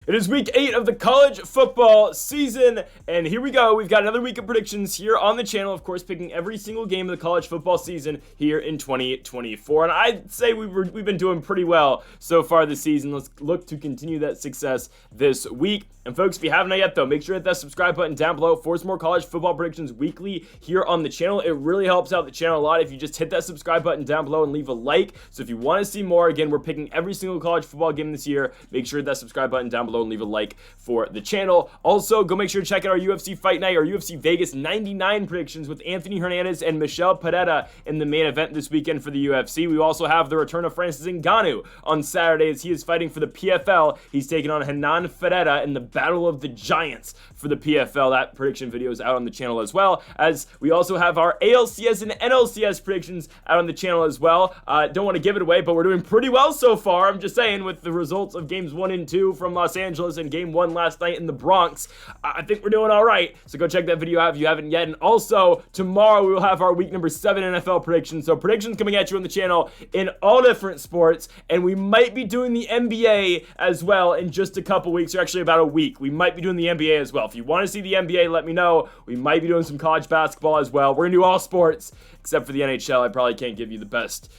It is week 8 of the college football season, and here we go. We've got another week of predictions here on the channel, of course, picking every single game of the college football season here in 2024. And I'd say we've been doing pretty well so far this season. Let's look to continue that success this week. And folks, if you haven't yet, though, make sure to hit that subscribe button down below for some more college football predictions weekly here on the channel. It really helps out the channel a lot if you just hit that subscribe button down below and leave a like. So if you want to see more, again, we're picking every single college football game this year. Make sure to hit that subscribe button down below and leave a like for the channel. Also, go make sure to check out our UFC Fight Night, our UFC Vegas 99 predictions with Anthony Hernandez and Michelle Pereira in the main event this weekend for the UFC. We also have the return of Francis Ngannou on Saturday as he is fighting for the PFL. He's taking on Hernan Ferreira in the Battle of the Giants for the PFL. That prediction video is out on the channel as well, as we also have our ALCS and NLCS predictions out on the channel as well. Don't want to give it away, but we're doing pretty well so far. I'm just saying, with the results of games 1 and 2 from Los Angeles and game 1 last night in the Bronx, I think we're doing all right. So go check that video out if you haven't yet. And also, tomorrow we will have our week number 7 NFL predictions. So predictions coming at you on the channel in all different sports, and we might be doing the NBA as well in just a couple weeks, or actually about a week. We might be doing the NBA as well. If you want to see the NBA, let me know. We might be doing some college basketball as well. We're gonna do all sports except for the NHL. I probably can't give you the best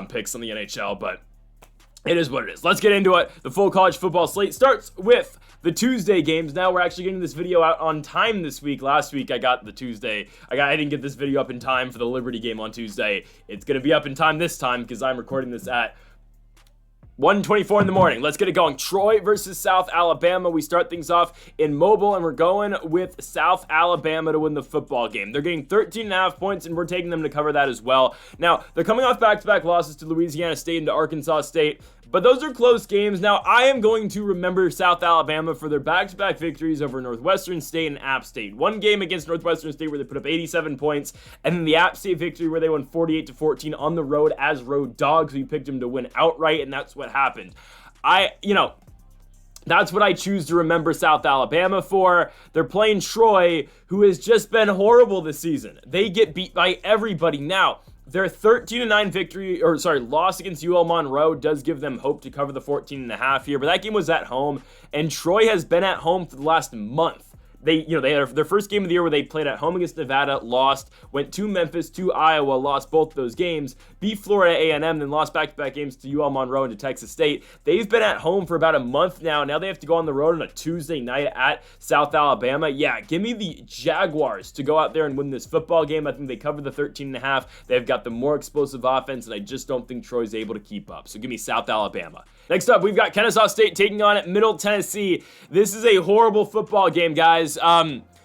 picks on the NHL, but it is what it is. Let's get into it. The full college football slate starts with the Tuesday games. Now we're actually getting this video out on time this week. Last week I got the Tuesday. I didn't get this video up in time for the Liberty game on Tuesday. It's gonna be up in time this time because I'm recording this at 1:24 in the morning. Let's get it going. Troy versus South Alabama. We start things off in Mobile, and we're going with South Alabama to win the football game. They're getting 13.5 points, and we're taking them to cover that as well. Now, they're coming off back-to-back losses to Louisiana State and to Arkansas State, but those are close games. Now, I am going to remember South Alabama for their back-to-back victories over Northwestern State and App State. One game against Northwestern State where they put up 87 points, and then the App State victory where they won 48-14 on the road as road dogs. We picked them to win outright, and that's what happened. That's what I choose to remember South Alabama for. They're playing Troy, who has just been horrible this season. They get beat by everybody. Now, their 13-9 loss against UL Monroe does give them hope to cover the 14.5 here, but that game was at home, and Troy has been at home for the last month. They had their first game of the year where they played at home against Nevada, lost, went to Memphis, to Iowa, lost both those games, beat Florida A&M, then lost back-to-back games to UL Monroe and to Texas State. They've been at home for about a month now. Now they have to go on the road on a Tuesday night at South Alabama. Yeah, give me the Jaguars to go out there and win this football game. I think they cover the 13.5. They've got the more explosive offense, and I just don't think Troy's able to keep up. So give me South Alabama. Next up, we've got Kennesaw State taking on Middle Tennessee. This is a horrible football game, guys.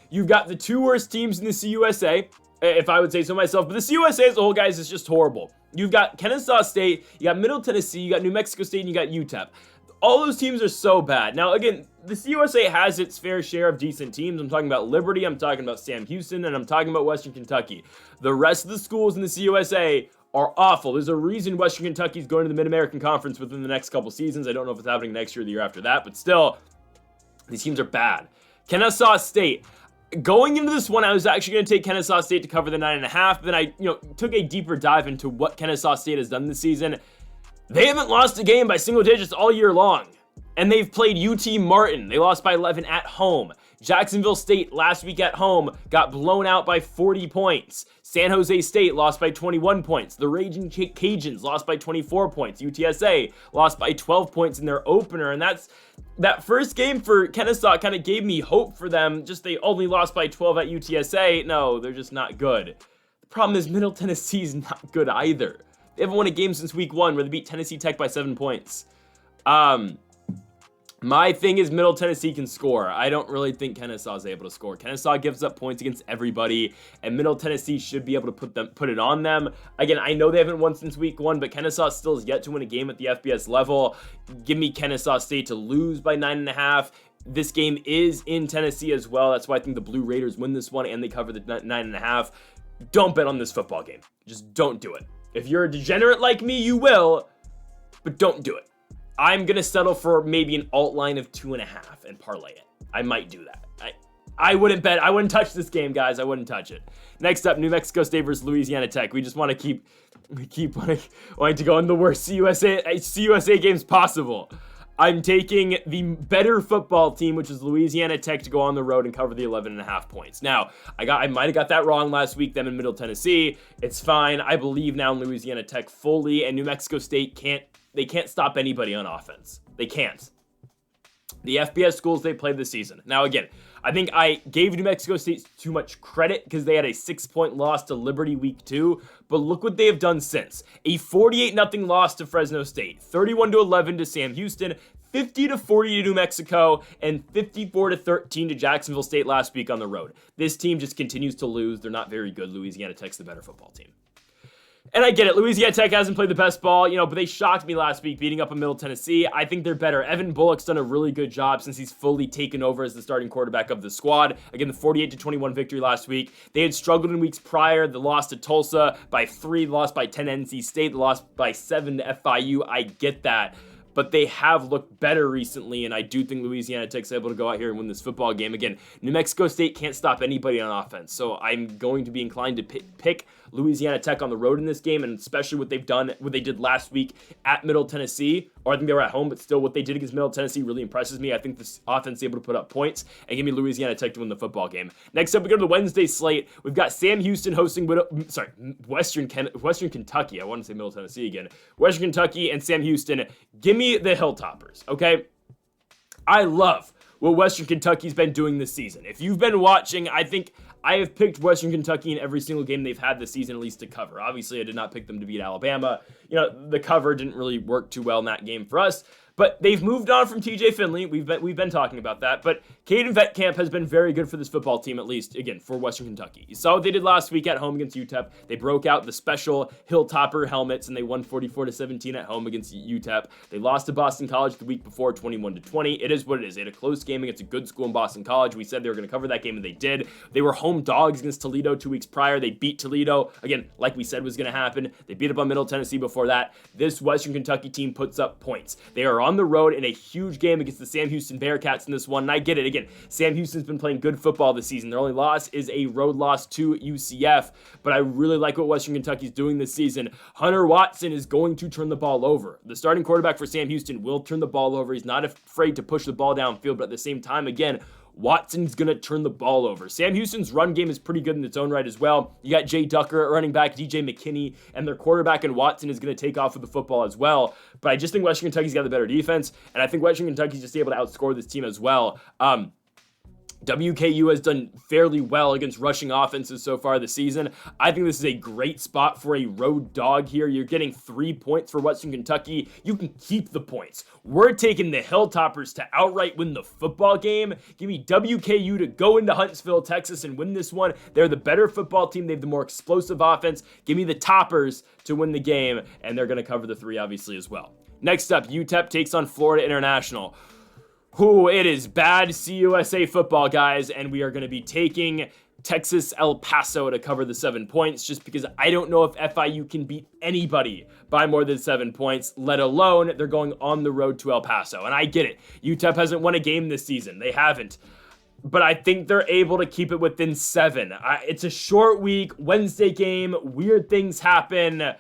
You've got the two worst teams in the CUSA, if I would say so myself, but the CUSA as a whole, guys, is just horrible. You've got Kennesaw State, you got Middle Tennessee, you got New Mexico State, and you got UTEP. All those teams are so bad. Now, again, the CUSA has its fair share of decent teams. I'm talking about Liberty, I'm talking about Sam Houston, and I'm talking about Western Kentucky. The rest of the schools in the CUSA are awful. There's a reason Western Kentucky's going to the Mid-American Conference within the next couple seasons. I don't know if it's happening next year or the year after that, but still, these teams are bad. Kennesaw State. Going into this one, I was actually going to take Kennesaw State to cover the 9.5, but then I took a deeper dive into what Kennesaw State has done this season. They haven't lost a game by single digits all year long, and they've played UT Martin. They lost by 11 at home. Jacksonville State last week at home got blown out by 40 points. San Jose State lost by 21 points. The Raging Cajuns lost by 24 points. UTSA lost by 12 points in their opener, and that first game for Kennesaw kind of gave me hope for them. Just they only lost by 12 at UTSA. No, they're just not good. The problem is Middle Tennessee's not good either. They haven't won a game since week 1 where they beat Tennessee Tech by 7 points. My thing is Middle Tennessee can score. I don't really think Kennesaw is able to score. Kennesaw gives up points against everybody, and Middle Tennessee should be able to put it on them. Again, I know they haven't won since week 1, but Kennesaw still has yet to win a game at the FBS level. Give me Kennesaw State to lose by 9.5. This game is in Tennessee as well. That's why I think the Blue Raiders win this one, and they cover the 9.5. Don't bet on this football game. Just don't do it. If you're a degenerate like me, you will, but don't do it. I'm going to settle for maybe an alt line of 2.5 and parlay it. I might do that. I wouldn't bet. I wouldn't touch this game, guys. I wouldn't touch it. Next up, New Mexico State versus Louisiana Tech. We just want to keep wanting to go in the worst CUSA games possible. I'm taking the better football team, which is Louisiana Tech, to go on the road and cover the 11.5 points. Now, I might have got that wrong last week, them in Middle Tennessee. It's fine. I believe now in Louisiana Tech fully, and New Mexico State can't stop anybody on offense. They can't. The FBS schools they played this season. Now, again, I think I gave New Mexico State too much credit because they had a 6-point loss to Liberty week 2, but look what they have done since. A 48-0 loss to Fresno State, 31-11 to Sam Houston, 50-40 to New Mexico, and 54-13 to Jacksonville State last week on the road. This team just continues to lose. They're not very good. Louisiana Tech's the better football team. And I get it. Louisiana Tech hasn't played the best ball, but they shocked me last week beating up a Middle Tennessee. I think they're better. Evan Bullock's done a really good job since he's fully taken over as the starting quarterback of the squad. Again, the 48-21 victory last week. They had struggled in weeks prior. The loss to Tulsa by 3, the loss by 10 to NC State, the loss by 7 to FIU. I get that. But they have looked better recently, and I do think Louisiana Tech's able to go out here and win this football game. Again, New Mexico State can't stop anybody on offense, so I'm going to be inclined to pick Louisiana Tech on the road in this game, and especially what they did last week at Middle Tennessee, or I think they were at home, but still what they did against Middle Tennessee really impresses me. I think this offense is able to put up points and give me Louisiana Tech to win the football game. Next up, we go to the Wednesday slate. We've got Sam Houston hosting Western Kentucky. I want to say Middle Tennessee again. Western Kentucky and Sam Houston. Give me the Hilltoppers, okay? I love what Western Kentucky's been doing this season. If you've been watching, I think I have picked Western Kentucky in every single game they've had this season, at least to cover. Obviously, I did not pick them to beat Alabama. The cover didn't really work too well in that game for us. But they've moved on from TJ Finley. We've been talking about that. But Caden Vetkamp has been very good for this football team, at least, again, for Western Kentucky. You saw what they did last week at home against UTEP. They broke out the special Hilltopper helmets, and they won 44-17 at home against UTEP. They lost to Boston College the week before, 21-20. It is what it is. They had a close game against a good school in Boston College. We said they were going to cover that game, and they did. They were home dogs against Toledo 2 weeks prior. They beat Toledo, again, like we said was going to happen. They beat up on Middle Tennessee before that. This Western Kentucky team puts up points. They are on the road in a huge game against the Sam Houston Bearcats in this one, and I get it. Again, Sam Houston's been playing good football this season. Their only loss is a road loss to UCF, but I really like what Western Kentucky's doing this season. Hunter Watson is going to turn the ball over. The starting quarterback for Sam Houston will turn the ball over. He's not afraid to push the ball downfield, but at the same time, again, Watson's going to turn the ball over. Sam Houston's run game is pretty good in its own right as well. You got Jay Ducker at running back, DJ McKinney, and their quarterback and Watson is going to take off with the football as well. But I just think Western Kentucky's got the better defense, and I think Western Kentucky's just able to outscore this team as well. WKU has done fairly well against rushing offenses so far this season. I think this is a great spot for a road dog here. You're getting 3 points for Western Kentucky. You can keep the points. We're taking the Hilltoppers to outright win the football game. Give me WKU to go into Huntsville, Texas and win this one. They're the better football team. They have the more explosive offense. Give me the Toppers to win the game, and they're going to cover the 3 obviously as well. Next up, UTEP takes on Florida International. It is bad CUSA football, guys, and we are going to be taking Texas El Paso to cover the 7 points just because I don't know if FIU can beat anybody by more than 7 points, let alone they're going on the road to El Paso. And I get it. UTEP hasn't won a game this season. They haven't. But I think they're able to keep it within 7. It's a short week, Wednesday game, weird things happen.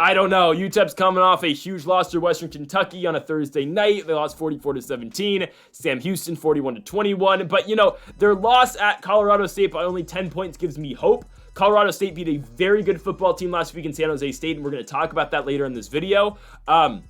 I don't know. UTEP's coming off a huge loss to Western Kentucky on a Thursday night. They lost 44-17. Sam Houston 41-21. But, their loss at Colorado State by only 10 points gives me hope. Colorado State beat a very good football team last week in San Jose State, and we're going to talk about that later in this video. But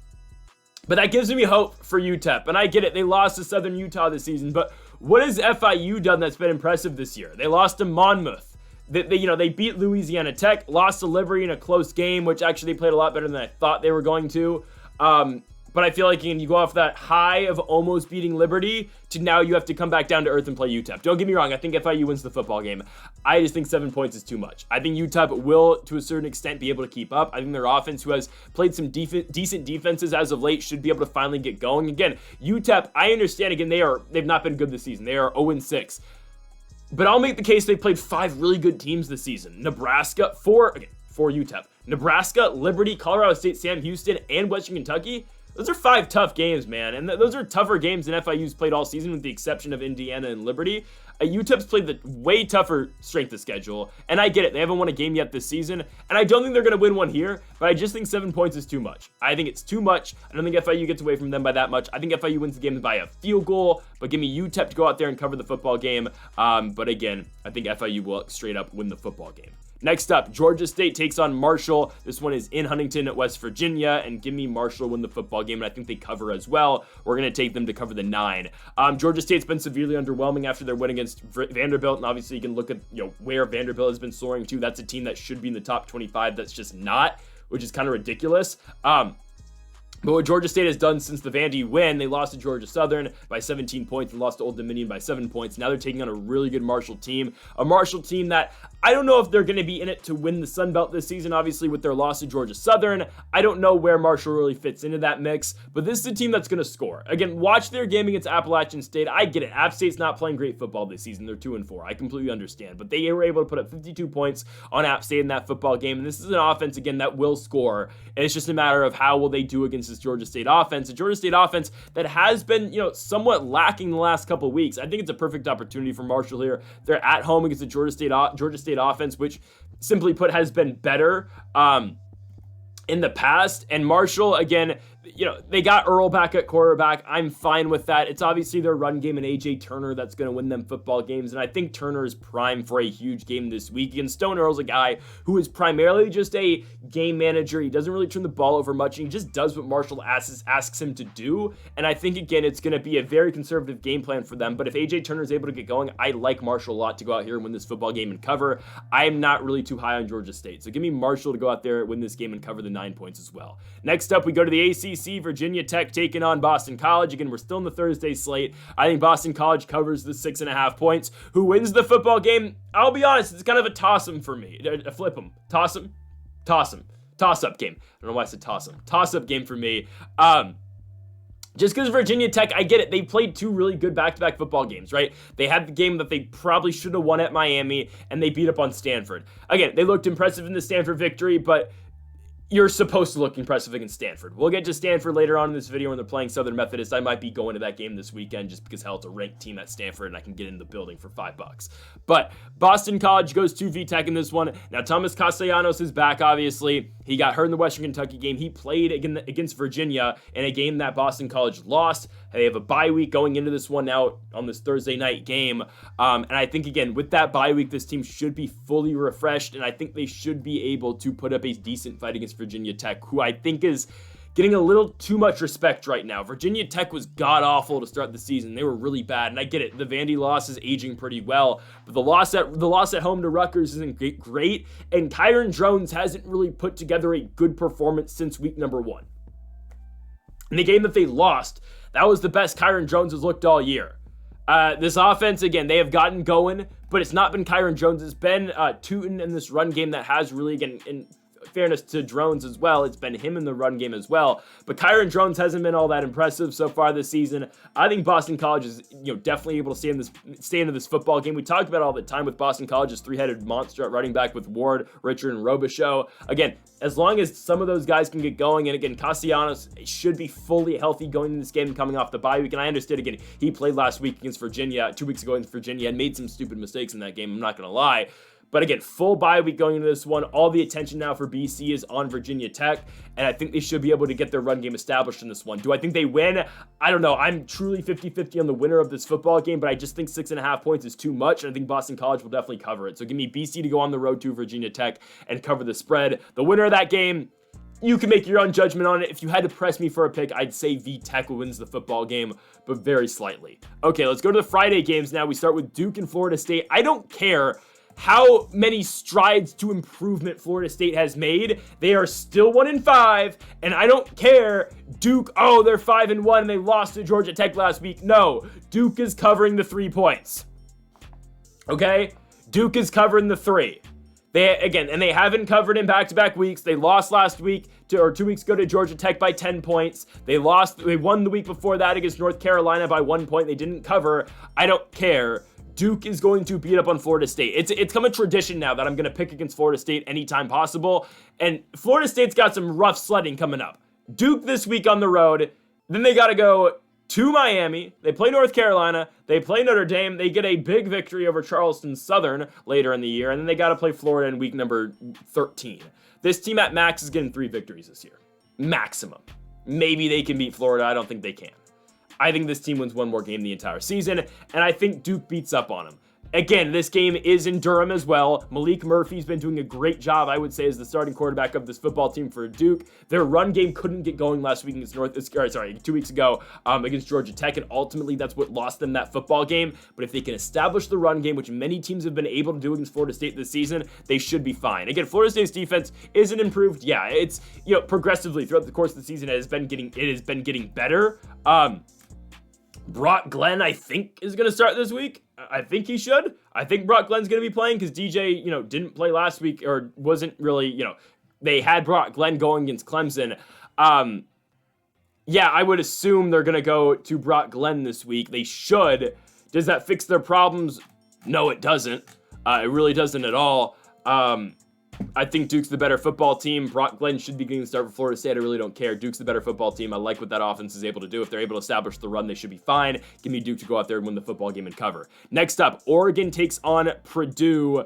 that gives me hope for UTEP. And I get it. They lost to Southern Utah this season. But what has FIU done that's been impressive this year? They lost to Monmouth. They beat Louisiana Tech, lost to Liberty in a close game, which actually they played a lot better than I thought they were going to. But I feel like you go off that high of almost beating Liberty to now you have to come back down to earth and play UTEP. Don't get me wrong. I think FIU wins the football game. I just think 7 points is too much. I think UTEP will, to a certain extent, be able to keep up. I think their offense, who has played some decent defenses as of late, should be able to finally get going. Again, UTEP, I understand, again, they've not been good this season. They are 0-6. But I'll make the case they played 5 really good teams this season. Nebraska, for UTEP. Nebraska, Liberty, Colorado State, Sam Houston, and Western Kentucky. those are 5 tough games, man. And those are tougher games than FIU's played all season, with the exception of Indiana and Liberty. UTEP's played the way tougher strength of schedule, and I get it. They haven't won a game yet this season, and I don't think they're going to win one here, but I just think 7 points is too much. I think it's too much. I don't think FIU gets away from them by that much. I think FIU wins the game by a field goal, but give me UTEP to go out there and cover the football game. But again, I think FIU will straight up win the football game. Next up, Georgia State takes on Marshall. This one is in Huntington, West Virginia, and give me Marshall win the football game, and I think they cover as well. We're going to take them to cover the 9. Georgia State's been severely underwhelming after their win against Vanderbilt, and obviously you can look at where Vanderbilt has been soaring to. That's a team that should be in the top 25 that's just not, which is kind of ridiculous. But what Georgia State has done since the Vandy win, they lost to Georgia Southern by 17 points and lost to Old Dominion by 7 points. Now they're taking on a really good Marshall team. A Marshall team that I don't know if they're going to be in it to win the Sun Belt this season, obviously, with their loss to Georgia Southern. I don't know where Marshall really fits into that mix, but this is a team that's going to score. Again, watch their game against Appalachian State. I get it. App State's not playing great football this season. They're 2-4. I completely understand. But they were able to put up 52 points on App State in that football game. And this is an offense, again, that will score. And it's just a matter of how will they do against this Georgia State offense. A Georgia State offense that has been, somewhat lacking the last couple of weeks. I think it's a perfect opportunity for Marshall here. They're at home against the Georgia State offense, which simply put has been better in the past. And Marshall, again, they got Earl back at quarterback. I'm fine with that. It's obviously their run game and AJ Turner that's going to win them football games. And I think Turner is primed for a huge game this week. And Stone Earl's a guy who is primarily just a game manager. He doesn't really turn the ball over much. And he just does what Marshall asks him to do. And I think, again, it's going to be a very conservative game plan for them. But if AJ Turner is able to get going, I like Marshall a lot to go out here and win this football game and cover. I'm not really too high on Georgia State. So give me Marshall to go out there, win this game, and cover the 9 points as well. Next up, we go to the ACC. Virginia Tech taking on Boston College. Again, we're still in the Thursday slate. I think Boston College covers the 6.5 points. Who wins the football game? I'll be honest, it's kind of a toss-em for me. A flip 'em. Toss-em. Toss-up game. I don't know why I said toss-em. Toss-up game for me. Just because Virginia Tech, I get it. They played 2 really good back-to-back football games, right? They had the game that they probably should have won at Miami, and they beat up on Stanford. Again, they looked impressive in the Stanford victory, but you're supposed to look impressive against Stanford. We'll get to Stanford later on in this video when they're playing Southern Methodist. I might be going to that game this weekend just because, hell, it's a ranked team at Stanford and I can get in the building for $5. But Boston College goes to VTech in this one. Now, Thomas Castellanos is back, obviously. He got hurt in the Western Kentucky game. He played against Virginia in a game that Boston College lost. They have a bye week going into this one now on this Thursday night game. And I think, again, with that bye week, this team should be fully refreshed, and I think they should be able to put up a decent fight against Virginia Tech, who I think is getting a little too much respect right now. Virginia Tech was god-awful to start the season. They were really bad, and I get it. The Vandy loss is aging pretty well, but the loss at home to Rutgers isn't great, and Kyron Drones hasn't really put together a good performance since week number 1. In the game that they lost, that was the best Kyron Jones has looked all year. This offense, again, they have gotten going, but it's not been Kyron Jones. It's been Tootin in this run game that has really, again, in fairness to Drones as well, it's been him in the run game as well. But Kyron Drones hasn't been all that impressive so far this season. I think Boston College is, definitely able to stay into this football game. We talked about all the time with Boston College's 3-headed monster at running back with Ward, Richard, and Robichaux. Again, as long as some of those guys can get going, and again, Castellanos should be fully healthy going into this game and coming off the bye week. And I understood, again, he played last week against Virginia, 2 weeks ago against Virginia, and made some stupid mistakes in that game. I'm not going to lie. But again, full bye week going into this one. All the attention now for BC is on Virginia Tech, and I think they should be able to get their run game established in this one. Do I think they win? I don't know. I'm truly 50-50 on the winner of this football game, but I just think 6.5 points is too much, and I think Boston College will definitely cover it. So give me BC to go on the road to Virginia Tech and cover the spread. The winner of that game, you can make your own judgment on it. If you had to press me for a pick, I'd say VTech wins the football game, but very slightly. Okay, let's go to the Friday games now. We start with Duke and Florida State. I don't care how many strides to improvement Florida State has made. They are still 1-5, and I don't care. Duke, they're 5-1 and they lost to Georgia Tech last week. No, Duke is covering the 3 points. Okay? Duke is covering the 3. They haven't covered in back-to-back weeks. They lost last week 2 weeks ago to Georgia Tech by 10 points. They won the week before that against North Carolina by 1 point. They didn't cover. I don't care. Duke is going to beat up on Florida State. It's become a tradition now that I'm going to pick against Florida State anytime possible. And Florida State's got some rough sledding coming up. Duke this week on the road. Then they got to go to Miami. They play North Carolina. They play Notre Dame. They get a big victory over Charleston Southern later in the year. And then they got to play Florida in week number 13. This team at max is getting 3 victories this year. Maximum. Maybe they can beat Florida. I don't think they can. I think this team wins one more game the entire season. And I think Duke beats up on them. Again, this game is in Durham as well. Malik Murphy's been doing a great job, I would say, as the starting quarterback of this football team for Duke. Their run game couldn't get going last week against 2 weeks ago against Georgia Tech, and ultimately that's what lost them that football game. But if they can establish the run game, which many teams have been able to do against Florida State this season, they should be fine. Again, Florida State's defense isn't improved. Yeah, it's progressively throughout the course of the season it has been getting better. Brock Glenn, I think, is going to start this week. I think he should. I think Brock Glenn's going to be playing because DJ, didn't play last week or wasn't really, they had Brock Glenn going against Clemson. Yeah, I would assume they're going to go to Brock Glenn this week. They should. Does that fix their problems? No, it doesn't. It really doesn't at all. I think Duke's the better football team. Brock Glenn should be getting the start for Florida State. I really don't care. Duke's the better football team. I like what that offense is able to do. If they're able to establish the run, they should be fine. Give me Duke to go out there and win the football game and cover. Next up, Oregon takes on Purdue.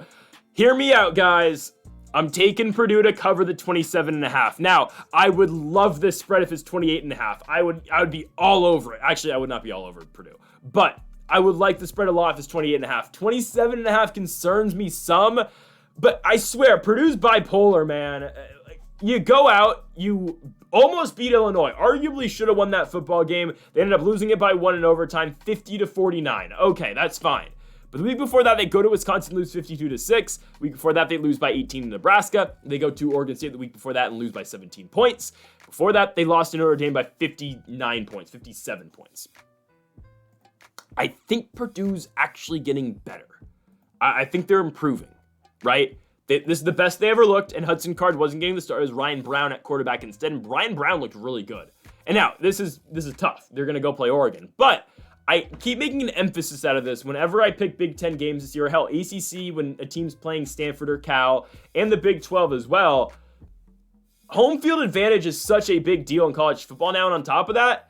Hear me out, guys. I'm taking Purdue to cover the 27.5. Now, I would love this spread if it's 28.5. I would be all over it. Actually, I would not be all over Purdue. But I would like the spread a lot if it's 28.5. 27.5 concerns me some. But I swear, Purdue's bipolar, man. You go out, you almost beat Illinois. Arguably should have won that football game. They ended up losing it by 1 in overtime, 50-49. Okay, that's fine. But the week before that, they go to Wisconsin, lose 52-6. The week before that, they lose by 18 to Nebraska. They go to Oregon State the week before that and lose by 17 points. Before that, they lost to Notre Dame by 59 points, 57 points. I think Purdue's actually getting better. I think they're improving. Right? This is the best they ever looked, and Hudson Card wasn't getting the start. It was Ryan Brown at quarterback instead, and Ryan Brown looked really good. And now, this is tough. They're going to go play Oregon. But I keep making an emphasis out of this whenever I pick Big Ten games this year. Hell, ACC, when a team's playing Stanford or Cal, and the Big 12 as well. Home field advantage is such a big deal in college football now, and on top of that,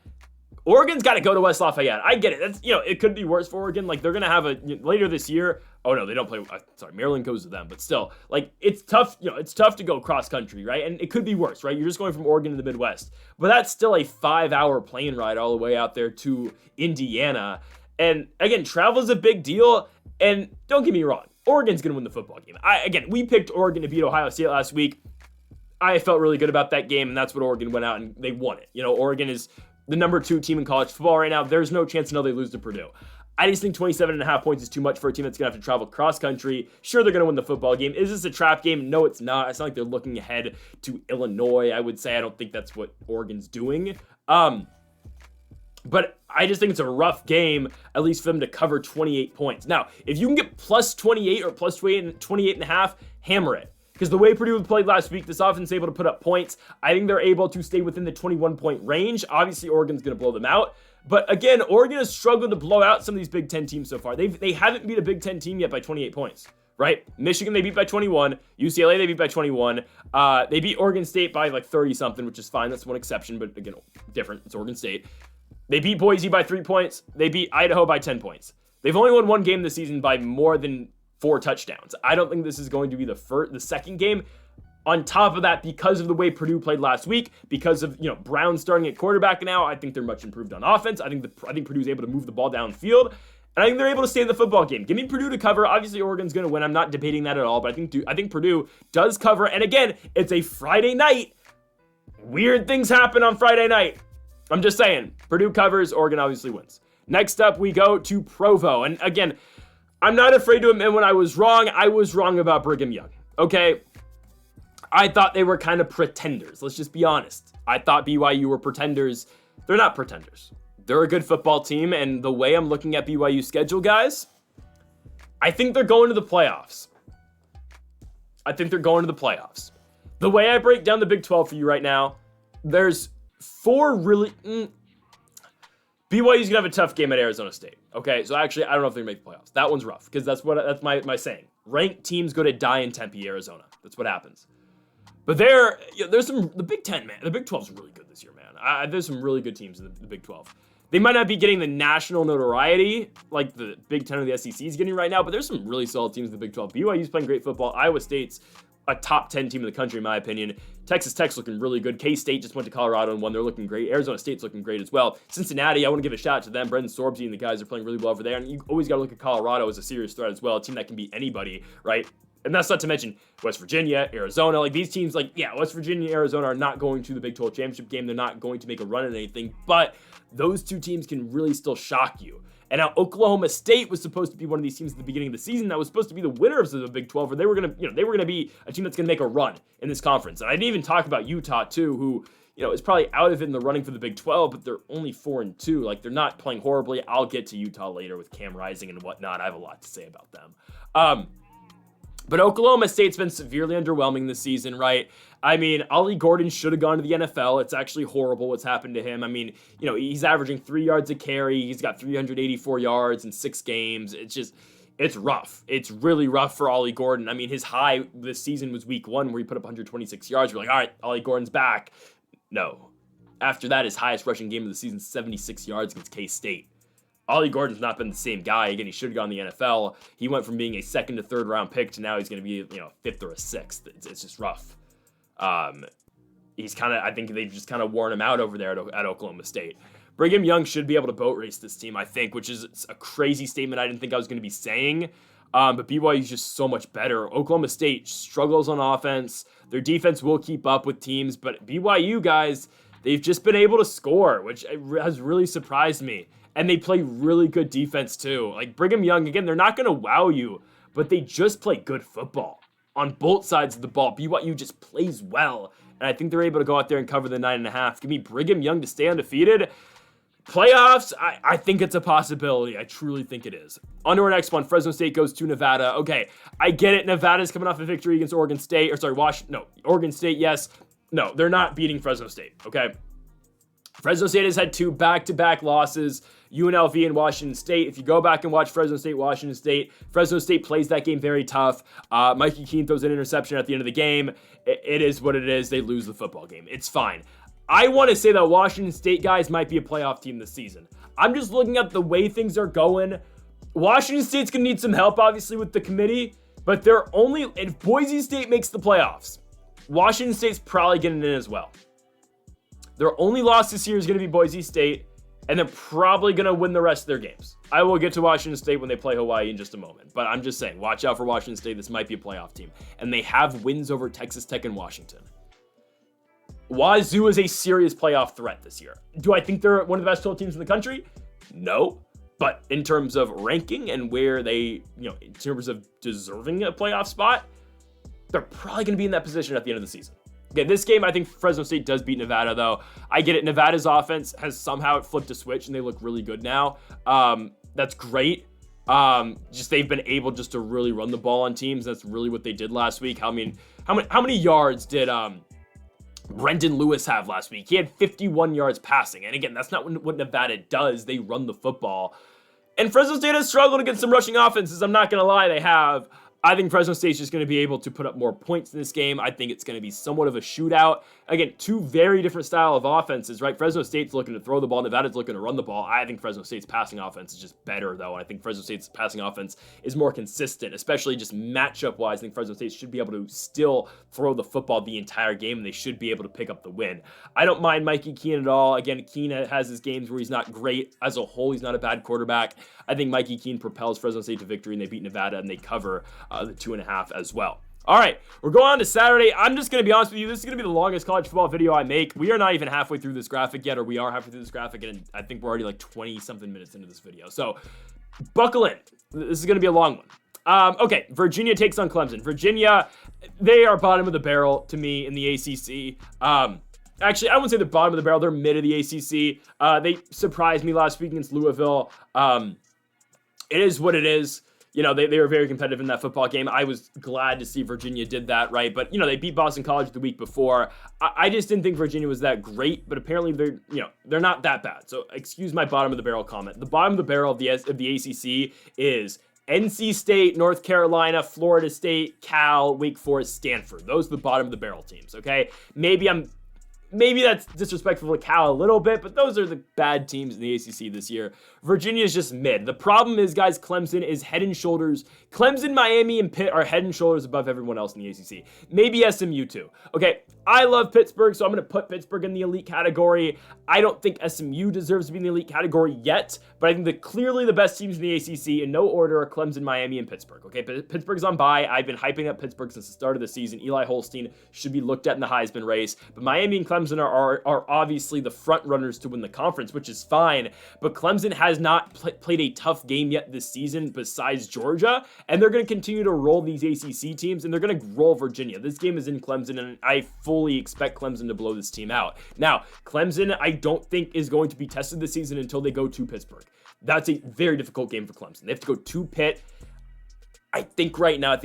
Oregon's got to go to West Lafayette. I get it. That's, it could be worse for Oregon. Like, they're going to have later this year. Oh, no, they don't play. Sorry, Maryland goes to them. But still, like, it's tough. It's tough to go cross country, right? And it could be worse, right? You're just going from Oregon to the Midwest. But that's still a 5-hour plane ride all the way out there to Indiana. And, again, travel is a big deal. And don't get me wrong. Oregon's going to win the football game. We picked Oregon to beat Ohio State last week. I felt really good about that game, and that's what Oregon went out and they won it. Oregon is the number 2 team in college football right now. There's no chance in hell they lose to Purdue. I just think 27.5 points is too much for a team that's going to have to travel cross country. Sure, they're going to win the football game. Is this a trap game? No, it's not. It's not like they're looking ahead to Illinois, I would say. I don't think that's what Oregon's doing. But I just think it's a rough game, at least for them to cover 28 points. Now, if you can get plus 28 or plus 28.5, hammer it. Because the way Purdue played last week, this offense is able to put up points. I think they're able to stay within the 21-point range. Obviously, Oregon's going to blow them out. But again, Oregon has struggled to blow out some of these Big Ten teams so far. They haven't beat a Big Ten team yet by 28 points, right? Michigan, they beat by 21. UCLA, they beat by 21. They beat Oregon State by like 30-something, which is fine. That's one exception, but again, different. It's Oregon State. They beat Boise by 3 points. They beat Idaho by 10 points. They've only won one game this season by more than 4 touchdowns. I don't think this is going to be the second game. On top of that, because of the way Purdue played last week, because of Brown starting at quarterback now, I think they're much improved on offense. I think Purdue's able to move the ball downfield, and I think they're able to stay in the football game. Give me Purdue to cover. Obviously, Oregon's going to win. I'm not debating that at all, but I think Purdue does cover. And again, it's a Friday night. Weird things happen on Friday night. I'm just saying, Purdue covers. Oregon obviously wins. Next up, we go to Provo, and again, I'm not afraid to admit when I was wrong. I was wrong about Brigham Young. Okay. I thought they were kind of pretenders. Let's just be honest. I thought BYU were pretenders. They're not pretenders. They're a good football team, and the way I'm looking at BYU's schedule, guys, I think they're going to the playoffs. The way I break down the Big 12 for you right now, there's 4 really... BYU's going to have a tough game at Arizona State. Okay, so actually, I don't know if they're going to make the playoffs. That one's rough, because that's my saying. Ranked teams go to die in Tempe, Arizona. That's what happens. But there's the Big 10, man. The Big 12 is really good this year, man. There's some really good teams in the Big 12. They might not be getting the national notoriety like the Big 10 or the SEC is getting right now, but there's some really solid teams in the Big 12. BYU's playing great football. Iowa State's a top 10 team in the country, in my opinion. Texas Tech's looking really good. K-State just went to Colorado and won. They're looking great. Arizona State's looking great as well. Cincinnati, I want to give a shout out to them. Brendan Sorbsy and the guys are playing really well over there. And you always got to look at Colorado as a serious threat as well, a team that can beat anybody, right? And that's not to mention West Virginia, Arizona. Like, these teams, like, yeah, West Virginia, Arizona are not going to the Big 12 championship game. They're not going to make a run at anything. But those two teams can really still shock you. And now Oklahoma State was supposed to be one of these teams at the beginning of the season that was supposed to be the winners of the Big 12, or they were gonna be a team that's gonna make a run in this conference. And I didn't even talk about Utah too, who is probably out of it in the running for the Big 12, but they're only 4-2. Like, they're not playing horribly. I'll get to Utah later with Cam Rising and whatnot. I have a lot to say about them. But Oklahoma State's been severely underwhelming this season, right? I mean, Ollie Gordon should have gone to the NFL. It's actually horrible what's happened to him. I mean, he's averaging 3 yards a carry. He's got 384 yards in 6 games. It's rough. It's really rough for Ollie Gordon. I mean, his high this season was week 1 where he put up 126 yards. We're like, all right, Ollie Gordon's back. No. After that, his highest rushing game of the season, 76 yards against K-State. Ollie Gordon's not been the same guy. Again, he should have gone to the NFL. He went from being a 2nd to 3rd round pick to now he's going to be, a 5th or a 6th. It's just rough. I think they've just kind of worn him out over there at Oklahoma State. Brigham Young should be able to boat race this team, I think, which is a crazy statement I didn't think I was going to be saying. But BYU is just so much better. Oklahoma State struggles on offense. Their defense will keep up with teams, but BYU, guys, they've just been able to score, which has really surprised me. And they play really good defense, too. Like, Brigham Young, again, they're not going to wow you, but they just play good football on both sides of the ball. BYU just plays well, and I think they're able to go out there and cover the 9.5. Give me Brigham Young to stay undefeated. Playoffs, I think it's a possibility. I truly think it is. On to our next one. Fresno State goes to Nevada. Okay, I get it. Nevada's coming off a victory against Oregon State. Oregon State, yes. No, they're not beating Fresno State, okay? Fresno State has had 2 back-to-back losses, UNLV and Washington State. If you go back and watch Fresno State, Washington State, Fresno State plays that game very tough. Mikey Keene throws an interception at the end of the game. It is what it is. They lose the football game. It's fine. I want to say that Washington State guys might be a playoff team this season. I'm just looking at the way things are going. Washington State's going to need some help, obviously, with the committee, but if Boise State makes the playoffs, Washington State's probably getting in as well. Their only loss this year is going to be Boise State, and they're probably going to win the rest of their games. I will get to Washington State when they play Hawaii in just a moment, but I'm just saying, watch out for Washington State. This might be a playoff team, and they have wins over Texas Tech and Washington. Wazoo is a serious playoff threat this year. Do I think they're one of the best 12 teams in the country? No, but in terms of ranking and where they, in terms of deserving a playoff spot, they're probably going to be in that position at the end of the season. Okay, this game, I think Fresno State does beat Nevada, though. I get it. Nevada's offense has somehow flipped a switch, and they look really good now. That's great. Just they've been able just to really run the ball on teams. That's really what they did last week. I mean, how many yards did Brendan Lewis have last week? He had 51 yards passing. And again, that's not what Nevada does. They run the football. And Fresno State has struggled against some rushing offenses. I'm not going to lie, they have. I think Fresno State's just going to be able to put up more points in this game. I think it's going to be somewhat of a shootout. Again, 2 very different style of offenses, right? Fresno State's looking to throw the ball. Nevada's looking to run the ball. I think Fresno State's passing offense is just better, though. And I think Fresno State's passing offense is more consistent, especially just matchup-wise. I think Fresno State should be able to still throw the football the entire game, and they should be able to pick up the win. I don't mind Mikey Keene at all. Again, Keene has his games where he's not great. As a whole, he's not a bad quarterback. I think Mikey Keene propels Fresno State to victory, and they beat Nevada, and they cover the 2.5 as well. All right, we're going on to Saturday. I'm just going to be honest with you. This is going to be the longest college football video I make. We are not even halfway through this graphic yet, or we are halfway through this graphic, and I think we're already like 20-something minutes into this video. So buckle in. This is going to be a long one. Okay, Virginia takes on Clemson. Virginia, they are bottom of the barrel to me in the ACC. Actually, I wouldn't say they're bottom of the barrel. They're mid of the ACC. They surprised me last week against Louisville. It is what it is. They were very competitive in that football game. I was glad to see Virginia did that, right? But, they beat Boston College the week before. I just didn't think Virginia was that great, but apparently they're not that bad. So excuse my bottom of the barrel comment. The bottom of the barrel of the ACC is NC State, North Carolina, Florida State, Cal, Wake Forest, Stanford. Those are the bottom of the barrel teams, okay? Maybe that's disrespectful to Cal a little bit, but those are the bad teams in the ACC this year. Virginia is just mid. The problem is, guys, Clemson is head and shoulders. Clemson, Miami, and Pitt are head and shoulders above everyone else in the ACC. Maybe SMU too. Okay, I love Pittsburgh, so I'm going to put Pittsburgh in the elite category. I don't think SMU deserves to be in the elite category yet, but I think that clearly the best teams in the ACC in no order are Clemson, Miami, and Pittsburgh. Okay, Pittsburgh's on bye. I've been hyping up Pittsburgh since the start of the season. Eli Holstein should be looked at in the Heisman race, but Miami and Clemson are obviously the front runners to win the conference, which is fine, but Clemson has not played a tough game yet this season besides Georgia, and they're going to continue to roll these ACC teams, and they're going to roll Virginia. This game is in Clemson, and I fully expect Clemson to blow this team out. Now, Clemson, I don't think is going to be tested this season until they go to Pittsburgh. That's a very difficult game for Clemson. They have to go to Pitt. I think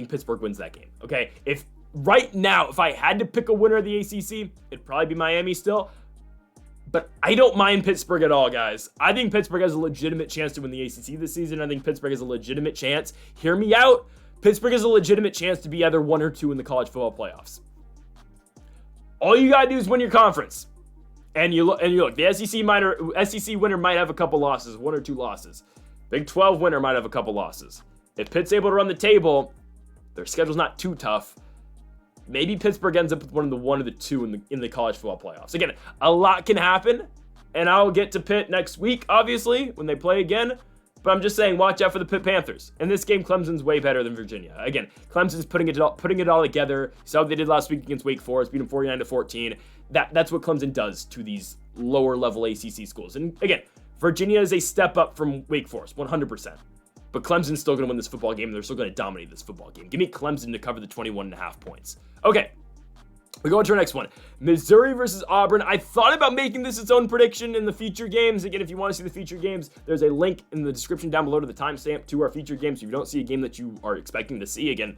Pittsburgh wins that game, okay? If I had to pick a winner of the ACC, it'd probably be Miami still. But I don't mind Pittsburgh at all, guys. I think Pittsburgh has a legitimate chance to win the ACC this season. I think Pittsburgh has a legitimate chance. Hear me out. Pittsburgh has a legitimate chance to be either 1 or 2 in the college football playoffs. All you gotta do is win your conference. And you look, the SEC winner might have a couple losses, 1 or 2 losses. Big 12 winner might have a couple losses. If Pitt's able to run the table, their schedule's not too tough. Maybe Pittsburgh ends up with one of the 2 in the college football playoffs. Again, a lot can happen, and I'll get to Pitt next week, obviously, when they play again. But I'm just saying, watch out for the Pitt Panthers. In this game, Clemson's way better than Virginia. Again, Clemson's putting it all together. You saw what they did last week against Wake Forest, beat them 49-14. That's what Clemson does to these lower-level ACC schools. And again, Virginia is a step up from Wake Forest, 100%. But Clemson's still going to win this football game. They're still going to dominate this football game. Give me Clemson to cover the 21.5 points. Okay, we go into our next one. Missouri versus Auburn. I thought about making this its own prediction in the feature games. Again, if you want to see the feature games, there's a link in the description down below to the timestamp to our feature games. If you don't see a game that you are expecting to see, again,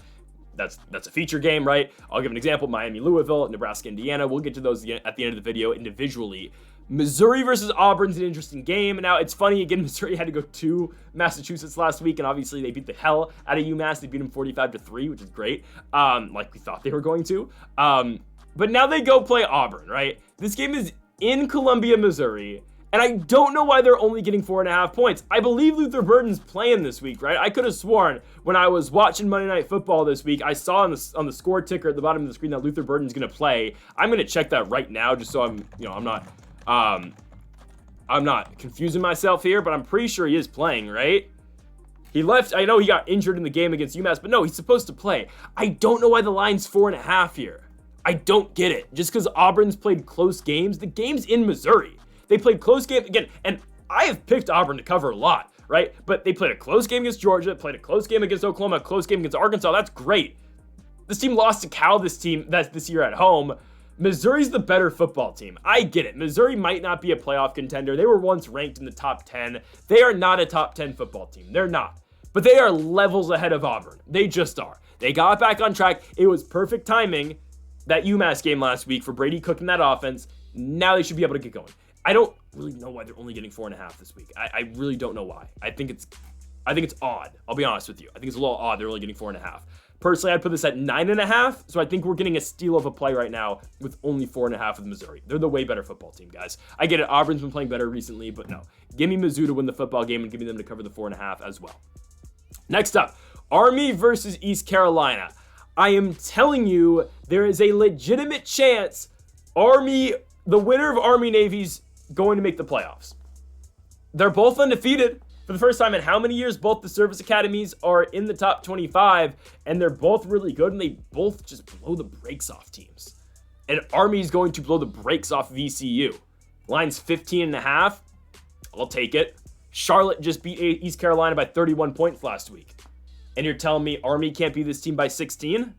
that's a feature game, right? I'll give an example. Miami, Louisville, Nebraska, Indiana. We'll get to those at the end of the video individually. Missouri versus Auburn's an interesting game. Now, it's funny, again, Missouri had to go to Massachusetts last week, and obviously they beat the hell out of UMass. They beat them 45-3, which is great, like we thought they were going to. But now they go play Auburn, right? This game is in Columbia, Missouri, and I don't know why they're only getting 4.5 points. I believe Luther Burden's playing this week, right? I could have sworn when I was watching Monday Night Football this week, I saw on the score ticker at the bottom of the screen that Luther Burden's going to play. I'm going to check that right now just so I'm not confusing myself here, but I'm pretty sure he is playing, right? He left. I know he got injured in the game against UMass, but no, he's supposed to play. I don't know why the line's 4.5 here. I don't get it. Just because Auburn's played close games, the game's in Missouri. They played close games again, and I have picked Auburn to cover a lot, right? But they played a close game against Georgia, played a close game against Oklahoma, a close game against Arkansas. That's great. This team lost to Cal this year at home. Missouri's the better football team. I get it. Missouri might not be a playoff contender. They were once ranked in the top 10. They are not a top 10 football team. They're not. But they are levels ahead of Auburn. They just are. They got back on track. It was perfect timing, that UMass game last week, for Brady cooking that offense. Now they should be able to get going. I don't really know why they're only getting 4.5 this week. I really don't know why. I think it's odd. I'll be honest with you. I think it's a little odd they're only getting 4.5. Personally, I'd put this at 9.5, so I think we're getting a steal of a play right now with only 4.5 with Missouri. They're the way better football team, guys. I get it, Auburn's been playing better recently, but no. Give me Mizzou to win the football game and give me them to cover the 4.5 as well. Next up, Army versus East Carolina. I am telling you, there is a legitimate chance the winner of Army-Navy's going to make the playoffs. They're both undefeated. For the first time in how many years, both the service academies are in the top 25, and they're both really good, and they both just blow the brakes off teams. And Army's going to blow the brakes off VCU. Line's 15.5. I'll take it. Charlotte just beat East Carolina by 31 points last week. And you're telling me Army can't beat this team by 16?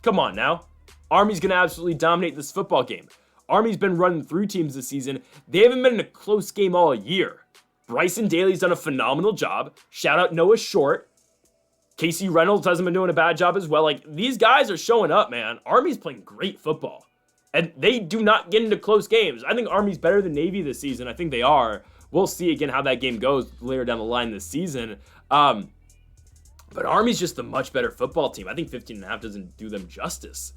Come on now. Army's going to absolutely dominate this football game. Army's been running through teams this season. They haven't been in a close game all year. Bryson Daly's done a phenomenal job. Shout out Noah Short. Casey Reynolds hasn't been doing a bad job as well. Like, these guys are showing up, man. Army's playing great football. And they do not get into close games. I think Army's better than Navy this season. I think they are. We'll see again how that game goes later down the line this season. But But Army's just a much better football team. I think 15.5 doesn't do them justice.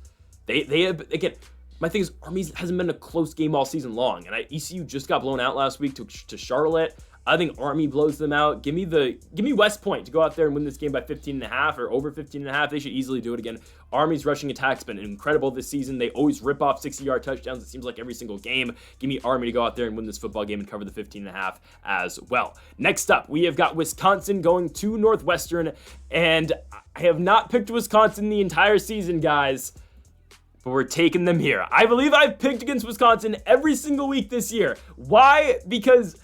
They have, again, my thing is Army hasn't been a close game all season long, and ECU just got blown out last week to Charlotte. I think Army blows them out. Give me West Point to go out there and win this game by 15.5 or over 15.5. They should easily do it again. Army's rushing attack's been incredible this season. They always rip off 60-yard touchdowns, it seems like, every single game. Give me Army to go out there and win this football game and cover the 15.5 as well. Next up, we have got Wisconsin going to Northwestern, and I have not picked Wisconsin the entire season, guys, but we're taking them here. I believe I've picked against Wisconsin every single week this year. Why? Because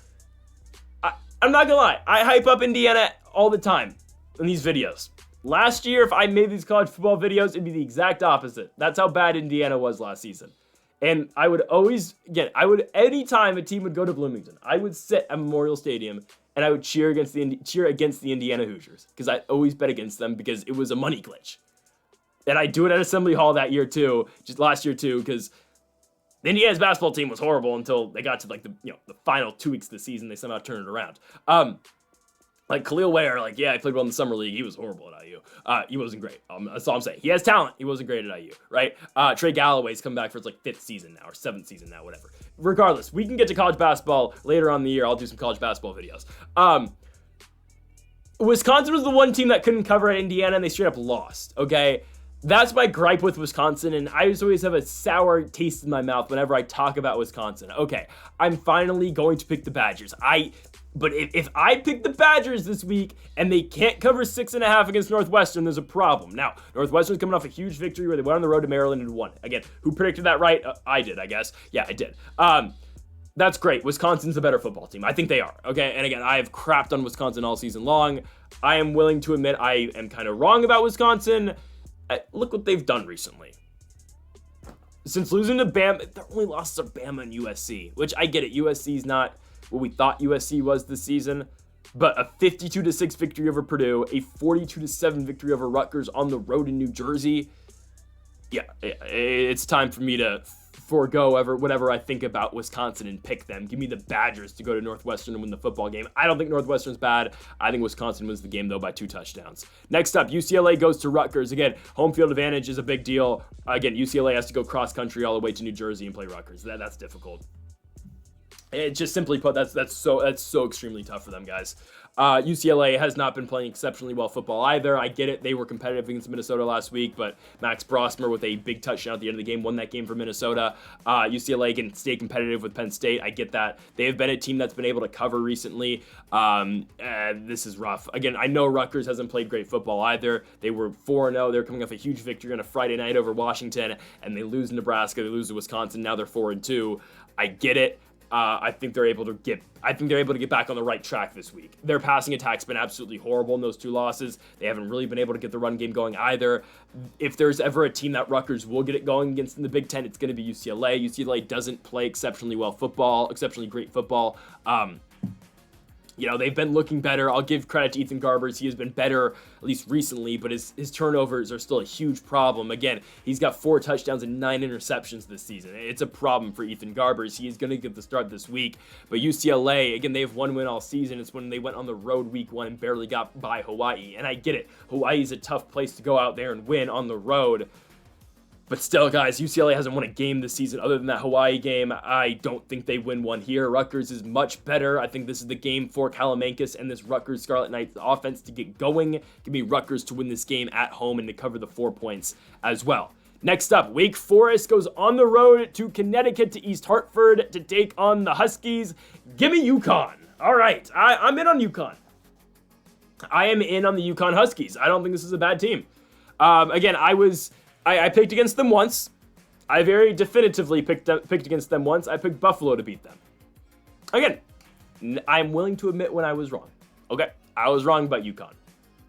I'm not gonna lie, I hype up Indiana all the time in these videos. Last year, if I made these college football videos, it'd be the exact opposite. That's how bad Indiana was last season. And I would always, anytime a team would go to Bloomington, I would sit at Memorial Stadium and I would cheer against the Indiana Hoosiers, because I always bet against them because it was a money glitch. And I do it at Assembly Hall that year too, just last year too, because the Indiana's basketball team was horrible until they got to like the final 2 weeks of the season. They somehow turned it around. Like Khalil Ware, I played well in the summer league. He was horrible at IU. He wasn't great. That's all I'm saying. He has talent. He wasn't great at IU, right? Trey Galloway's come back for his 5th season now or 7th season now, whatever. Regardless, we can get to college basketball later on in the year. I'll do some college basketball videos. Wisconsin was the one team that couldn't cover at Indiana, and they straight up lost. Okay. That's my gripe with Wisconsin, and I just always have a sour taste in my mouth whenever I talk about Wisconsin. Okay, I'm finally going to pick the Badgers. But if I pick the Badgers this week and they can't cover 6.5 against Northwestern, there's a problem. Now, Northwestern's coming off a huge victory where they went on the road to Maryland and won. Again, who predicted that right? I did, I guess. Yeah, I did. That's great. Wisconsin's a better football team. I think they are. Okay, and again, I have crapped on Wisconsin all season long. I am willing to admit I am kind of wrong about Wisconsin. Look what they've done recently. Since losing to Bama, their only losses are Bama and USC, which I get it. USC's not what we thought USC was this season, but a 52-6 victory over Purdue, a 42-7 victory over Rutgers on the road in New Jersey. Yeah, it's time for me to forego whatever I think about Wisconsin and pick them. Give me the Badgers to go to Northwestern and win the football game. I don't think Northwestern's bad. I think Wisconsin wins the game, though, by 2 touchdowns. Next up, UCLA goes to Rutgers. Again, home field advantage is a big deal. Again, UCLA has to go cross-country all the way to New Jersey and play Rutgers. That's difficult. It just simply put, that's so extremely tough for them, guys. UCLA has not been playing exceptionally well football either. I get it. They were competitive against Minnesota last week, but Max Brosmer with a big touchdown at the end of the game won that game for Minnesota. UCLA can stay competitive with Penn State. I get that. They have been a team that's been able to cover recently. This is rough. Again, I know Rutgers hasn't played great football either. They were 4-0. They're coming off a huge victory on a Friday night over Washington, and they lose to Nebraska. They lose to Wisconsin. Now they're 4-2. I get it. I think they're able to get back on the right track this week. Their passing attack's been absolutely horrible in those 2 losses. They haven't really been able to get the run game going either. If there's ever a team that Rutgers will get it going against in the Big Ten, it's going to be UCLA. UCLA doesn't play exceptionally great football. They've been looking better. I'll give credit to Ethan Garbers. He has been better, at least recently, but his turnovers are still a huge problem. Again, he's got 4 touchdowns and 9 interceptions this season. It's a problem for Ethan Garbers. He is going to get the start this week. But UCLA, again, they have 1 win all season. It's when they went on the road week 1 and barely got by Hawaii. And I get it. Hawaii is a tough place to go out there and win on the road. But still, guys, UCLA hasn't won a game this season other than that Hawaii game. I don't think they win one here. Rutgers is much better. I think this is the game for Kalamankis and this Rutgers Scarlet Knights offense to get going. Give me Rutgers to win this game at home and to cover the 4 points as well. Next up, Wake Forest goes on the road to Connecticut to East Hartford to take on the Huskies. Give me UConn. All right, I'm in on UConn. I am in on the UConn Huskies. I don't think this is a bad team. Again, I picked against them once. I very definitively picked against them once. I picked Buffalo to beat them. Again, I'm willing to admit when I was wrong. Okay, I was wrong about UConn.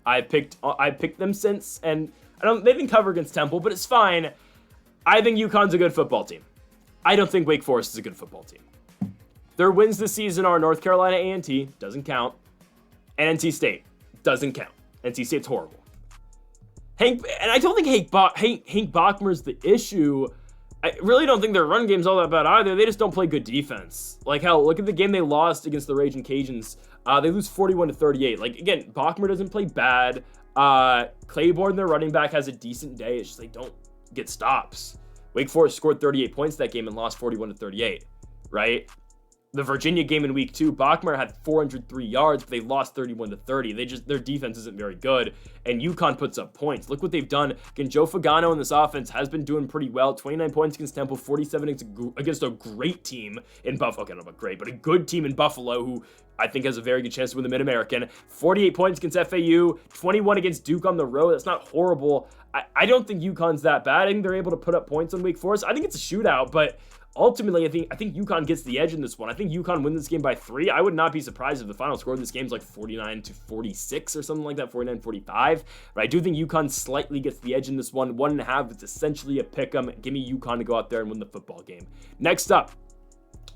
I picked them since, and they didn't cover against Temple, but it's fine. I think UConn's a good football team. I don't think Wake Forest is a good football team. Their wins this season are North Carolina A&T, doesn't count, and NC State, doesn't count. NC State's horrible. And I don't think Hank Bachmer's the issue. I really don't think their run game's all that bad either. They just don't play good defense. Like, hell, look at the game they lost against the Ragin' Cajuns. They lose 41-38. Like, again, Bachmer doesn't play bad. Claiborne, their running back, has a decent day. It's just they don't get stops. Wake Forest scored 38 points that game and lost 41-38, right? The Virginia game in week 2, Bachmar had 403 yards, but they lost 31-30. Their defense isn't very good, and UConn puts up points. Look what they've done. Again, Joe Fagano in this offense has been doing pretty well. 29 points against Temple, 47 against a great team in Buffalo. Okay, not about great, but a good team in Buffalo who I think has a very good chance to win the Mid-American. 48 points against FAU, 21 against Duke on the road. That's not horrible. I don't think UConn's that bad. I think they're able to put up points on Wake Forest. I think it's a shootout, but ultimately, I think UConn gets the edge in this one. I think UConn wins this game by 3. I would not be surprised if the final score of this game is like 49-46 or something like that, 49-45. But I do think UConn slightly gets the edge in this one. 1.5, it's essentially a pick 'em. Give me UConn to go out there and win the football game. Next up,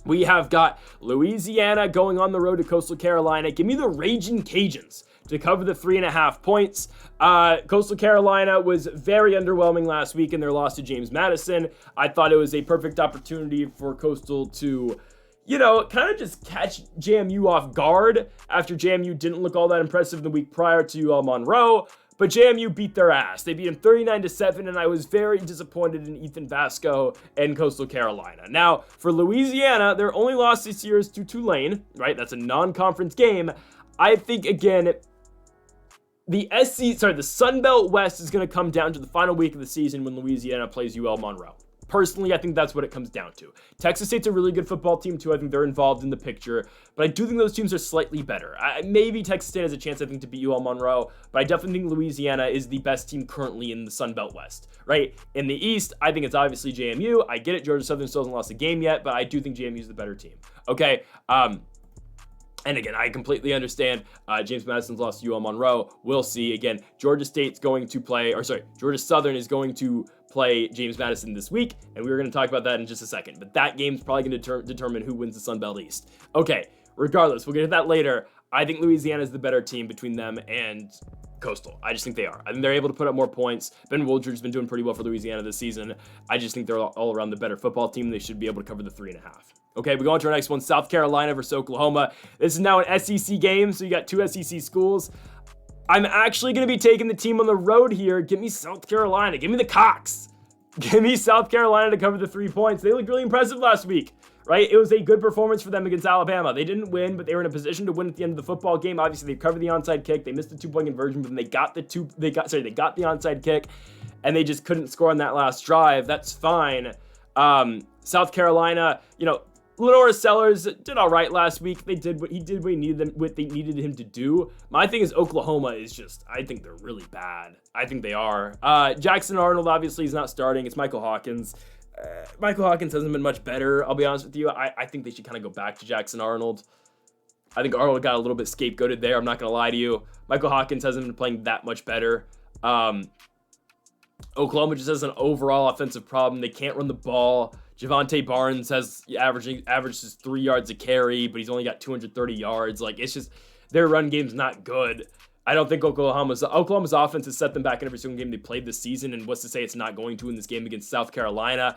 we have got Louisiana going on the road to Coastal Carolina. Give me the Raging Cajuns to cover the 3.5 points. Coastal Carolina was very underwhelming last week in their loss to James Madison. I thought it was a perfect opportunity for Coastal to, kind of just catch JMU off guard after JMU didn't look all that impressive the week prior to UL Monroe. But JMU beat their ass. They beat them 39-7, and I was very disappointed in Ethan Vasco and Coastal Carolina. Now, for Louisiana, their only loss this year is to Tulane, right? That's a non-conference game. I think, again, the Sun Belt West is going to come down to the final week of the season when Louisiana plays UL Monroe. Personally, I think that's what it comes down to. Texas State's a really good football team, too. I think they're involved in the picture. But I do think those teams are slightly better. Maybe Texas State has a chance, I think, to beat UL Monroe. But I definitely think Louisiana is the best team currently in the Sun Belt West, right? In the East, I think it's obviously JMU. I get it. Georgia Southern still hasn't lost a game yet. But I do think JMU is the better team. Okay, and again, I completely understand James Madison's lost to UL Monroe. We'll see. Again, Georgia Southern is going to play James Madison this week, and we're going to talk about that in just a second. But that game's probably going to determine who wins the Sun Belt East. Okay, regardless, we'll get to that later. I think Louisiana is the better team between them and Coastal. I just think they are. I think they're able to put up more points. Ben Wooldridge's been doing pretty well for Louisiana this season. I just think they're all around the better football team. They should be able to cover the 3.5. Okay, we go on to our next one, South Carolina versus Oklahoma. This is now an SEC game, so you got 2 SEC schools. I'm actually going to be taking the team on the road here. Give me South Carolina. Give me the Cox. Give me South Carolina to cover the 3 points. They looked really impressive last week, right? It was a good performance for them against Alabama. They didn't win, but they were in a position to win at the end of the football game. Obviously, they covered the onside kick. They missed the 2-point conversion, but they got the onside kick, and they just couldn't score on that last drive. That's fine. South Carolina, Lenora Sellers did all right last week. They did what they needed him to do. My thing is Oklahoma is just, I think they're really bad. I think they are. Jackson Arnold obviously is not starting. It's Michael Hawkins. Michael Hawkins hasn't been much better. I'll be honest with you. I think they should kind of go back to Jackson Arnold. I think Arnold got a little bit scapegoated there. I'm not going to lie to you. Michael Hawkins hasn't been playing that much better. Oklahoma just has an overall offensive problem. They can't run the ball. Javonte Barnes averages 3 yards a carry, but he's only got 230 yards. It's just their run game's not good. I don't think Oklahoma's offense has set them back in every single game they played this season, and what's to say it's not going to in this game against South Carolina.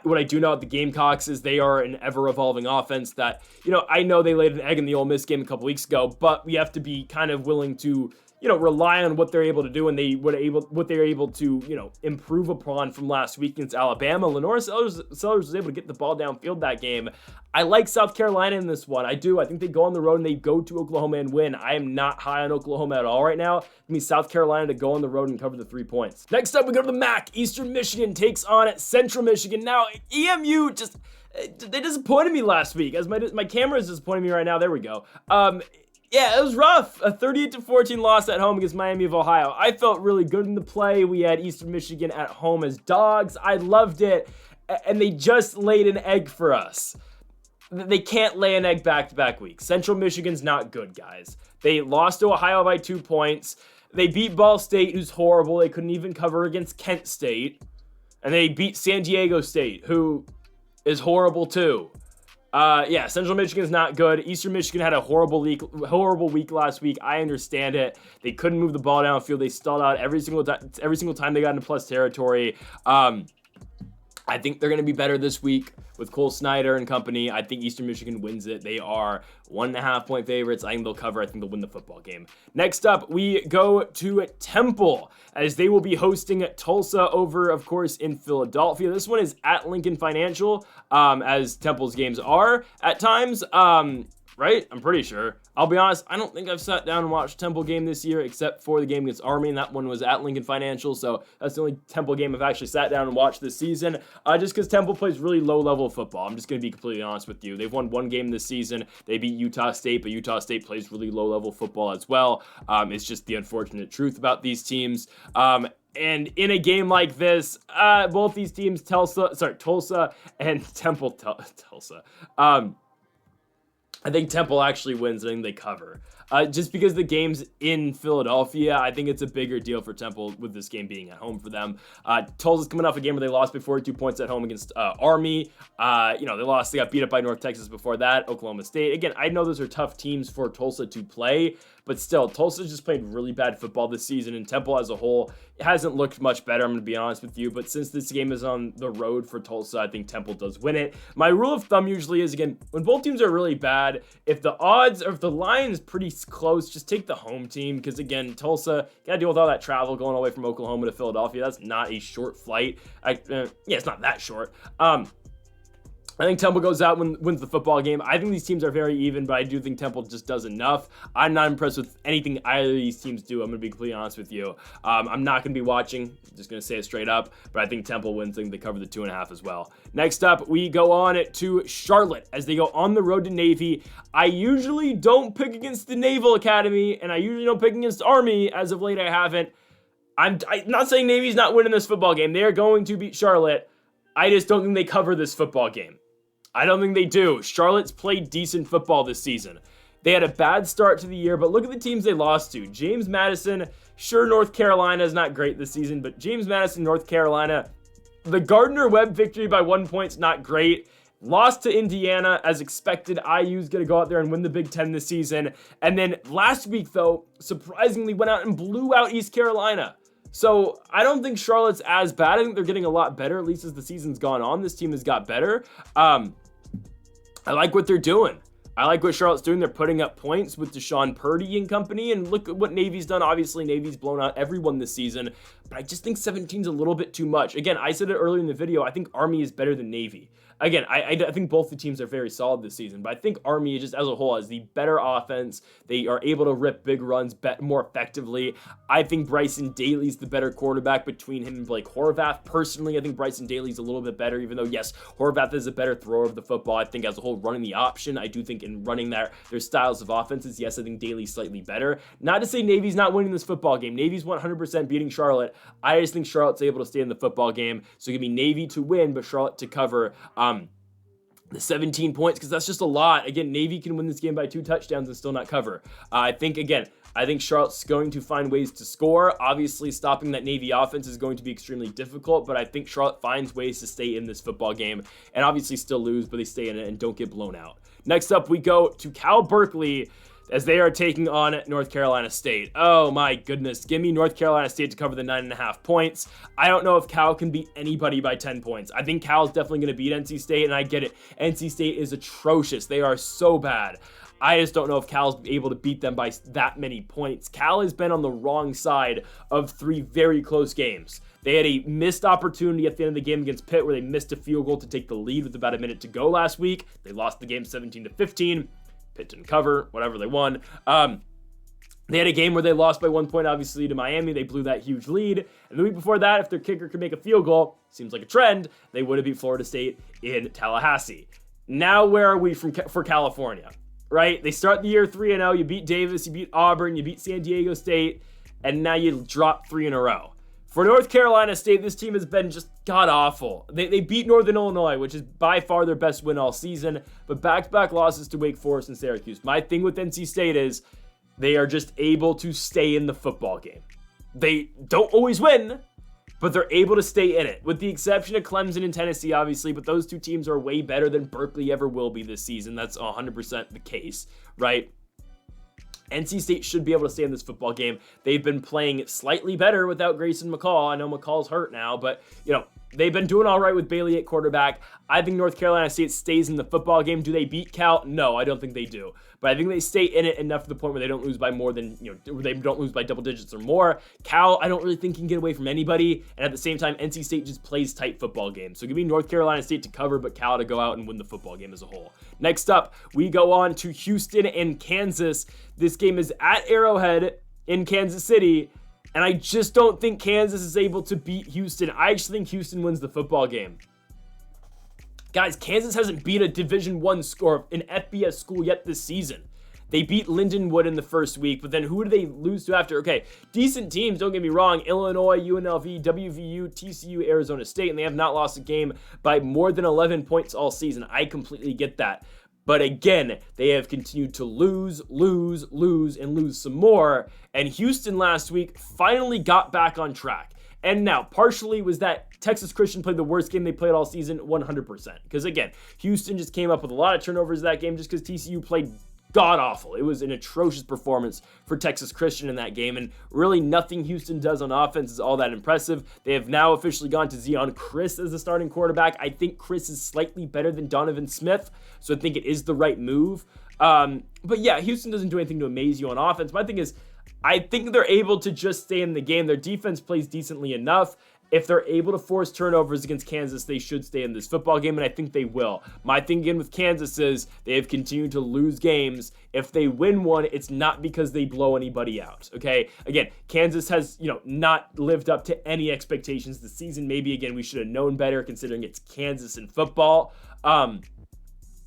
What I do know about the Gamecocks is they are an ever-evolving offense that, I know they laid an egg in the Ole Miss game a couple weeks ago, but we have to be kind of willing to rely on what they're able to do and what they're able to, improve upon from last week against Alabama. Lenora Sellers was able to get the ball downfield that game. I like South Carolina in this one. I do. I think they go on the road and they go to Oklahoma and win. I am not high on Oklahoma at all right now. Give me South Carolina to go on the road and cover the 3 points. Next up, we go to the MAC. Eastern Michigan takes on Central Michigan. Now, EMU they disappointed me last week. As my camera is disappointing me right now. There we go. Yeah, it was rough. A 38-14 loss at home against Miami of Ohio. I felt really good in the play. We had Eastern Michigan at home as dogs. I loved it. And they just laid an egg for us. They can't lay an egg back-to-back weeks. Central Michigan's not good, guys. They lost to Ohio by 2 points. They beat Ball State, who's horrible. They couldn't even cover against Kent State. And they beat San Diego State, who is horrible too. Central Michigan's not good. Eastern Michigan had a horrible week last week. I understand it. They couldn't move the ball downfield. They stalled out every single time they got into plus territory. I think they're going to be better this week with Cole Snyder and company. I think Eastern Michigan wins it. They are 1.5-point favorites. I think they'll cover. I think they'll win the football game. Next up, we go to Temple as they will be hosting Tulsa over, of course, in Philadelphia. This one is at Lincoln Financial, as Temple's games are at times. Right? I'm pretty sure. I'll be honest, I don't think I've sat down and watched Temple game this year except for the game against Army, and that one was at Lincoln Financial, so that's the only Temple game I've actually sat down and watched this season, just because Temple plays really low-level football. I'm just going to be completely honest with you. They've won one game this season. They beat Utah State, but Utah State plays really low-level football as well. It's just the unfortunate truth about these teams. And in a game like this, both these teams, Tulsa and Temple, Tulsa, I think Temple actually wins. I think they cover. Just because the game's in Philadelphia, I think it's a bigger deal for Temple with this game being at home for them. Tulsa's coming off a game where they lost by 42 points at home against Army. They lost. They got beat up by North Texas before that. Oklahoma State. Again, I know those are tough teams for Tulsa to play, but still, Tulsa's just played really bad football this season, and Temple as a whole hasn't looked much better, I'm going to be honest with you. But since this game is on the road for Tulsa, I think Temple does win it. My rule of thumb usually is, again, when both teams are really bad, if the odds or if the line is pretty close, just take the home team, because, again, Tulsa got to deal with all that travel going all the way from Oklahoma to Philadelphia. That's not a short flight. It's not that short. I think Temple goes out and wins the football game. I think these teams are very even, but I do think Temple just does enough. I'm not impressed with anything either of these teams do. I'm going to be completely honest with you. I'm not going to be watching. I'm just going to say it straight up, but I think Temple wins. I think they cover the 2.5 as well. Next up, we go on to Charlotte as they go on the road to Navy. I usually don't pick against the Naval Academy, and I usually don't pick against Army. As of late, I haven't. I'm not saying Navy's not winning this football game. They are going to beat Charlotte. I just don't think they cover this football game. I don't think they do. Charlotte's played decent football this season. They had a bad start to the year, but look at the teams they lost to. James Madison, sure, North Carolina is not great this season, but James Madison, North Carolina, the Gardner-Webb victory by 1 point's not great. Lost to Indiana as expected. IU's going to go out there and win the Big Ten this season. And then last week, though, surprisingly went out and blew out East Carolina. So I don't think Charlotte's as bad. I think they're getting a lot better, at least as the season's gone on. This team has got better. I like what they're doing. I like what Charlotte's doing. They're putting up points with Deshaun Purdy and company, and look at what Navy's done. Obviously, Navy's blown out everyone this season, but I just think 17's a little bit too much. Again, I said it earlier in the video, I think Army is better than Navy. Again, I think both the teams are very solid this season, but I think Army just as a whole has the better offense. They are able to rip big runs more effectively. I think Bryson Daly's the better quarterback between him and Blake Horvath. Personally, I think Bryson Daly's a little bit better, even though, yes, Horvath is a better thrower of the football. I think as a whole, running the option, I do think in running their styles of offenses, yes, I think Daly's slightly better. Not to say Navy's not winning this football game. Navy's 100% beating Charlotte. I just think Charlotte's able to stay in the football game. So give me Navy to win, but Charlotte to cover the 17 points, because that's just a lot. Again, Navy can win this game by 2 touchdowns and still not cover. I think Charlotte's going to find ways to score. Obviously, stopping that Navy offense is going to be extremely difficult, but I think Charlotte finds ways to stay in this football game and obviously still lose, but they stay in it and don't get blown out. Next up, we go to Cal Berkeley as they are taking on North Carolina State. Oh my goodness. Give me North Carolina State to cover the 9.5 points. I don't know if Cal can beat anybody by 10 points. I think Cal's definitely going to beat NC State, and I get it. NC State is atrocious. They are so bad. I just don't know if Cal's able to beat them by that many points. Cal has been on the wrong side of 3 very close games. They had a missed opportunity at the end of the game against Pitt where they missed a field goal to take the lead with about a minute to go last week. They lost the game 17-15. Pitt didn't cover, whatever, they won. They had a game where they lost by 1 point, obviously, to Miami. They blew that huge lead. And the week before that, if their kicker could make a field goal, seems like a trend, they would have beat Florida State in Tallahassee. Now, where are we for California? Right? They start the year 3-0. You beat Davis, you beat Auburn, you beat San Diego State, and now you drop 3 in a row. For North Carolina State, this team has been just god-awful. They beat Northern Illinois, which is by far their best win all season, but back-to-back losses to Wake Forest and Syracuse. My thing with NC State is they are just able to stay in the football game. They don't always win, but they're able to stay in it, with the exception of Clemson and Tennessee, obviously, but those two teams are way better than Berkeley ever will be this season. That's 100% the case, right? NC State should be able to stay in this football game. They've been playing slightly better without Grayson McCall. I know McCall's hurt now, but, they've been doing all right with Bailey at quarterback. I think North Carolina State stays in the football game. Do they beat Cal? No, I don't think they do. But I think they stay in it enough to the point where they don't lose by more than, they don't lose by double digits or more. Cal, I don't really think can get away from anybody. And at the same time, NC State just plays tight football games. So give me North Carolina State to cover, but Cal to go out and win the football game as a whole. Next up, we go on to Houston and Kansas. This game is at Arrowhead in Kansas City. And I just don't think Kansas is able to beat Houston. I actually think Houston wins the football game. Guys, Kansas hasn't beat a Division I score, an FBS school yet this season. They beat Lindenwood in the first week, but then who do they lose to after? Okay, decent teams, don't get me wrong. Illinois, UNLV, WVU, TCU, Arizona State, and they have not lost a game by more than 11 points all season. I completely get that. But again, they have continued to lose, and lose some more. And Houston last week finally got back on track. And now, partially was that Texas Christian played the worst game they played all season, 100%. Because again, Houston just came up with a lot of turnovers that game just because TCU played god-awful. It was an atrocious performance for Texas Christian in that game, and really nothing Houston does on offense is all that impressive. They have now officially gone to Zion Chris as the starting quarterback. I think Chris is slightly better than Donovan Smith, so I think it is the right move. But yeah, Houston doesn't do anything to amaze you on offense. My thing is, I think they're able to just stay in the game. Their defense plays decently enough. If they're able to force turnovers against Kansas, they should stay in this football game, and I think they will. My thing again with Kansas is they have continued to lose games. If they win one, it's not because they blow anybody out, okay? Again, Kansas has, not lived up to any expectations this season. Maybe, again, we should have known better considering it's Kansas in football.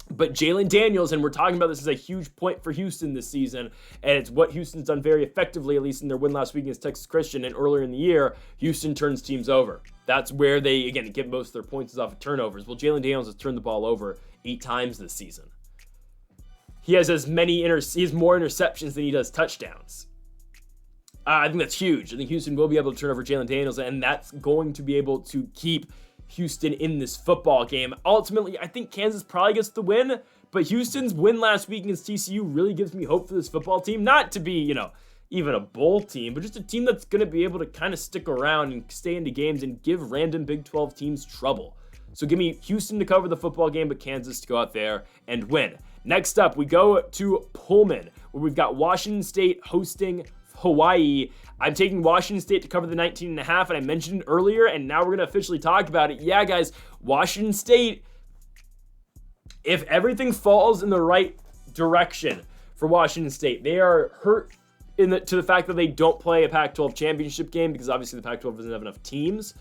But Jalen Daniels, and we're talking about this as a huge point for Houston this season, and it's what Houston's done very effectively, at least in their win last week against Texas Christian, and earlier in the year, Houston turns teams over. That's where they, again, get most of their points is off of turnovers. Well, Jalen Daniels has turned the ball over 8 times this season. He has he has more interceptions than he does touchdowns. I think that's huge. I think Houston will be able to turn over Jalen Daniels, and that's going to be able to keep Houston in this football game. Ultimately, I think Kansas probably gets the win, but Houston's win last week against TCU really gives me hope for this football team. Not to be, even a bowl team, but just a team that's going to be able to kind of stick around and stay into games and give random Big 12 teams trouble. So give me Houston to cover the football game, but Kansas to go out there and win. Next up, we go to Pullman, where we've got Washington State hosting Hawaii. I'm taking Washington State to cover the 19.5, and I mentioned it earlier, and now we're going to officially talk about it. Yeah, guys, Washington State, if everything falls in the right direction for Washington State, they are hurt to the fact that they don't play a Pac-12 championship game because obviously the Pac-12 doesn't have enough teams,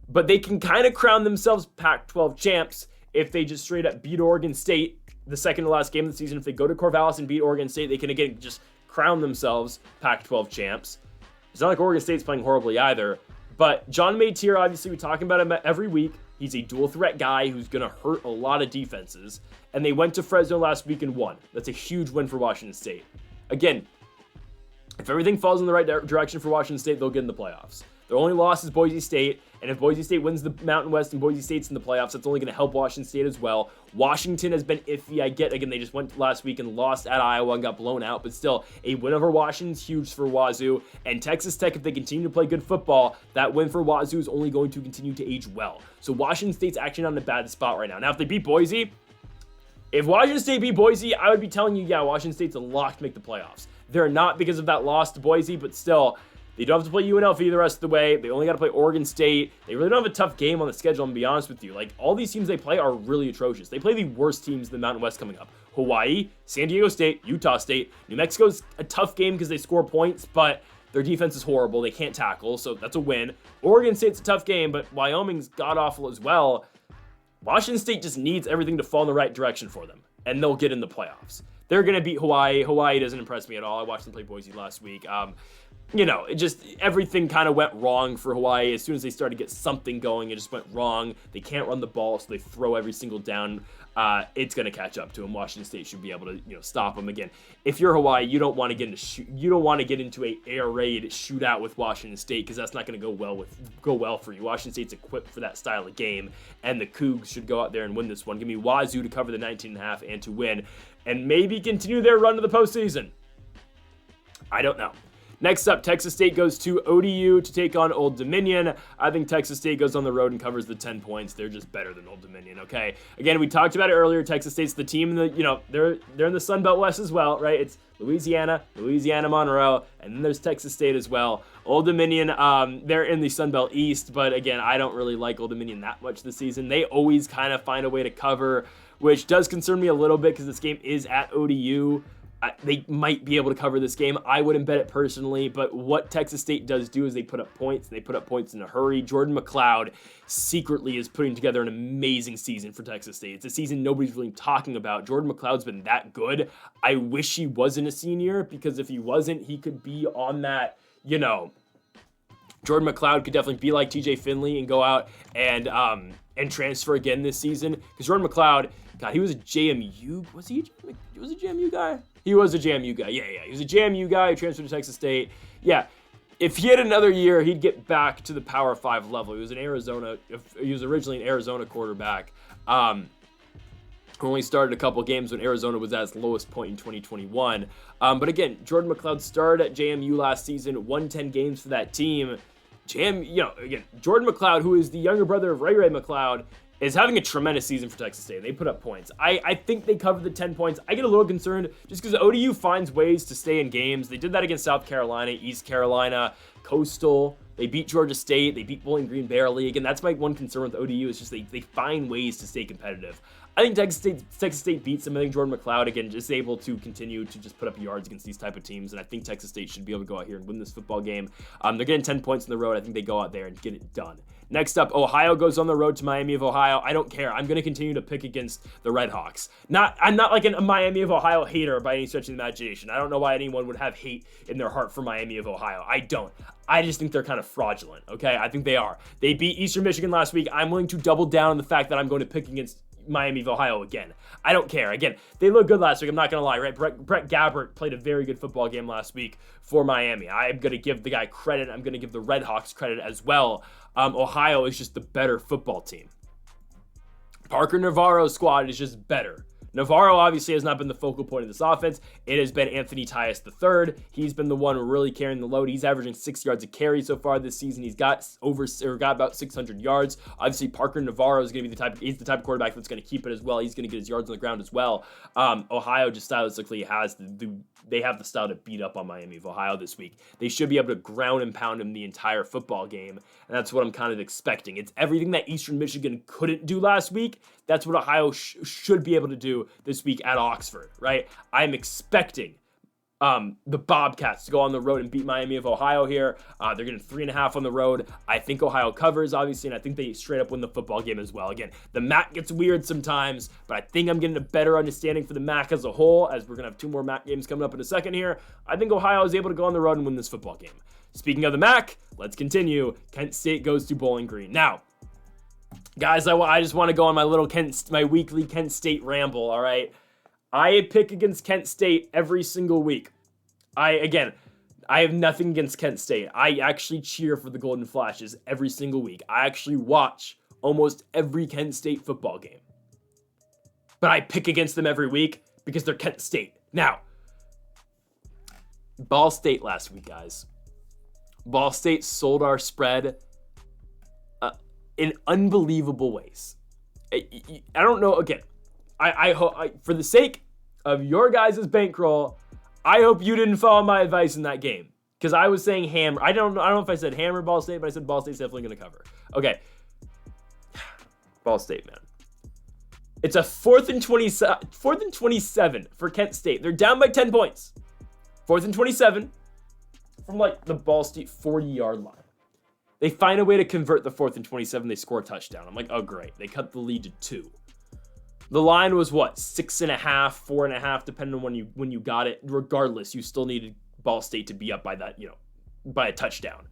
but they can kind of crown themselves Pac-12 champs if they just straight up beat Oregon State the second to last game of the season. If they go to Corvallis and beat Oregon State, they can again just crown themselves Pac-12 champs. It's not like Oregon State's playing horribly either, but John Matier, obviously, we talk about him every week. He's a dual threat guy who's going to hurt a lot of defenses, and they went to Fresno last week and won. That's a huge win for Washington State. Again, if everything falls in the right direction for Washington State, they'll get in the playoffs. Their only loss is Boise State, and if Boise State wins the Mountain West and Boise State's in the playoffs, that's only going to help Washington State as well. Washington has been iffy. I get, again, they just went last week and lost at Iowa and got blown out, but still, a win over Washington's huge for Wazoo. And Texas Tech, if they continue to play good football, that win for Wazoo is only going to continue to age well. So Washington State's actually not in a bad spot right now. Now, if they beat Boise, if Washington State beat Boise, I would be telling you, yeah, Washington State's a lock to make the playoffs. They're not because of that loss to Boise, but still, they don't have to play UNLV the rest of the way. They only got to play Oregon State. They really don't have a tough game on the schedule, I'm going to be honest with you. Like, all these teams they play are really atrocious. They play the worst teams in the Mountain West coming up. Hawaii, San Diego State, Utah State. New Mexico's a tough game because they score points, but their defense is horrible. They can't tackle, so that's a win. Oregon State's a tough game, but Wyoming's god-awful as well. Washington State just needs everything to fall in the right direction for them, and they'll get in the playoffs. They're going to beat Hawaii. Hawaii doesn't impress me at all. I watched them play Boise last week. It just, everything kind of went wrong for Hawaii. As soon as they started to get something going, it just went wrong. They can't run the ball, so they throw every single down. It's going to catch up to them. Washington State should be able to, stop them again. If you're Hawaii, you don't want to get into a air raid shootout with Washington State because that's not going to go well for you. Washington State's equipped for that style of game, and the Cougs should go out there and win this one. Give me Wazoo to cover the 19.5 and to win, and maybe continue their run to the postseason. I don't know. Next up, Texas State goes to ODU to take on Old Dominion. I think Texas State goes on the road and covers the 10 points. They're just better than Old Dominion, okay? Again, we talked about it earlier. Texas State's the team in the, they're in the Sun Belt West as well, right? It's Louisiana, Monroe, and then there's Texas State as well. Old Dominion, they're in the Sun Belt East, but again, I don't really like Old Dominion that much this season. They always kind of find a way to cover, which does concern me a little bit because this game is at ODU. They might be able to cover this game. I wouldn't bet it personally, but what Texas State does do is they put up points. They put up points in a hurry. Jordan McLeod secretly is putting together an amazing season for Texas State. It's a season nobody's really talking about. Jordan McLeod's been that good. I wish he wasn't a senior, because if he wasn't, he could be on that, Jordan McLeod could definitely be like TJ Finley and go out and transfer again this season. Because Jordan McLeod, God, he was a JMU. Was he a JMU guy? He was a JMU guy. Yeah. He was a JMU guy. He transferred to Texas State. Yeah. If he had another year, he'd get back to the Power 5 level. He was originally an Arizona quarterback. Who only started a couple games when Arizona was at its lowest point in 2021. But again, Jordan McLeod started at JMU last season, won 10 games for that team. Jordan McLeod, who is the younger brother of Ray McLeod, is having a tremendous season for Texas State. They put up points. I think they covered the 10 points. I get a little concerned just because ODU finds ways to stay in games. They did that against South Carolina, East Carolina, Coastal. They beat Georgia State. They beat Bowling Green barely. Again, that's my one concern with ODU is just they find ways to stay competitive. I think Texas State beats them. I think Jordan McLeod, again, just able to continue to just put up yards against these type of teams. And I think Texas State should be able to go out here and win this football game. They're getting 10 points on the road. I think they go out there and get it done. Next up, Ohio goes on the road to Miami of Ohio. I don't care. I'm going to continue to pick against the Redhawks. I'm not like a Miami of Ohio hater by any stretch of the imagination. I don't know why anyone would have hate in their heart for Miami of Ohio. I don't. I just think they're kind of fraudulent, okay? I think they are. They beat Eastern Michigan last week. I'm willing to double down on the fact that I'm going to pick against Miami of Ohio again. I don't care. Again, they looked good last week. I'm not going to lie, right? Brett Gabbert played a very good football game last week for Miami. I'm going to give the guy credit. I'm going to give the Redhawks credit as well. Ohio is just the better football team. Parker Navarro's squad is just better. Navarro obviously has not been the focal point of this offense. It has been Anthony Tyus III. He's been the one really carrying the load. He's averaging 6 yards a carry so far this season. He's got about 600 yards. Obviously, Parker Navarro is going to be he's the type of quarterback that's going to keep it as well. He's going to get his yards on the ground as well. Ohio just stylistically they have the style to beat up on Miami of Ohio this week. They should be able to ground and pound him the entire football game, and that's what I'm kind of expecting. It's everything that Eastern Michigan couldn't do last week. That's what Ohio should be able to do this week at Oxford, right? I'm expecting the Bobcats to go on the road and beat Miami of Ohio here. They're getting 3.5 on the road. I think Ohio covers, obviously, and I think they straight up win the football game as well. Again, the MAC gets weird sometimes, but I think I'm getting a better understanding for the MAC as a whole, as we're going to have 2 more MAC games coming up in a second here. I think Ohio is able to go on the road and win this football game. Speaking of the MAC, let's continue. Kent State goes to Bowling Green. Now, guys, I just want to go on my weekly Kent State ramble, all right? I pick against Kent State every single week. I have nothing against Kent State. I actually cheer for the Golden Flashes every single week. I actually watch almost every Kent State football game. But I pick against them every week because they're Kent State. Now, Ball State last week, guys. Ball State sold our spread in unbelievable ways. I don't know. Again, I hope, for the sake of your guys' bankroll, I hope you didn't follow my advice in that game, because I was saying hammer. I don't know if I said hammer Ball State, but I said Ball State's definitely going to cover. Okay, Ball State, man. It's a 4th and 27 for Kent State. They're down by 10 points. 4th and 27 from like the Ball State 40-yard line. They find a way to convert the 4th and 27. They score a touchdown. I'm like, oh, great. They cut the lead to 2. The line was what? 6.5, 4.5, depending on when you got it. Regardless, you still needed Ball State to be up by that, by a touchdown.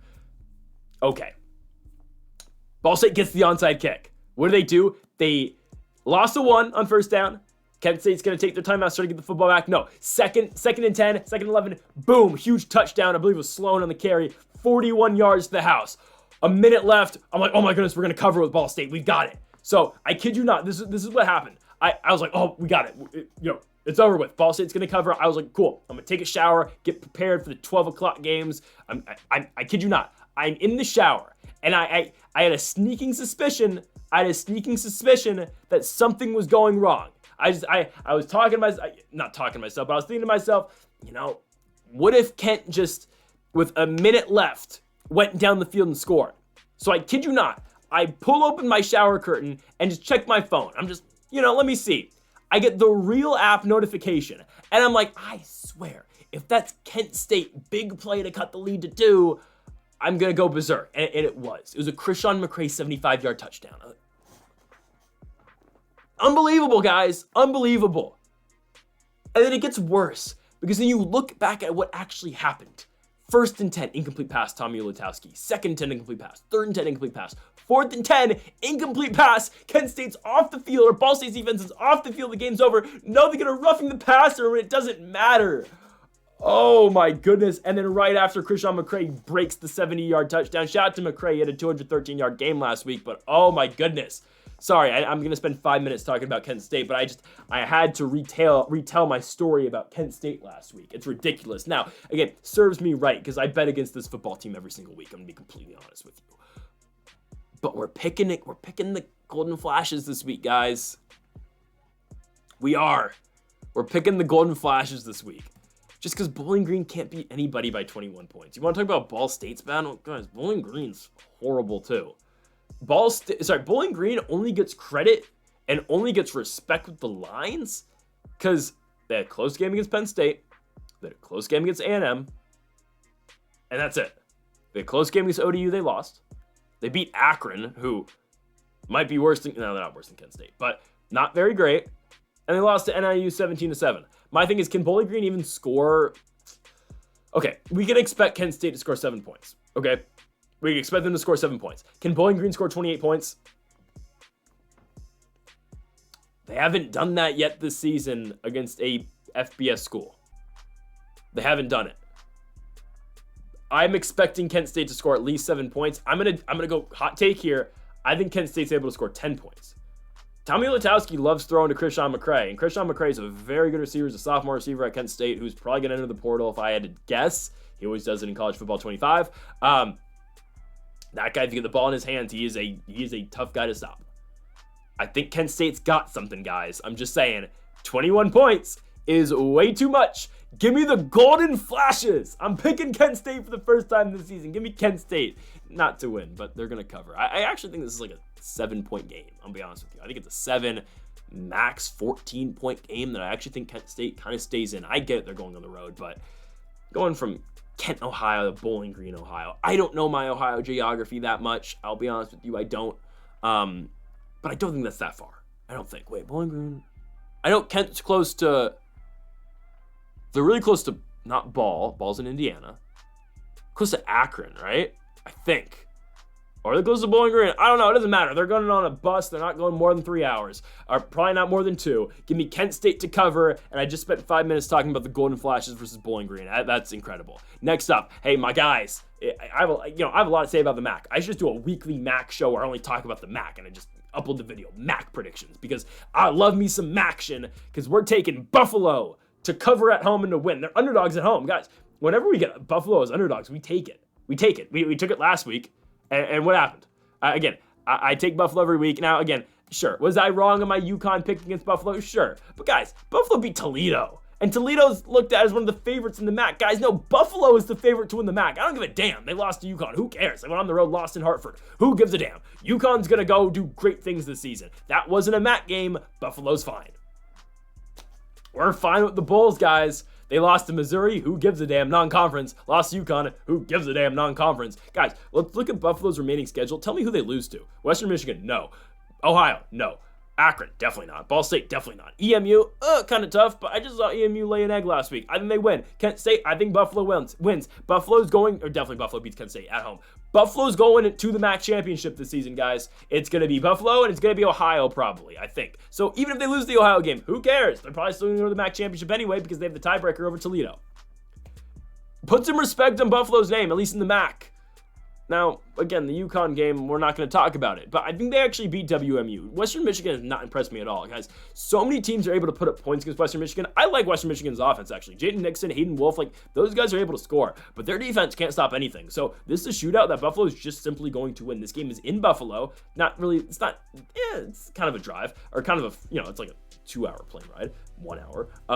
Okay. Ball State gets the onside kick. What do? They lost a 1 on first down. Kent State's going to take their timeout, start to get the football back. No, second and 10, second and 11. Boom, huge touchdown. I believe it was Sloan on the carry. 41 yards to the house. A minute left. I'm like, oh my goodness, we're going to cover with Ball State. We got it. So I kid you not, this is what happened. I was like, oh, we got it. It's over with. Ball State's going to cover. I was like, cool. I'm going to take a shower, get prepared for the 12 o'clock games. I kid you not. I'm in the shower, and I had a sneaking suspicion. That something was going wrong. I was talking to myself, not talking to myself, but I was thinking to myself, what if Kent just, with a minute left, went down the field and scored? So I kid you not. I pull open my shower curtain and just check my phone. I'm just, let me see. I get the real app notification, and I'm like, I swear, if that's Kent State big play to cut the lead to 2, I'm gonna go berserk. And it was. It was a Krishan McCray 75-yard touchdown. Unbelievable, guys. Unbelievable. And then it gets worse, because then you look back at what actually happened. 1st and 10, incomplete pass, Tommy Ulatowski. 2nd and 10, incomplete pass. 3rd and 10, incomplete pass. 4th and 10, incomplete pass. Kent State's off the field, or Ball State's defense is off the field. The game's over. No, they're going to roughing the passer, and it doesn't matter. Oh my goodness. And then right after, Krishan McCray breaks the 70-yard touchdown. Shout out to McCray. He had a 213-yard game last week, but oh my goodness. Sorry, I'm going to spend 5 minutes talking about Kent State, but I had to retell my story about Kent State last week. It's ridiculous. Now, again, serves me right, because I bet against this football team every single week. I'm going to be completely honest with you. But we're picking the Golden Flashes this week, guys. We are. We're picking the Golden Flashes this week. Just because Bowling Green can't beat anybody by 21 points. You want to talk about Ball State's bad? Well, guys, Bowling Green's horrible too. Bowling Green only gets credit and only gets respect with the lines because they had a close game against Penn State, they had a close game against A&M, and that's it. They had a close game against ODU, they lost. They beat Akron, who might be worse than, no, they're not worse than Kent State, but not very great. And they lost to NIU 17-7. My thing is, can Bowling Green even score? Okay, we can expect Kent State to score 7 points. Okay, we can expect them to score 7 points. Can Bowling Green score 28 points? They haven't done that yet this season against a FBS school. They haven't done it. I'm expecting Kent State to score at least 7 points. I'm gonna go hot take here. I think Kent State's able to score 10 points. Tommy Ulatowski loves throwing to Krishan McCray, and Krishan McCray is a very good receiver. He's a sophomore receiver at Kent State who's probably going to enter the portal if I had to guess. He always does it in college football 25. That guy, if you get the ball in his hands, he is a tough guy to stop. I think Kent State's got something, guys. I'm just saying, 21 points is way too much. Give me the Golden Flashes. I'm picking Kent State for the first time this season. Give me Kent State. Not to win, but they're going to cover. I actually think this is like a 7-point game. I'll be honest with you. I think it's a 7, max 14-point game that I actually think Kent State kind of stays in. I get it, they're going on the road, but going from Kent, Ohio to Bowling Green, Ohio. I don't know my Ohio geography that much. I'll be honest with you, I don't. But I don't think that's that far. I don't think. Wait, Bowling Green? I know Kent's close to... They're really close to, not Ball's in Indiana. Close to Akron, right? I think. Or they're close to Bowling Green. I don't know. It doesn't matter. They're going on a bus. They're not going more than 3 hours. Or probably not more than 2. Give me Kent State to cover. And I just spent 5 minutes talking about the Golden Flashes versus Bowling Green. That's incredible. Next up, hey, my guys. I have a lot to say about the MAC. I should just do a weekly MAC show where I only talk about the MAC. And I just upload the video. MAC predictions. Because I love me some MACtion. Because we're taking Buffalo to cover at home and to win. They're underdogs at home. Guys, whenever we get Buffalo as underdogs, we take it. We take it. We took it last week. And what happened? Again, I take Buffalo every week. Now, again, sure. Was I wrong on my UConn pick against Buffalo? Sure. But guys, Buffalo beat Toledo. And Toledo's looked at as one of the favorites in the MAC. Guys, no, Buffalo is the favorite to win the MAC. I don't give a damn. They lost to UConn. Who cares? They went on the road, lost in Hartford. Who gives a damn? UConn's going to go do great things this season. That wasn't a MAC game. Buffalo's fine. We're fine with the Bulls, guys. They lost to Missouri. Who gives a damn? Non-conference. Lost to UConn. Who gives a damn? Non-conference. Guys, let's look at Buffalo's remaining schedule. Tell me who they lose to. Western Michigan, no. Ohio, no. Akron, definitely not. Ball State, definitely not. EMU, kind of tough, but I just saw EMU lay an egg last week. I think they win. Kent State, I think Buffalo wins. Buffalo's going, or definitely Buffalo beats Kent State at home. Buffalo's going to the MAC championship this season, guys. It's going to be Buffalo, and it's going to be Ohio, probably, I think. So even if they lose the Ohio game, who cares? They're probably still going to go to the MAC championship anyway because they have the tiebreaker over Toledo. Put some respect on Buffalo's name, at least in the MAC. Now, again, the UConn game, we're not going to talk about it, but I think they actually beat WMU. Western Michigan has not impressed me at all, guys. So many teams are able to put up points against Western Michigan. I like Western Michigan's offense, actually. Jaden Nixon, Hayden Wolf, like, those guys are able to score, but their defense can't stop anything. So this is a shootout that Buffalo is just simply going to win. This game is in Buffalo. Not really, it's not, it's kind of a drive, or kind of a, it's like a 2-hour plane ride. 1 hour. 2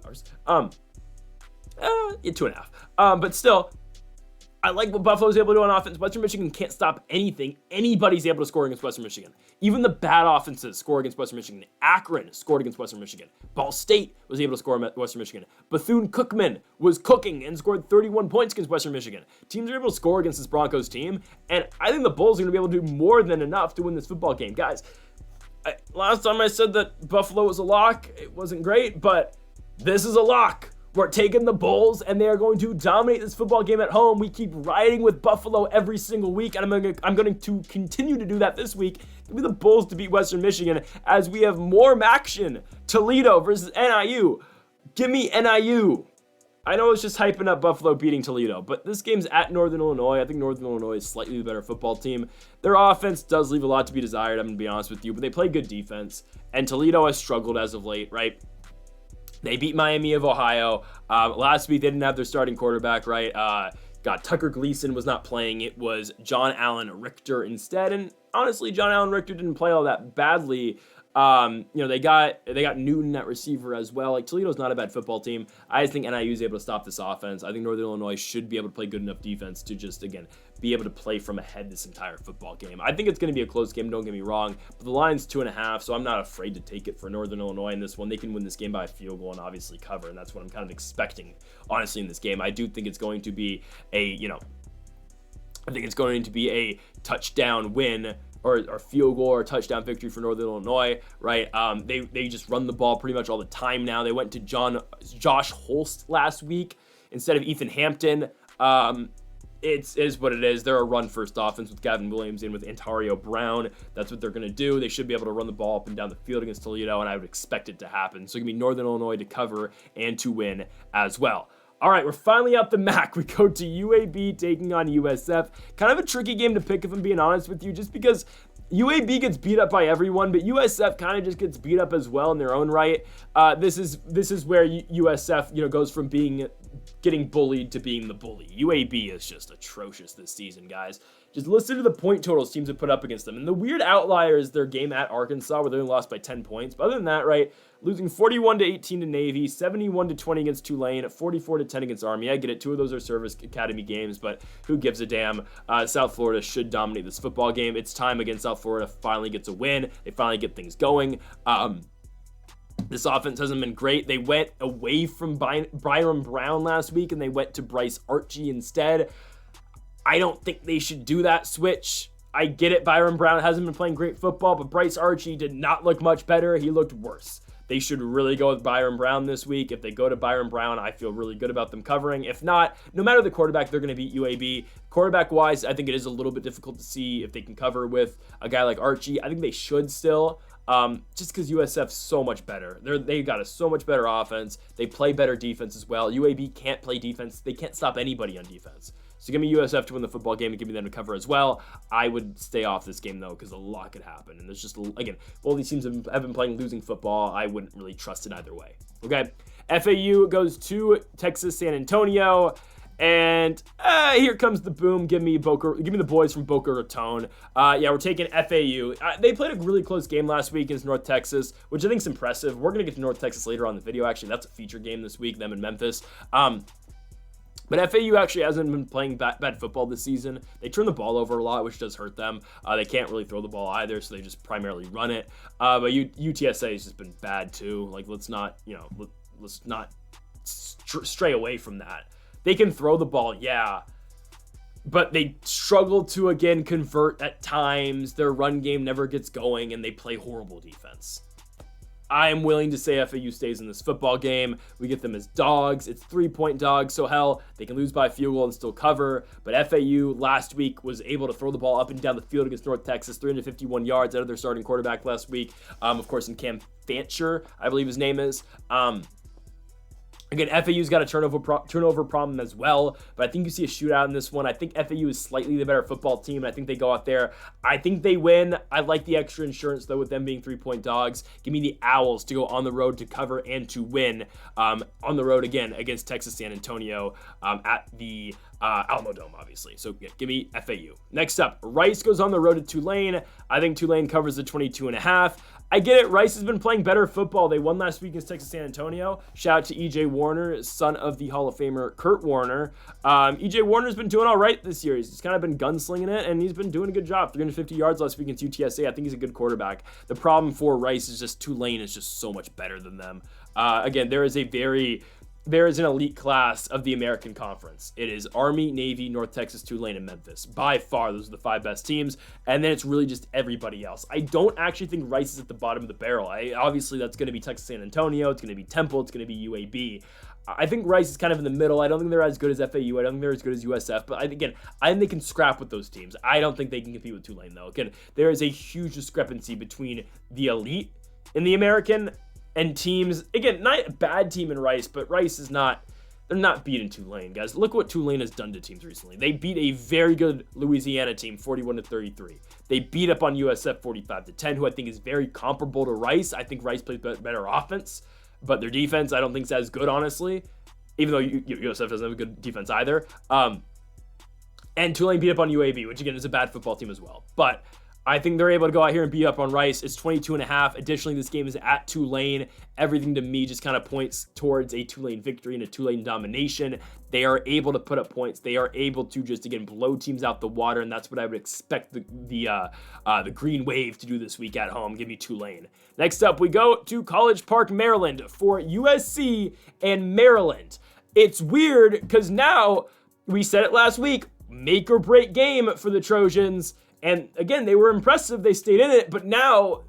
hours. 2.5. But still, I like what Buffalo's able to do on offense. Western Michigan can't stop anything. Anybody's able to score against Western Michigan. Even the bad offenses score against Western Michigan. Akron scored against Western Michigan. Ball State was able to score against Western Michigan. Bethune-Cookman was cooking and scored 31 points against Western Michigan. Teams are able to score against this Broncos team, and I think the Bulls are going to be able to do more than enough to win this football game. Guys, last time I said that Buffalo was a lock, it wasn't great, but this is a lock. We're taking the Bulls, and they are going to dominate this football game at home. We keep riding with Buffalo every single week, and I'm going to continue to do that this week. Give me the Bulls to beat Western Michigan as we have more action. Toledo versus NIU. Give me NIU. I know it's just hyping up Buffalo beating Toledo, but this game's at Northern Illinois. I think Northern Illinois is slightly the better football team. Their offense does leave a lot to be desired, I'm going to be honest with you, but they play good defense, and Toledo has struggled as of late, right? They beat Miami of Ohio. Last week, they didn't have their starting quarterback, right? Tucker Gleason was not playing. It was John Allen Richter instead. And honestly, John Allen Richter didn't play all that badly. They got Newton at receiver as well. Like, Toledo's not a bad football team. I just think NIU is able to stop this offense. I think Northern Illinois should be able to play good enough defense to just, again, be able to play from ahead this entire football game. I think it's going to be a close game, don't get me wrong, but the line's 2.5, so I'm not afraid to take it for Northern Illinois in this one. They can win this game by a field goal and obviously cover, and that's what I'm kind of expecting, honestly, in this game. I do think it's going to be a touchdown win or field goal or touchdown victory for Northern Illinois, right? They just run the ball pretty much all the time now. They went to Josh Holst last week instead of Ethan Hampton. It is what it is. They're a run-first offense with Gavin Williams and with Antario Brown. That's what they're going to do. They should be able to run the ball up and down the field against Toledo, and I would expect it to happen. So give me Northern Illinois to cover and to win as well. All right, we're finally out the MAC. We go to UAB taking on USF. Kind of a tricky game to pick, if I'm being honest with you, just because UAB gets beat up by everyone, but USF kind of just gets beat up as well in their own right. This is where USF, goes from getting bullied to being the bully. UAB is just atrocious this season, guys. Just listen to the point totals teams have put up against them. And the weird outlier is their game at Arkansas, where they only lost by 10 points. But other than that, right, losing 41-18 to Navy, 71-20 against Tulane, 44-10 against Army. I get it. 2 of those are Service Academy games, but who gives a damn? South Florida should dominate this football game. It's time against South Florida finally gets a win. They finally get things going. This offense hasn't been great. They went away from Byron Brown last week, and they went to Bryce Archie instead. I don't think they should do that switch. I get it. Byron Brown hasn't been playing great football, but Bryce Archie did not look much better. He looked worse. They should really go with Byron Brown this week. If they go to Byron Brown, I feel really good about them covering. If not, no matter the quarterback, they're going to beat UAB. Quarterback-wise, I think it is a little bit difficult to see if they can cover with a guy like Archie. I think they should still. Just because USF's so much better. They got a so much better offense. They play better defense as well. UAB can't play defense. They can't stop anybody on defense. So give me USF to win the football game and give me them to cover as well. I would stay off this game, though, because a lot could happen. And there's just, again, all these teams have been playing losing football. I wouldn't really trust it either way. Okay, FAU goes to Texas San Antonio. And here comes the boom. Give me the boys from Boca Raton. We're taking FAU. They played a really close game last week against North Texas, which I think is impressive. We're going to get to North Texas later on in the video. Actually, that's a feature game this week, them in Memphis. But FAU actually hasn't been playing bad football this season. They turn the ball over a lot, which does hurt them. They can't really throw the ball either, so they just primarily run it. But UTSA has just been bad too. Like, let's not stray away from that. They can throw the ball, yeah, but they struggle to, again, convert at times. Their run game never gets going, and they play horrible defense. I am willing to say FAU stays in this football game. We get them as dogs. It's 3-point dogs, so hell, they can lose by a field goal and still cover. But FAU last week was able to throw the ball up and down the field against North Texas, 351 yards out of their starting quarterback last week. Of course, in Cam Fancher, I believe his name is. Again, FAU's got a turnover problem as well, but I think you see a shootout in this one. I think FAU is slightly the better football team, and I think they go out there. I think they win. I like the extra insurance, though, with them being 3-point dogs. Give me the Owls to go on the road to cover and to win on the road again against Texas San Antonio at the Alamo Dome, obviously. So yeah, give me FAU. Next up, Rice goes on the road to Tulane. I think Tulane covers the 22.5. I get it. Rice has been playing better football. They won last week against Texas San Antonio. Shout out to E.J. Warner, son of the Hall of Famer Kurt Warner. E.J. Warner's been doing all right this year. He's kind of been gunslinging it, and he's been doing a good job. 350 yards last week against UTSA. I think he's a good quarterback. The problem for Rice is just Tulane is just so much better than them. Again, there is an elite class of the American Conference. It is Army, Navy, North Texas, Tulane, and Memphis. By far, those are the 5 best teams. And then it's really just everybody else. I don't actually think Rice is at the bottom of the barrel. Obviously, that's going to be Texas San Antonio. It's going to be Temple. It's going to be UAB. I think Rice is kind of in the middle. I don't think they're as good as FAU. I don't think they're as good as USF. But I think they can scrap with those teams. I don't think they can compete with Tulane, though. Again, there is a huge discrepancy between the elite in the American and teams, again, not a bad team in Rice, but Rice is not, they're not beating Tulane, guys. Look what Tulane has done to teams recently. They beat a very good Louisiana team, 41-33. They beat up on USF 45-10, who I think is very comparable to Rice. I think Rice plays better offense, but their defense I don't think is as good, honestly, even though USF doesn't have a good defense either. And Tulane beat up on UAB, which again is a bad football team as well. But I think they're able to go out here and beat up on Rice. It's 22.5. Additionally, this game is at Tulane. Everything to me just kind of points towards a Tulane victory and a Tulane domination. They are able to put up points. They are able to just, again, blow teams out the water, and that's what I would expect the Green Wave to do this week at home. Give me Tulane. Next up, we go to College Park, Maryland for USC and Maryland. It's weird because now, we said it last week, make or break game for the Trojans. And again, they were impressive. They stayed in it. But now,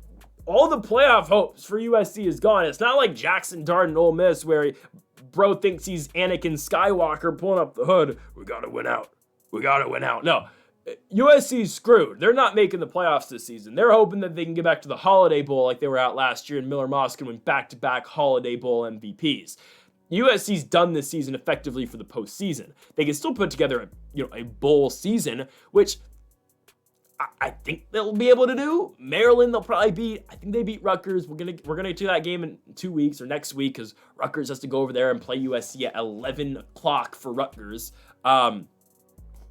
all the playoff hopes for USC is gone. It's not like Jackson Dart and Ole Miss where bro thinks he's Anakin Skywalker pulling up the hood. We got to win out. We got to win out. No, USC's screwed. They're not making the playoffs this season. They're hoping that they can get back to the Holiday Bowl like they were out last year, and Miller Moss can win back-to-back Holiday Bowl MVPs. USC's done this season effectively for the postseason. They can still put together a bowl season, which I think they'll be able to do. Maryland, they'll probably beat. I think they beat Rutgers. We're gonna do that game in 2 weeks or next week because Rutgers has to go over there and play USC at 11 o'clock for Rutgers. And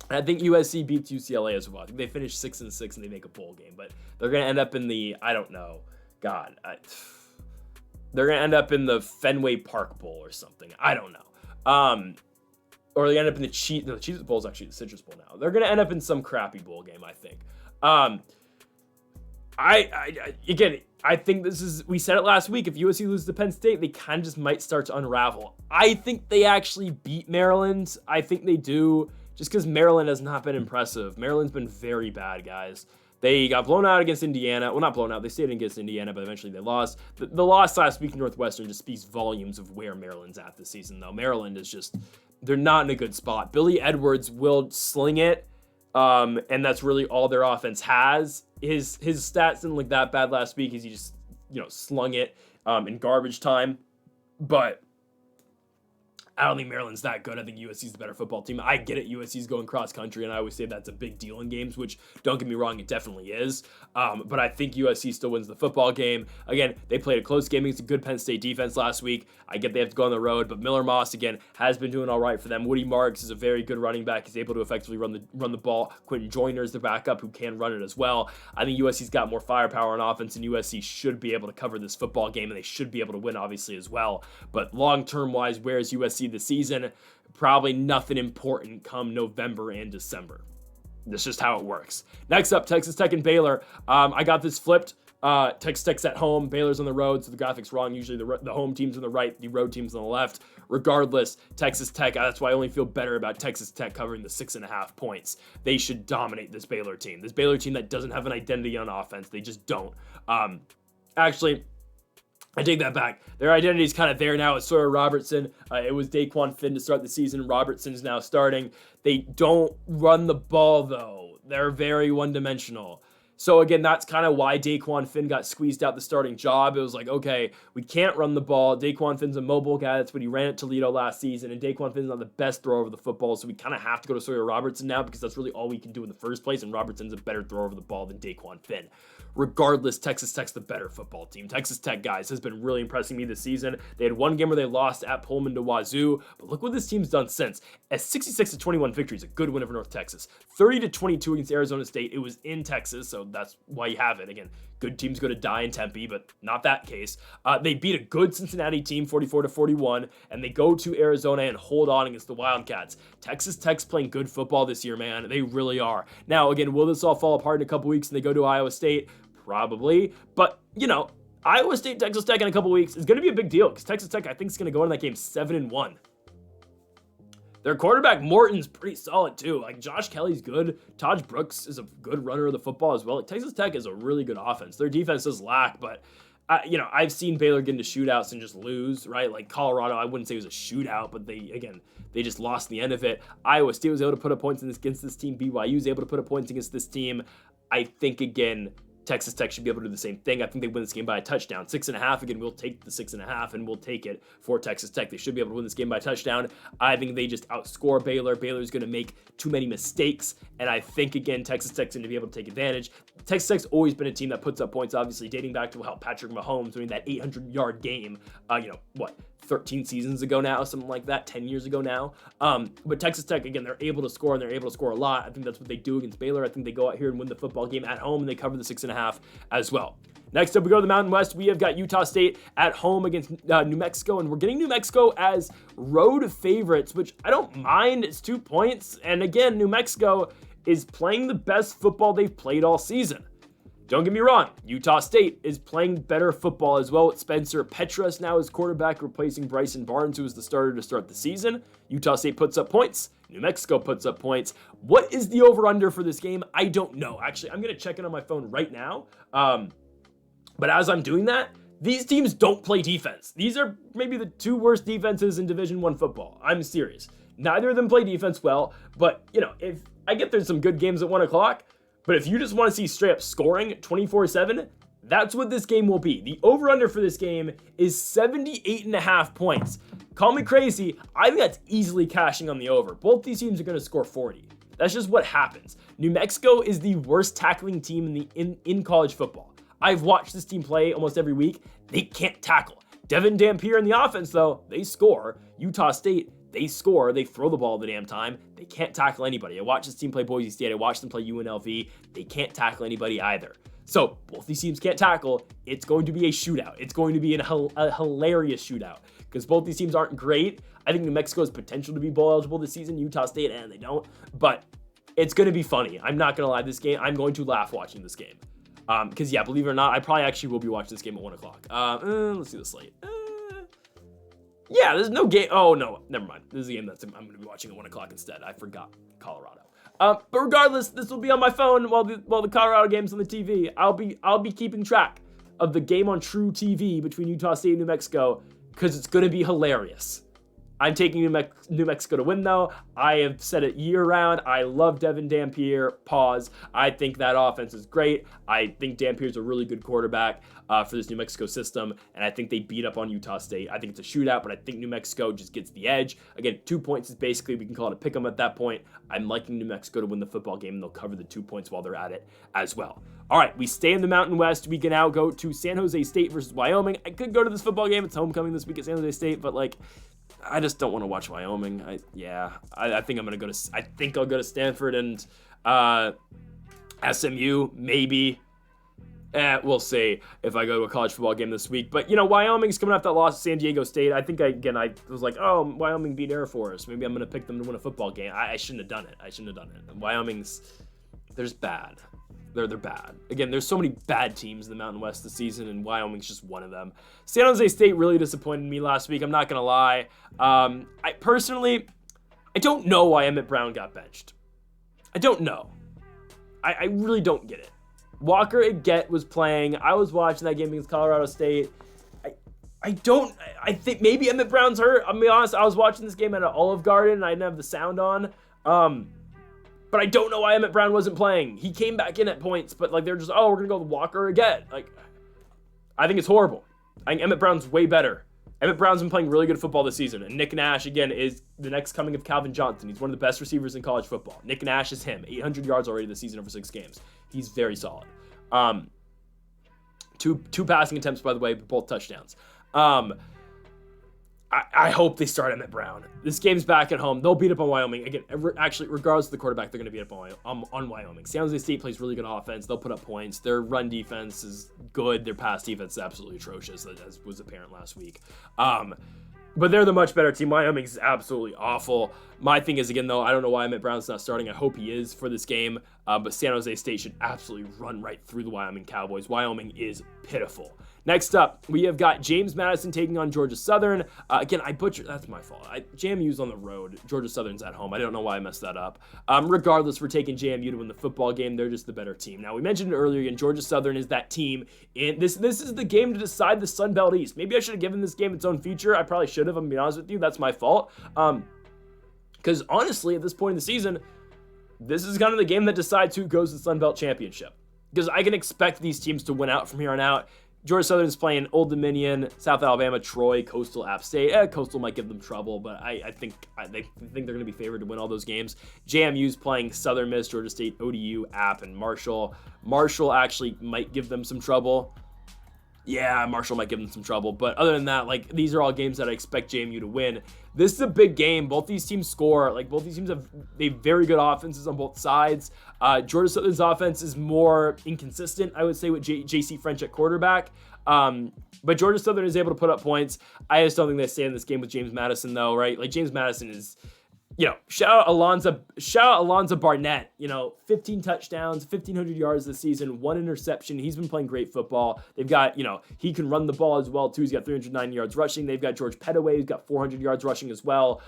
I think USC beats UCLA as well. I think they finish 6-6 and they make a bowl game, but they're gonna end up in the they're gonna end up in the Fenway Park Bowl or something. I don't know. Or they end up in the Cheez-It Bowl is actually the Citrus Bowl now. They're going to end up in some crappy bowl game, I think. I think we said it last week, if USC loses to Penn State, they kind of just might start to unravel. I think they actually beat Maryland. I think they do, just because Maryland has not been impressive. Maryland's been very bad, guys. They got blown out against Indiana. Well, not blown out. They stayed against Indiana, but eventually they lost. The loss last week in Northwestern just speaks volumes of where Maryland's at this season, though. Maryland is just, they're not in a good spot. Billy Edwards will sling it, and that's really all their offense has. His stats didn't look that bad last week as he just, slung it in garbage time. But I don't think Maryland's that good. I think USC's the better football team. I get it. USC's going cross country, and I always say that's a big deal in games, which, don't get me wrong, it definitely is. But I think USC still wins the football game. Again, they played a close game against a good Penn State defense last week. I get they have to go on the road, but Miller Moss, again, has been doing all right for them. Woody Marks is a very good running back. He's able to effectively run the ball. Quentin Joyner's the backup who can run it as well. I think USC's got more firepower on offense, and USC should be able to cover this football game, and they should be able to win, obviously, as well. But long-term wise, where is USC this season? Probably nothing important come November and December. That's just how it works. Next up, Texas Tech and Baylor. I got this flipped. Texas Tech's at home. Baylor's on the road, so the graphic's wrong. Usually the home team's on the right, the road team's on the left. Regardless, Texas Tech, that's why I only feel better about Texas Tech covering the 6.5 points. They should dominate this Baylor team. This Baylor team that doesn't have an identity on offense. They just don't. Actually, I take that back. Their identity is kind of there now. It's Sawyer Robertson. It was Daquan Finn to start the season. Robertson's now starting. They don't run the ball, though. They're very one-dimensional. So again, that's kind of why Daquan Finn got squeezed out the starting job. It was like, okay, we can't run the ball. Daquan Finn's a mobile guy. That's what he ran at Toledo last season. And Daquan Finn's not the best thrower of the football. So we kind of have to go to Sawyer Robertson now because that's really all we can do in the first place. And Robertson's a better thrower of the ball than Daquan Finn. Regardless, Texas Tech's the better football team. Texas Tech, guys, has been really impressing me this season. They had one game where they lost at Pullman to Wazoo, but look what this team's done since. A 66-21 victory is a good win over North Texas. 30-22 against Arizona State. It was in Texas, so that's why you have it. Again, good teams go to die in Tempe, but not that case. They beat a good Cincinnati team 44-41, and they go to Arizona and hold on against the Wildcats. Texas Tech's playing good football this year, man. They really are. Now, again, will this all fall apart in a couple weeks and they go to Iowa State? Probably, but Iowa State, Texas Tech in a couple weeks is going to be a big deal because Texas Tech, I think, is going to go in that game 7-1. Their quarterback Morton's pretty solid too. Like Josh Kelly's good. Taj Brooks is a good runner of the football as well. Like, Texas Tech is a really good offense. Their defense does lack, but I've seen Baylor get into shootouts and just lose, right? Like Colorado, I wouldn't say it was a shootout, but they just lost in the end of it. Iowa State was able to put up points against this team. BYU was able to put up points against this team. I think again, Texas Tech should be able to do the same thing. I think they win this game by a touchdown. 6.5. Again, we'll take the 6.5 and we'll take it for Texas Tech. They should be able to win this game by a touchdown. I think they just outscore Baylor. Baylor's going to make too many mistakes. And I think, again, Texas Tech's going to be able to take advantage. Texas Tech's always been a team that puts up points, obviously, dating back to how Patrick Mahomes winning that 800-yard game, 13 seasons ago now, something like that, 10 years ago now. But Texas Tech, again, they're able to score, and they're able to score a lot. I think that's what they do against Baylor. I think they go out here and win the football game at home, and they cover the 6.5 as well. Next up, we go to the Mountain West. We have got Utah State at home against New Mexico, and we're getting New Mexico as road favorites, which I don't mind. It's 2 points, and again, New Mexico is playing the best football they've played all season. Don't get me wrong, Utah State is playing better football as well with Spencer Petras now as quarterback, replacing Bryson Barnes, who was the starter to start the season. Utah State puts up points. New Mexico puts up points. What is the over-under for this game? I don't know. Actually, I'm going to check it on my phone right now. But as I'm doing that, these teams don't play defense. These are maybe the two worst defenses in Division I football. I'm serious. Neither of them play defense well, but, if I get there's some good games at 1 o'clock, but if you just want to see straight up scoring 24/7, that's what this game will be. The over-under for this game is 78.5 points. Call me crazy. I think that's easily cashing on the over. Both these teams are going to score 40. That's just what happens. New Mexico is the worst tackling team in college football. I've watched this team play almost every week. They can't tackle. Devin Dampier in the offense, though, they score. Utah State, they score. They throw the ball the damn time. They can't tackle anybody. I watched this team play Boise State. I watched them play UNLV. They can't tackle anybody either. So both these teams can't tackle. It's going to be a shootout. It's going to be a hilarious shootout because both these teams aren't great. I think New Mexico has potential to be bowl eligible this season. Utah State, and they don't. But it's going to be funny. I'm not going to lie. This game, I'm going to laugh watching this game. Because, believe it or not, I probably actually will be watching this game at 1 o'clock. Let's see the slate. There's no game. Oh, no, never mind. This is a game I'm going to be watching at 1 o'clock instead. I forgot Colorado. But regardless, this will be on my phone while the Colorado game's on the TV. I'll be keeping track of the game on True TV between Utah State and New Mexico because it's going to be hilarious. I'm taking New Mexico to win, though. I have said it year-round. I love Devin Dampier. Pause. I think that offense is great. I think Dampier's a really good quarterback for this New Mexico system, and I think they beat up on Utah State. I think it's a shootout, but I think New Mexico just gets the edge. Again, 2 points is basically, we can call it a pick 'em at that point. I'm liking New Mexico to win the football game, and they'll cover the 2 points while they're at it as well. All right, we stay in the Mountain West. We can now go to San Jose State versus Wyoming. I could go to this football game. It's homecoming this week at San Jose State, but I just don't want to watch Wyoming. I think I'm gonna go to. I think I'll go to Stanford and SMU maybe. We'll see if I go to a college football game this week. But Wyoming's coming off that loss to San Diego State. I think I was like, oh, Wyoming beat Air Force. Maybe I'm gonna pick them to win a football game. I shouldn't have done it. Wyoming's, they're just bad. They're bad. Again, there's so many bad teams in the Mountain West this season, and Wyoming's just one of them. San Jose State really disappointed me last week. I'm not going to lie. I don't know why Emmett Brown got benched. I don't know. I really don't get it. Walker Agette was playing. I was watching that game against Colorado State. I think maybe Emmett Brown's hurt. I'll be honest, I was watching this game at an Olive Garden, and I didn't have the sound on. But I don't know why Emmett Brown wasn't playing. He came back in at points, but like they're just, oh, we're gonna go with Walker again. Like, I think it's horrible. I think Emmett Brown's way better. Emmett Brown's been playing really good football this season, and Nick Nash, again, is the next coming of Calvin Johnson. He's one of the best receivers in college football. Nick Nash is him. 800 yards already this season over 6 games. He's very solid. Two passing attempts, by the way, both touchdowns. I hope they start Emmett Brown. This game's back at home. They'll beat up on Wyoming. Again, actually, regardless of the quarterback, they're going to beat up on Wyoming. San Jose State plays really good offense. They'll put up points. Their run defense is good. Their pass defense is absolutely atrocious, as was apparent last week. But they're the much better team. Wyoming's absolutely awful. My thing is, again, though, I don't know why Emmett Brown's not starting. I hope he is for this game. But San Jose State should absolutely run right through the Wyoming Cowboys. Wyoming is pitiful. Next up, we have got James Madison taking on Georgia Southern. Again, I butchered. That's my fault. JMU's on the road. Georgia Southern's at home. I don't know why I messed that up. Regardless, we're taking JMU to win the football game. They're just the better team. Now, we mentioned it earlier again, Georgia Southern is that team. And this is the game to decide the Sun Belt East. Maybe I should have given this game its own feature. I probably should have. I'm going to be honest with you. That's my fault. Because honestly, at this point in the season, this is kind of the game that decides who goes to the Sun Belt Championship. Because I can expect these teams to win out from here on out. Georgia Southern's playing Old Dominion, South Alabama, Troy, Coastal, App State. Coastal might give them trouble, but I think they're going to be favored to win all those games. JMU's playing Southern Miss, Georgia State, ODU, App, and Marshall. Marshall actually might give them some trouble. Yeah, Marshall might give them some trouble. But other than that, like, these are all games that I expect JMU to win. This is a big game. Both these teams score. Like, both these teams have very good offenses on both sides. Georgia Southern's offense is more inconsistent, I would say, with J.C. French at quarterback. But Georgia Southern is able to put up points. I just don't think they stay in this game with James Madison, though, right? Like, James Madison is... shout out Alonzo Barnett, 15 touchdowns, 1,500 yards this season, 1 interception. He's been playing great football. They've got, he can run the ball as well, too. He's got 309 yards rushing. They've got George Pettaway, who's got 400 yards rushing as well.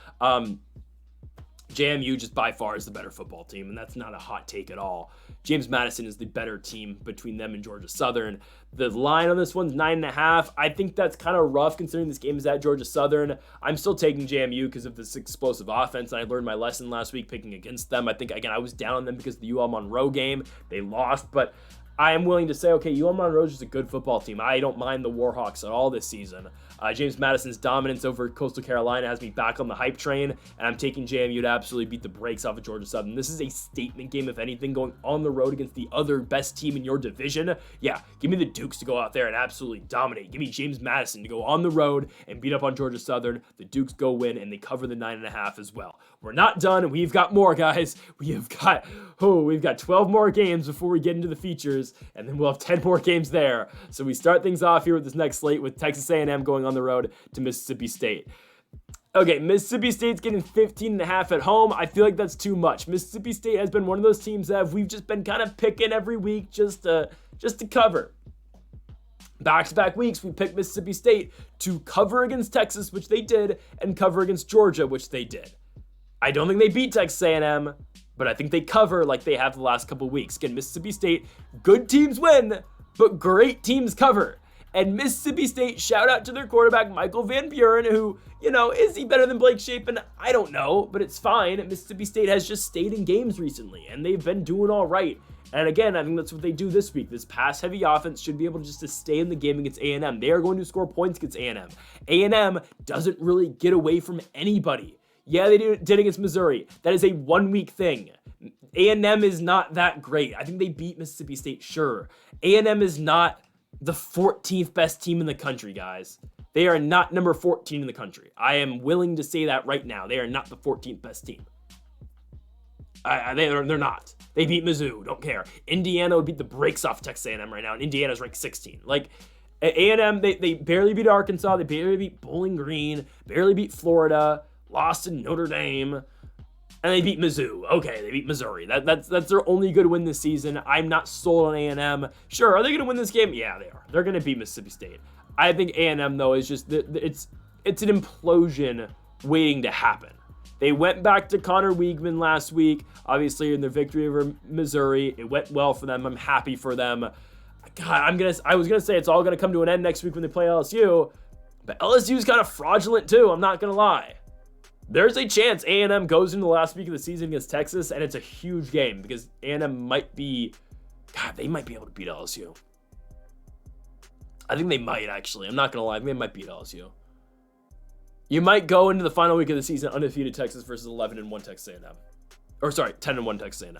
JMU just by far is the better football team, and that's not a hot take at all. James Madison is the better team between them and Georgia Southern. The line on this one's 9.5. I think that's kind of rough considering this game is at Georgia Southern. I'm still taking JMU because of this explosive offense, and I learned my lesson last week picking against them. I think, again, I was down on them because of the UL Monroe game. They lost, but I am willing to say, okay, UL Monroe is just a good football team. I don't mind the Warhawks at all this season. James Madison's dominance over Coastal Carolina has me back on the hype train, and I'm taking JMU to absolutely beat the brakes off of Georgia Southern. This is a statement game, if anything, going on the road against the other best team in your division. Yeah, give me the Dukes to go out there and absolutely dominate. Give me James Madison to go on the road and beat up on Georgia Southern. The Dukes go win, and they cover the 9.5 as well. We're not done. We've got more, guys. We've got 12 more games before we get into the features, and then we'll have 10 more games there. So we start things off here with this next slate with Texas A&M going on the road to Mississippi State. Okay, Mississippi State's getting 15.5 at home. I feel like that's too much. Mississippi State has been one of those teams that we've just been kind of picking every week just to cover. Back-to-back weeks, we picked Mississippi State to cover against Texas, which they did, and cover against Georgia, which they did. I don't think they beat Texas A&M, but I think they cover like they have the last couple weeks. Again, Mississippi State, good teams win, but great teams cover. And Mississippi State, shout out to their quarterback, Michael Van Buren, who, is he better than Blake Shapen? I don't know, but it's fine. Mississippi State has just stayed in games recently, and they've been doing all right. And again, I think that's what they do this week. This pass-heavy offense should be able to stay in the game against A&M. They are going to score points against A&M. A&M doesn't really get away from anybody. Yeah, they did against Missouri. That is a one-week thing. A&M is not that great. I think they beat Mississippi State, sure. A&M is not the 14th best team in the country, guys. They are not number 14 in the country. I am willing to say that right now. They are not the 14th best team. They're not. They beat Mizzou. Don't care. Indiana would beat the brakes off Texas A&M right now, and Indiana's ranked 16. Like, A&M, they barely beat Arkansas. They barely beat Bowling Green. Barely beat Florida. Lost to Notre Dame. And they beat Mizzou. Okay, they beat Missouri. That's their only good win this season. I'm not sold on A&M. Sure, are they going to win this game? Yeah, they are. They're going to beat Mississippi State. I think A&M, though, is just, it's an implosion waiting to happen. They went back to Connor Weigman last week, obviously in their victory over Missouri. It went well for them. I'm happy for them. God, I was going to say it's all going to come to an end next week when they play LSU, but LSU's kind of fraudulent too. I'm not going to lie. There's a chance A&M goes into the last week of the season against Texas, and it's a huge game because A&M might be, God, they might be able to beat LSU. I think they might, actually. I'm not going to lie. I think they might beat LSU. You might go into the final week of the season undefeated Texas versus 11-1 Texas A&M. Or sorry, 10-1 Texas A&M.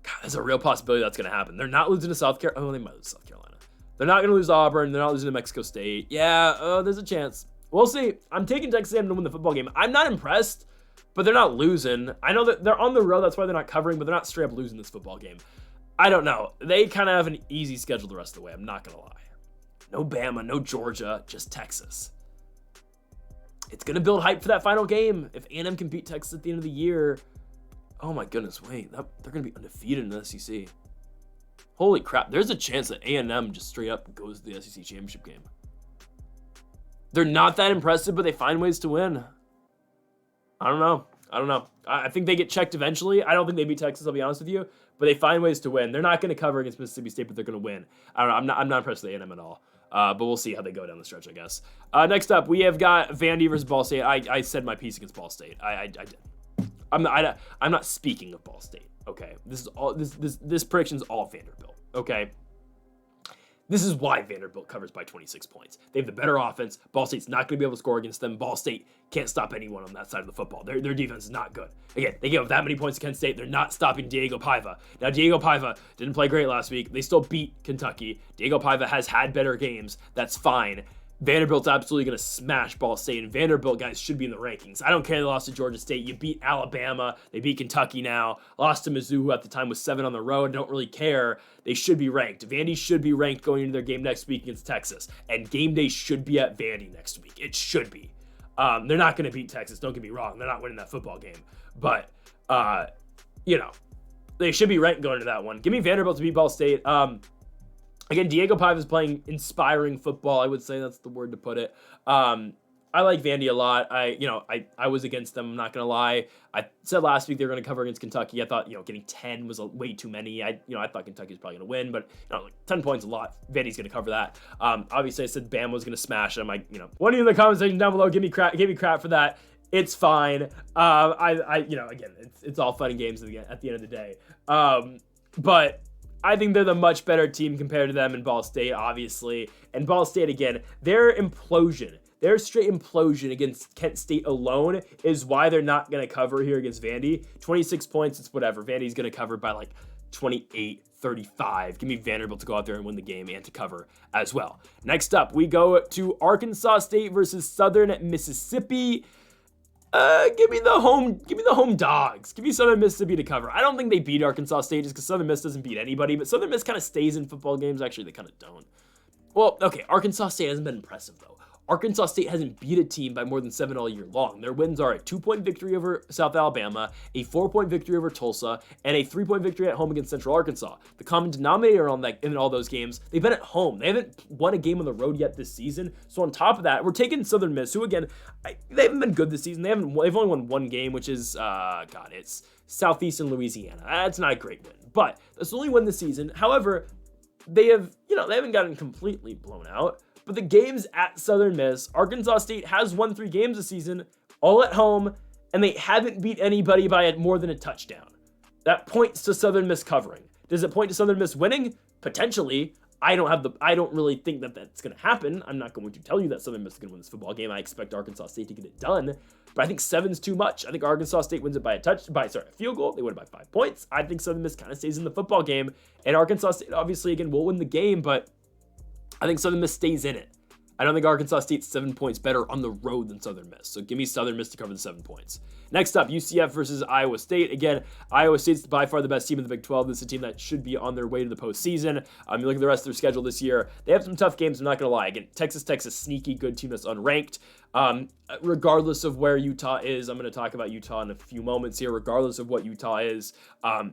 God, there's a real possibility that's going to happen. They're not losing to South Carolina. Oh, they might lose to South Carolina. They're not going to lose to Auburn. They're not losing to Mexico State. Yeah, there's a chance. We'll see. I'm taking Texas A&M to win the football game. I'm not impressed, but they're not losing. I know that they're on the road. That's why they're not covering, but they're not straight up losing this football game. I don't know. They kind of have an easy schedule the rest of the way. I'm not going to lie. No Bama, no Georgia, just Texas. It's going to build hype for that final game. If A&M can beat Texas at the end of the year, oh my goodness, wait. They're going to be undefeated in the SEC. Holy crap. There's a chance that A&M just straight up goes to the SEC championship game. They're not that impressive, but they find ways to win. I don't know. I think they get checked eventually. I don't think they beat Texas, I'll be honest with you, but they find ways to win. They're not going to cover against Mississippi State, but they're going to win. I don't know. I'm not impressed with A&M at all. But we'll see how they go down the stretch, I guess. Next up, we have got Vandy versus Ball State. I said my piece against Ball State. I did. I'm not speaking of Ball State. Okay, this prediction is all Vanderbilt. Okay, this is why Vanderbilt covers by 26 points. They have the better offense. Ball State's not going to be able to score against them. Ball State can't stop anyone on that side of the football. Their defense is not good. Again, they gave up that many points to Kent State. They're not stopping Diego Paiva. Now, Diego Paiva didn't play great last week. They still beat Kentucky. Diego Paiva has had better games. That's fine. Vanderbilt's absolutely going to smash Ball State, and Vanderbilt guys should be in the rankings. I don't care they lost to Georgia State. You beat Alabama. They beat Kentucky now. Lost to Mizzou, who at the time was 7 on the road. Don't really care. They should be ranked. Vandy should be ranked going into their game next week against Texas, and game day should be at Vandy next week. It should be. They're not going to beat Texas. Don't get me wrong. They're not winning that football game. But, they should be ranked going into that one. Give me Vanderbilt to beat Ball State. Again, Diego Paiva is playing inspiring football. I would say that's the word to put it. I like Vandy a lot. I was against them. I'm not gonna lie. I said last week they were gonna cover against Kentucky. I thought getting 10 was way too many. I thought Kentucky was probably gonna win, but 10 points is a lot. Vandy's gonna cover that. Obviously I said Bama was gonna smash them. One of you in the comment section down below give me crap for that. It's fine. Again, it's all fun and games at the end of the day. But I think they're the much better team compared to them in Ball State, obviously. And Ball State, again, their straight implosion against Kent State alone is why they're not going to cover here against Vandy. 26 points, it's whatever. Vandy's going to cover by 28-35. Give me Vanderbilt to go out there and win the game and to cover as well. Next up, we go to Arkansas State versus Southern Mississippi. Give me the home dogs. Give me Southern Mississippi to cover. I don't think they beat Arkansas State just because Southern Miss doesn't beat anybody, but Southern Miss kind of stays in football games. Actually, they kind of don't. Well, okay, Arkansas State hasn't been impressive, though. Arkansas State hasn't beat a team by more than 7 all year long. Their wins are a 2-point victory over South Alabama, a 4-point victory over Tulsa, and a 3-point victory at home against Central Arkansas. The common denominator in all those games, they've been at home. They haven't won a game on the road yet this season. So on top of that, we're taking Southern Miss, who again, they haven't been good this season. They've only won one game, which is it's Southeastern Louisiana. That's not a great win, but that's the only win this season. However, they haven't gotten completely blown out. But the games at Southern Miss, Arkansas State has won 3 games this season, all at home, and they haven't beat anybody by more than a touchdown. That points to Southern Miss covering. Does it point to Southern Miss winning? Potentially. I don't really think that that's going to happen. I'm not going to tell you that Southern Miss is going to win this football game. I expect Arkansas State to get it done, but I think 7's too much. I think Arkansas State wins it by a field goal. They win it by 5 points. I think Southern Miss kind of stays in the football game, and Arkansas State obviously again will win the game, but I think Southern Miss stays in it. I don't think Arkansas State's 7 points better on the road than Southern Miss. So give me Southern Miss to cover the 7 points. Next up, UCF versus Iowa State. Again, Iowa State's by far the best team in the Big 12. This is a team that should be on their way to the postseason. You look at the rest of their schedule this year. They have some tough games, I'm not going to lie. Again, Texas, sneaky good team that's unranked. Regardless of where Utah is, I'm going to talk about Utah in a few moments here. Regardless of what Utah is,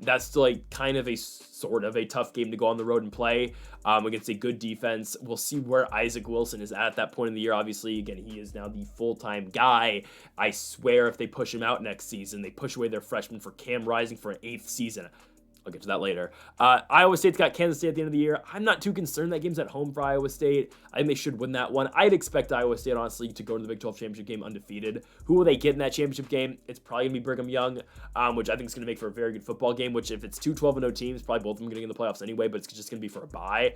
that's still kind of a sort of a tough game to go on the road and play against a good defense. We'll see where Isaac Wilson is at that point in the year. Obviously, again, he is now the full-time guy. I swear if they push him out next season, they push away their freshman for Cam Rising for an 8th season. I'll get to that later. Iowa State's got Kansas State at the end of the year. I'm not too concerned. That game's at home for Iowa State. I think they should win that one. I'd expect Iowa State, honestly, to go to the Big 12 championship game undefeated. Who will they get in that championship game? It's probably going to be Brigham Young, which I think is going to make for a very good football game, which if it's two 12-0 teams, probably both of them are going to get in the playoffs anyway, but it's just going to be for a bye.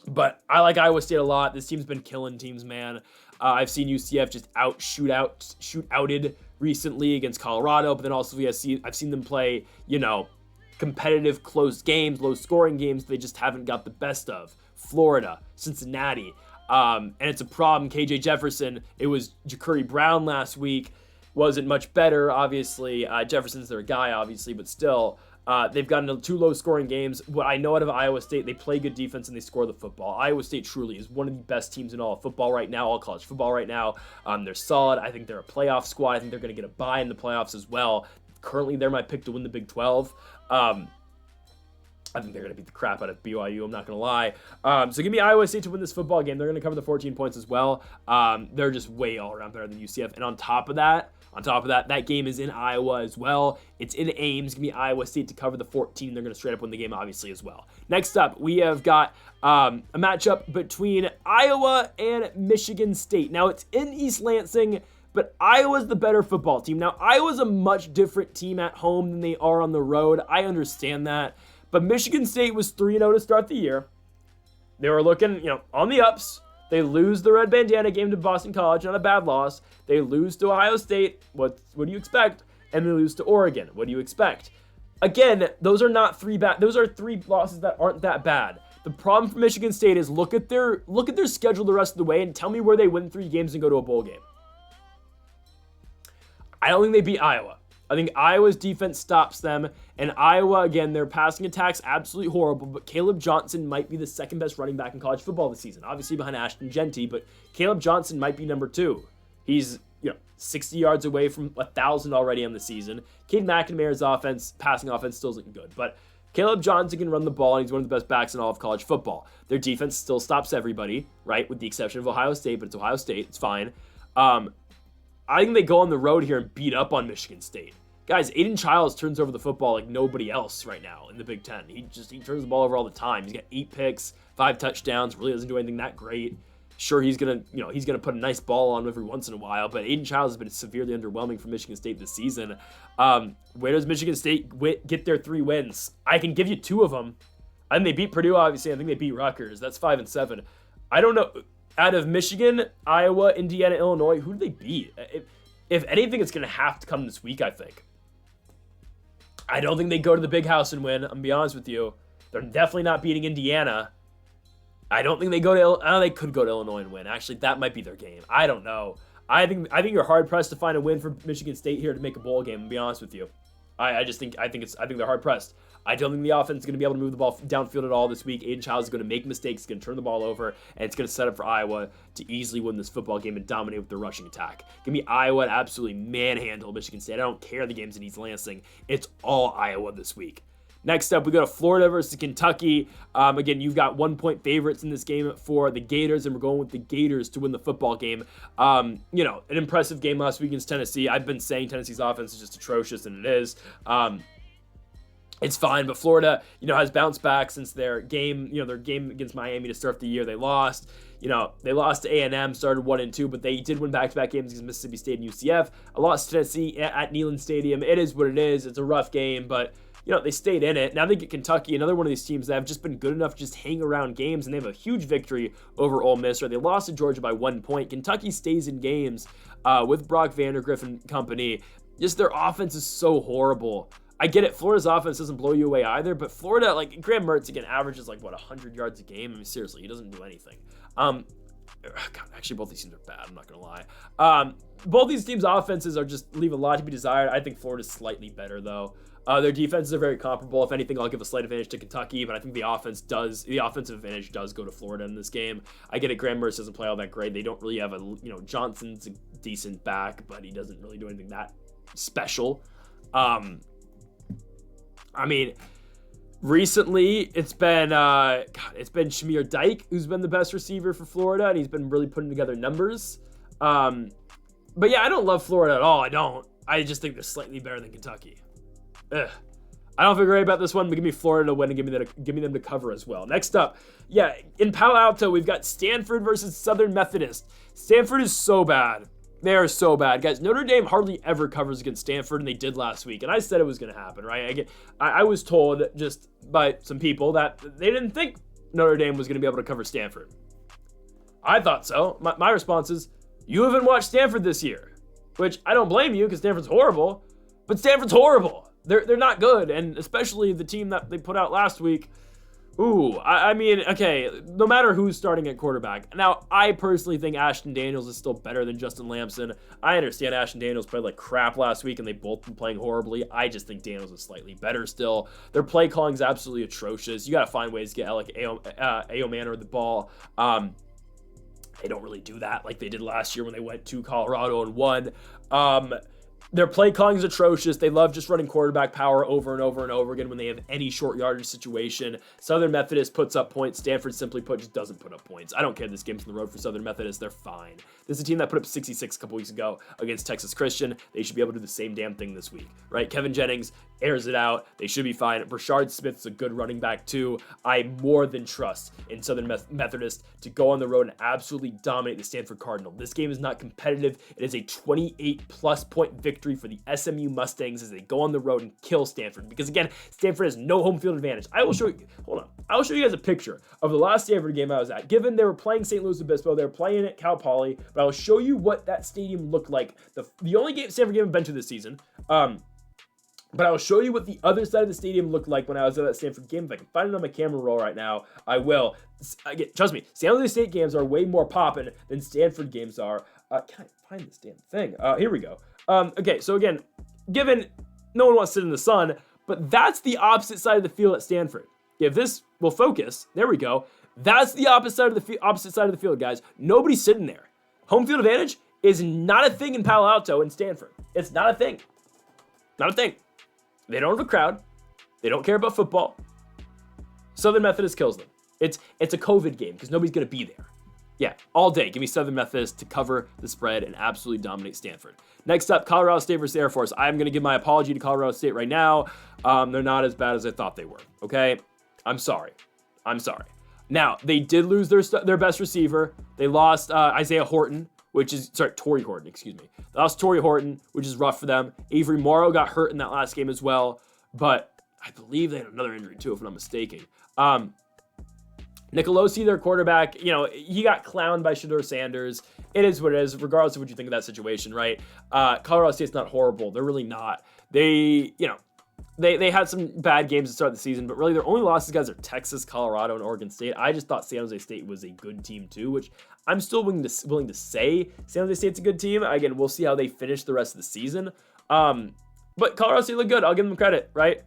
But I like Iowa State a lot. This team's been killing teams, man. I've seen UCF just shoot-outed recently against Colorado, but then also I've seen them play, competitive, close games, low-scoring games they just haven't got the best of. Florida, Cincinnati, and it's a problem. KJ Jefferson, it was Ja'Cory Brown last week, wasn't much better, obviously. Jefferson's their guy, obviously, but still. They've gotten into two low-scoring games. What I know out of Iowa State, they play good defense and they score the football. Iowa State truly is one of the best teams in all of football right now, all college football right now. They're solid. I think they're a playoff squad. I think they're going to get a bye in the playoffs as well. Currently, they're my pick to win the Big 12. I think they're going to beat the crap out of BYU. I'm not going to lie. So give me Iowa State to win this football game. They're going to cover the 14 points as well. They're just way all around better than UCF. And on top of that, that game is in Iowa as well. It's in Ames. Give me Iowa State to cover the 14. They're going to straight up win the game, obviously, as well. Next up, we have got a matchup between Iowa and Michigan State. Now, it's in East Lansing, but Iowa's the better football team. Now, Iowa's a much different team at home than they are on the road. I understand that. But Michigan State was 3-0 to start the year. They were looking, on the ups. They lose the red bandana game to Boston College, not a bad loss. They lose to Ohio State. What do you expect? And they lose to Oregon. What do you expect? Again, those are not those are three losses that aren't that bad. The problem for Michigan State is look at their schedule the rest of the way and tell me where they win 3 games and go to a bowl game. I don't think they beat Iowa. I think Iowa's defense stops them, and Iowa, again, their passing attack's absolutely horrible, but Caleb Johnson might be the second best running back in college football this season, obviously behind Ashton Genty, but Caleb Johnson might be number 2. He's, 60 yards away from 1,000 already on the season. Cade McNamara's passing offense still isn't good, but Caleb Johnson can run the ball, and he's one of the best backs in all of college football. Their defense still stops everybody, right, with the exception of Ohio State, but it's Ohio State. It's fine. I think they go on the road here and beat up on Michigan State. Guys, Aiden Childs turns over the football like nobody else right now in the Big Ten. He turns the ball over all the time. He's got 8 picks, 5 touchdowns, really doesn't do anything that great. Sure, he's gonna put a nice ball on every once in a while, but Aiden Childs has been severely underwhelming for Michigan State this season. Where does Michigan State get their 3 wins? I can give you 2 of them. I think they beat Purdue, obviously. I think they beat Rutgers. That's 5-7. I don't know. Out of Michigan, Iowa, Indiana, Illinois, who do they beat? If anything, it's going to have to come this week, I think. I don't think they go to the big house and win. I'm going to be honest with you. They're definitely not beating Indiana. I don't think they go to they could go to Illinois and win. Actually, that might be their game. I don't know. I think you're hard pressed to find a win for Michigan State here to make a bowl game, to be honest with you. I think they're hard pressed. I don't think the offense is going to be able to move the ball downfield at all this week. Aiden Childs is going to make mistakes, he's going to turn the ball over, and it's going to set up for Iowa to easily win this football game and dominate with their rushing attack. Give me Iowa to absolutely manhandle Michigan State. I don't care the game's in East Lansing. It's all Iowa this week. Next up, we go to Florida versus Kentucky. Again, you've got 1-point favorites in this game for the Gators, and we're going with the Gators to win the football game. An impressive game last week against Tennessee. I've been saying Tennessee's offense is just atrocious, and it is. It's fine, but Florida, has bounced back since their game against Miami to start the year. They lost. They lost to A&M, started 1-2, but they did win back-to-back games against Mississippi State and UCF. I lost to Tennessee at Neyland Stadium. It is what it is. It's a rough game, but they stayed in it. Now they get Kentucky, another one of these teams that have just been good enough to just hang around games, and they have a huge victory over Ole Miss. Right? They lost to Georgia by 1 point. Kentucky stays in games with Brock Vandergriff and company. Just their offense is so horrible. I get it. Florida's offense doesn't blow you away either, but Florida, Graham Mertz, again, averages 100 yards a game. I mean, seriously, he doesn't do anything. Actually, both these teams are bad. I'm not going to lie. Both these teams' offenses are just leave a lot to be desired. I think Florida's slightly better, though. Their defenses are very comparable. If anything, I'll give a slight advantage to Kentucky, but I think the offensive advantage does go to Florida in this game. I get it. Graham Mertz doesn't play all that great. They don't really have Johnson's a decent back, but he doesn't really do anything that special. Recently it's been Shamir Dyke who's been the best receiver for Florida, and he's been really putting together numbers. But yeah, I don't love Florida at all. I don't. I just think they're slightly better than Kentucky. I don't feel great about this one, but give me Florida to win and give me them to cover as well. Next up, yeah, in Palo Alto, we've got Stanford versus Southern Methodist. Stanford is so bad. They are so bad. Guys, Notre Dame hardly ever covers against Stanford, and they did last week. And I said it was going to happen, right? I was told just by some people that they didn't think Notre Dame was going to be able to cover Stanford. I thought so. My response is, you haven't watched Stanford this year, which I don't blame you because Stanford's horrible, but Stanford's horrible. They're not good, and especially the team that they put out last week. Ooh, I mean, okay, no matter who's starting at quarterback. Now, I personally think Ashton Daniels is still better than Justin Lamson. I understand Ashton Daniels played like crap last week, and they both been playing horribly. I just think Daniels is slightly better still. Their play calling is absolutely atrocious. You got to find ways to get like A.O. Manor the ball. They don't really do that like they did last year when they went to Colorado and won. Their play calling is atrocious. They love just running quarterback power over and over and over again when they have any short yardage situation. Southern Methodist puts up points. Stanford, simply put, just doesn't put up points. I don't care. This game's on the road for Southern Methodist. They're fine. This is a team that put up 66 a couple weeks ago against Texas Christian. They should be able to do the same damn thing this week, right? Kevin Jennings airs it out. They should be fine. Brashard Smith's a good running back too. I more than trust in Southern Methodist to go on the road and absolutely dominate the Stanford Cardinal. This game is not competitive. It is a 28-plus point victory for the SMU Mustangs as they go on the road and kill Stanford. Because again, Stanford has no home field advantage. I will show you, hold on. I will show you guys a picture of the last Stanford game I was at. Given they were playing St. Louis Obispo, they were playing at Cal Poly, but I will show you what that stadium looked like. The only Stanford game I've been to this season. But I'll show you what the other side of the stadium looked like when I was at that Stanford game. If I can find it on my camera roll right now, I will. Again, trust me, San Jose State games are way more poppin' than Stanford games are. Can I find this damn thing? Here we go. Okay, so again, given no one wants to sit in the sun, but that's the opposite side of the field at Stanford. If this will focus, there we go. That's the opposite side of the field, guys. Nobody's sitting there. Home field advantage is not a thing in Palo Alto and Stanford. It's not a thing. Not a thing. They don't have a crowd. They don't care about football. Southern Methodist kills them. It's a COVID game because nobody's going to be there. Yeah, all day. Give me Southern Methodist to cover the spread and absolutely dominate Stanford. Next up, Colorado State versus Air Force. I'm going to give my apology to Colorado State right now. They're not as bad as I thought they were, okay? I'm sorry. Now, they did lose their best receiver. They lost Isaiah Horton, Torrey Horton, excuse me. They lost Torrey Horton, which is rough for them. Avery Morrow got hurt in that last game as well, but I believe they had another injury too, if I'm not mistaken. Nicolosi, their quarterback, he got clowned by Shedeur Sanders. It is what it is, regardless of what you think of that situation, right? Colorado State's not horrible. They're really not. They had some bad games to start the season, but really their only losses, guys, are Texas, Colorado, and Oregon State. I just thought San Jose State was a good team too, which I'm still willing to say San Jose State's a good team. Again, we'll see how they finish the rest of the season. But Colorado State looked good. I'll give them credit, right?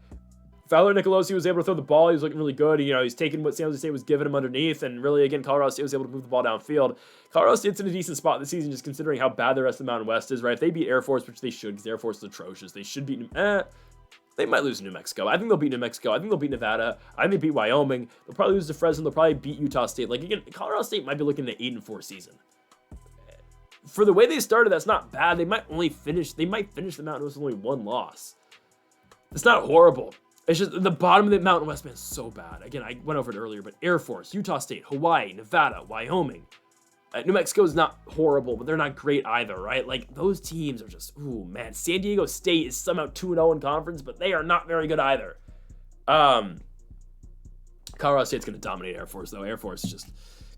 Fowler Nicolosi was able to throw the ball. He was looking really good. He's taking what San Jose State was giving him underneath, and really, again, Colorado State was able to move the ball downfield. Colorado State's in a decent spot this season, just considering how bad the rest of the Mountain West is, right? If they beat Air Force, which they should, because Air Force is atrocious, they should beat they might lose to New Mexico. I think they'll beat New Mexico. I think they'll beat Nevada. I think they beat Wyoming. They'll probably lose to Fresno. They'll probably beat Utah State. Like, again, Colorado State might be looking at an 8-4 season. For the way they started, that's not bad. They might finish the Mountain West with only one loss. It's not horrible. It's just the bottom of the Mountain West, man, is so bad. Again, I went over it earlier, but Air Force, Utah State, Hawaii, Nevada, Wyoming. New Mexico is not horrible, but they're not great either, right? Like, those teams are just, ooh, man. San Diego State is somehow 2-0 in conference, but they are not very good either. Colorado State's going to dominate Air Force, though. Air Force is just,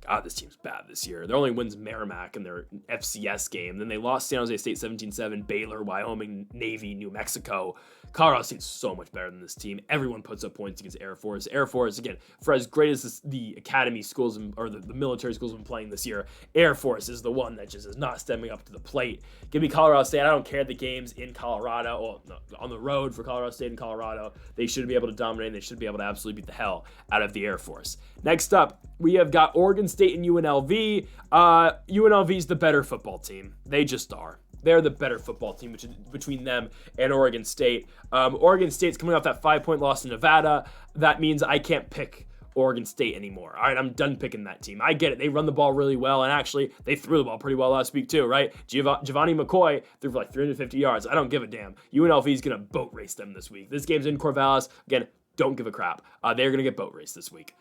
God, this team's bad this year. Their only wins Merrimack in their FCS game. Then they lost San Jose State 17-7, Baylor, Wyoming, Navy, New Mexico. Colorado State's so much better than this team. Everyone puts up points against Air Force. Air Force, again, for as great as the academy schools or the military schools have been playing this year, Air Force is the one that just is not stepping up to the plate. Give me Colorado State. I don't care the games in Colorado, or no, on the road for Colorado State and Colorado. They should be able to dominate, and they should be able to absolutely beat the hell out of the Air Force. Next up, we have got Oregon State and UNLV. UNLV is the better football team. They just are. They're the better football team between them and Oregon State. Oregon State's coming off that 5-point loss to Nevada. That means I can't pick Oregon State anymore. All right, I'm done picking that team. I get it. They run the ball really well, and actually, they threw the ball pretty well last week too, right? Giovanni McCoy threw for like 350 yards. I don't give a damn. UNLV is going to boat race them this week. This game's in Corvallis. Again, don't give a crap. They're going to get boat raced this week.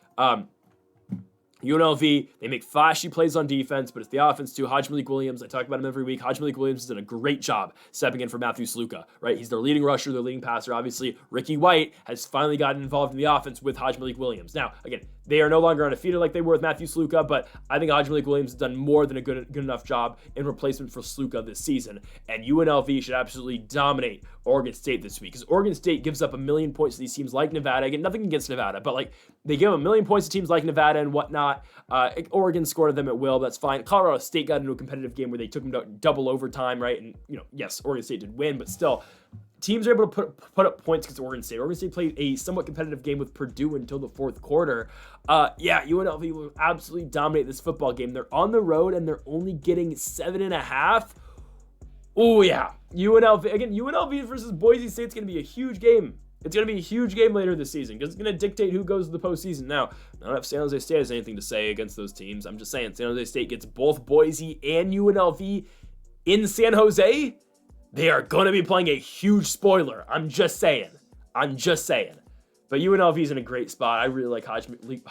UNLV, they make flashy plays on defense, but it's the offense too. Malik Williams, I talk about him every week. Malik Williams has done a great job stepping in for Matthew Sluka, right? He's their leading rusher, their leading passer. Obviously, Ricky White has finally gotten involved in the offense with Malik Williams. Now, again, they are no longer undefeated like they were with Matthew Sluka, but I think Malik Williams has done more than a good enough job in replacement for Sluka this season. And UNLV should absolutely dominate Oregon State this week, because Oregon State gives up 1 million points to these teams like Nevada. Again, nothing against Nevada, but like they give 1 million points to teams like Nevada and whatnot. Oregon scored them at will. That's fine. Colorado State got into a competitive game where they took them to double overtime, right? And yes, Oregon State did win, but still, teams are able to put up points against Oregon State. Oregon State played a somewhat competitive game with Purdue until the fourth quarter. UNLV will absolutely dominate this football game. They're on the road and they're only getting 7.5. Oh yeah, UNLV versus Boise State is going to be a huge game. It's going to be a huge game later this season because it's going to dictate who goes to the postseason. Now, I don't know if San Jose State has anything to say against those teams. I'm just saying, San Jose State gets both Boise and UNLV in San Jose. They are going to be playing a huge spoiler. I'm just saying. But UNLV is in a great spot. I really like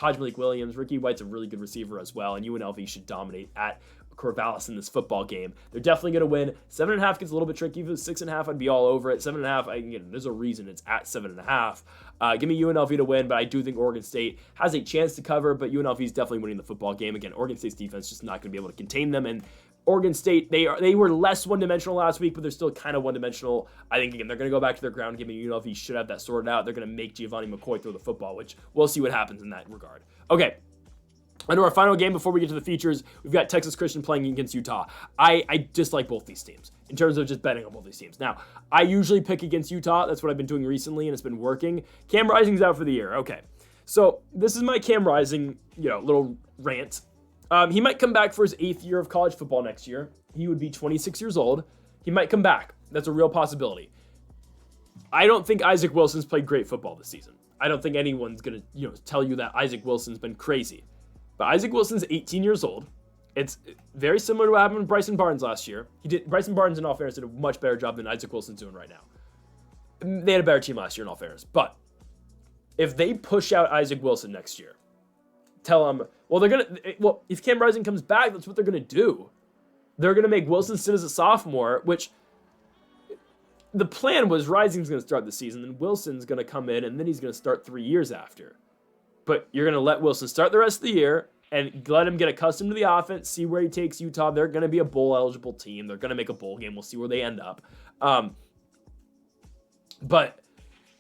Malik Williams. Ricky White's a really good receiver as well, and UNLV should dominate at Corvallis in this football game. They're definitely going to win. 7.5 gets a little bit tricky. If it was 6.5, I'd be all over it. 7.5, there's a reason it's at 7.5. Give me UNLV to win, but I do think Oregon State has a chance to cover, but UNLV is definitely winning the football game. Again, Oregon State's defense is just not going to be able to contain them, and Oregon State, they were less one-dimensional last week, but they're still kind of one-dimensional. I think, again, they're going to go back to their ground game, and UNLV should have that sorted out. They're going to make Giovanni McCoy throw the football, which we'll see what happens in that regard. Okay. Into our final game before we get to the features, we've got Texas Christian playing against Utah. I dislike both these teams in terms of just betting on both these teams. Now, I usually pick against Utah. That's what I've been doing recently, and it's been working. Cam Rising's out for the year. Okay. So this is my Cam Rising, little rant. He might come back for his 8th year of college football next year. He would be 26 years old. He might come back. That's a real possibility. I don't think Isaac Wilson's played great football this season. I don't think anyone's going to, tell you that Isaac Wilson's been crazy. But Isaac Wilson's 18 years old. It's very similar to what happened with Bryson Barnes last year. Bryson Barnes, in all fairness, did a much better job than Isaac Wilson's doing right now. They had a better team last year, in all fairness. But if they push out Isaac Wilson next year, tell them, if Cam Rising comes back, that's what they're going to do. They're going to make Wilson sit as a sophomore, which the plan was Rising's going to start the season, and Wilson's going to come in, and then he's going to start 3 years after. But you're going to let Wilson start the rest of the year and let him get accustomed to the offense, see where he takes Utah. They're going to be a bowl-eligible team. They're going to make a bowl game. We'll see where they end up. But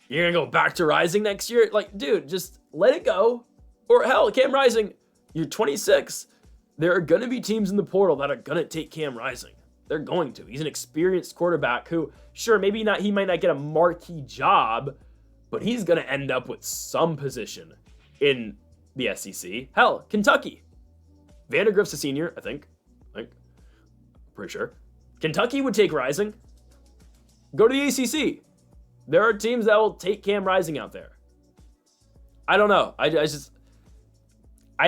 you're going to go back to Rising next year? Like, dude, just let it go. Or hell, Cam Rising, you're 26. There are going to be teams in the portal that are going to take Cam Rising. They're going to. He's an experienced quarterback who, sure, he might not get a marquee job, but he's going to end up with some position in the SEC. Hell, Kentucky. Vandergrift's a senior, I think. Pretty sure. Kentucky would take Rising. Go to the ACC. There are teams that will take Cam Rising out there. I don't know. I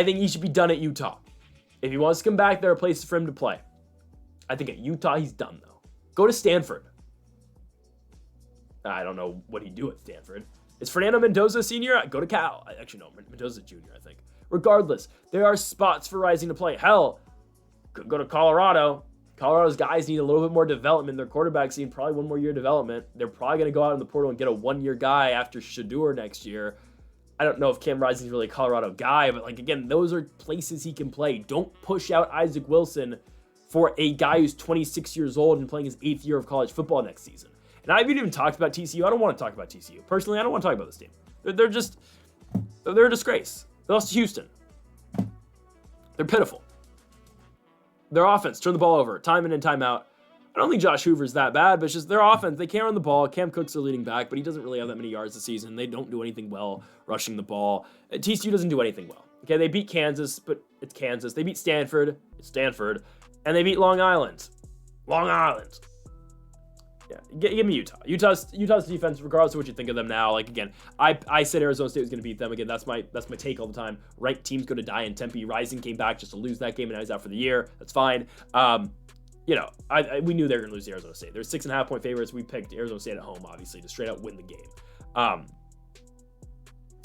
think he should be done at Utah. If he wants to come back, there are places for him to play. I think at Utah, he's done, though. Go to Stanford. I don't know what he'd do at Stanford. Is Fernando Mendoza a senior? Go to Cal. Actually, no, Mendoza's a junior, I think. Regardless, there are spots for Rising to play. Hell, go to Colorado. Colorado's guys need a little bit more development. Their quarterbacks need probably 1 more year of development. They're probably going to go out in the portal and get a 1-year guy after Shador next year. I don't know if Cam Rising's really a Colorado guy, but again, those are places he can play. Don't push out Isaac Wilson for a guy who's 26 years old and playing his 8th year of college football next season. And I haven't even talked about TCU. I don't want to talk about TCU. Personally, I don't want to talk about this team. They're a disgrace. They lost to Houston. They're pitiful. Their offense, turn the ball over, time in and time out. I don't think Josh Hoover's that bad, but it's just their offense. They can't run the ball. Cam Cook's their leading back, but he doesn't really have that many yards this season. They don't do anything well rushing the ball. TCU doesn't do anything well. Okay, they beat Kansas, but it's Kansas. They beat Stanford. It's Stanford. And they beat Long Island. Long Island. Yeah, give me Utah. Utah's defense, regardless of what you think of them now. Like again, I said Arizona State was going to beat them. Again, that's my take all the time. Ranked teams go to die, and Tempe Rising came back just to lose that game, and now he's out for the year. That's fine. We knew they were going to lose to Arizona State. They're 6.5 point favorites. We picked Arizona State at home, obviously, to straight out win the game.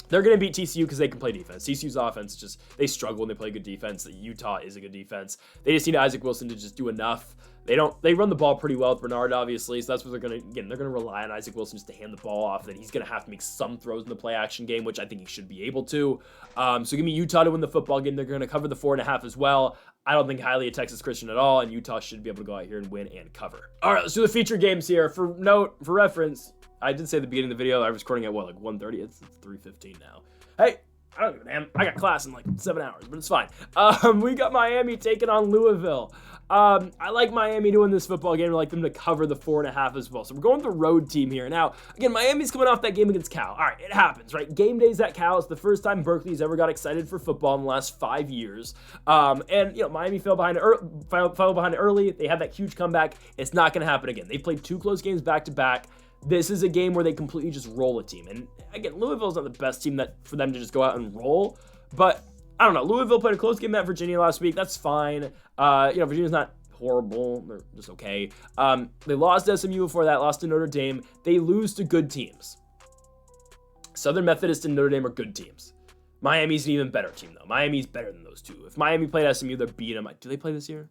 They're going to beat TCU because they can play defense. TCU's offense they struggle when they play good defense. Utah is a good defense. They just need Isaac Wilson to just do enough. They run the ball pretty well with Bernard, obviously, so that's what they're going to rely on Isaac Wilson just to hand the ball off. Then he's going to have to make some throws in the play action game, which I think he should be able to. So give me Utah to win the football game. They're going to cover the 4.5 as well. I don't think highly of Texas Christian at all, and Utah should be able to go out here and win and cover. All right, let's do the feature games here. For reference, I did say at the beginning of the video, I was recording at 1:30? It's 3:15 now. Hey, I don't give a damn. I got class in like 7 hours, but it's fine. We got Miami taking on Louisville. I like Miami to win this football game. I like them to cover the 4.5 as well. So we're going with the road team here. Now, again, Miami's coming off that game against Cal. All right, it happens, right? Game days at Cal. It's the first time Berkeley's ever got excited for football in the last 5 years. Miami fell behind early. They had that huge comeback. It's not going to happen again. They played 2 close games back to back. This is a game where they completely just roll a team. And again, Louisville's not the best team for them to just go out and roll. But I don't know. Louisville played a close game at Virginia last week. That's fine. Virginia's not horrible. They're just okay. They lost to SMU before that, lost to Notre Dame. They lose to good teams. Southern Methodist and Notre Dame are good teams. Miami's an even better team, though. Miami's better than those two. If Miami played SMU, they'd beat them. Do they play this year?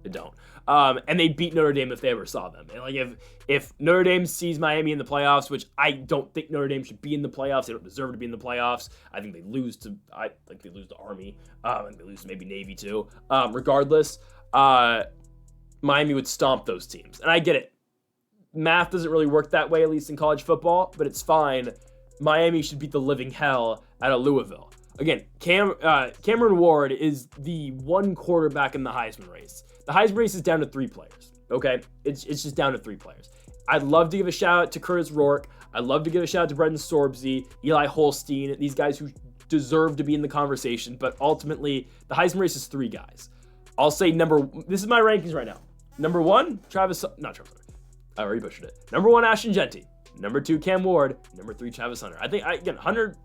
They don't. And they'd beat Notre Dame if they ever saw them. And like if Notre Dame sees Miami in the playoffs, which I don't think Notre Dame should be in the playoffs, they don't deserve to be in the playoffs. I think they lose to Army. I think they lose to maybe Navy too. Regardless, Miami would stomp those teams. And I get it. Math doesn't really work that way, at least in college football, but it's fine. Miami should beat the living hell out of Louisville. Again, Cameron Ward is the one quarterback in the Heisman race. The Heisman race is down to 3 players, okay? It's just down to 3 players. I'd love to give a shout out to Curtis Rourke. I'd love to give a shout out to Brendan Sorbsy, Eli Holstein, these guys who deserve to be in the conversation, but ultimately, the Heisman race is 3 guys. I'll say this is my rankings right now. Number 1, I already butchered it. Number 1, Ashton Jeanty. Number 2, Cam Ward. Number 3, Travis Hunter. I think, Hunter's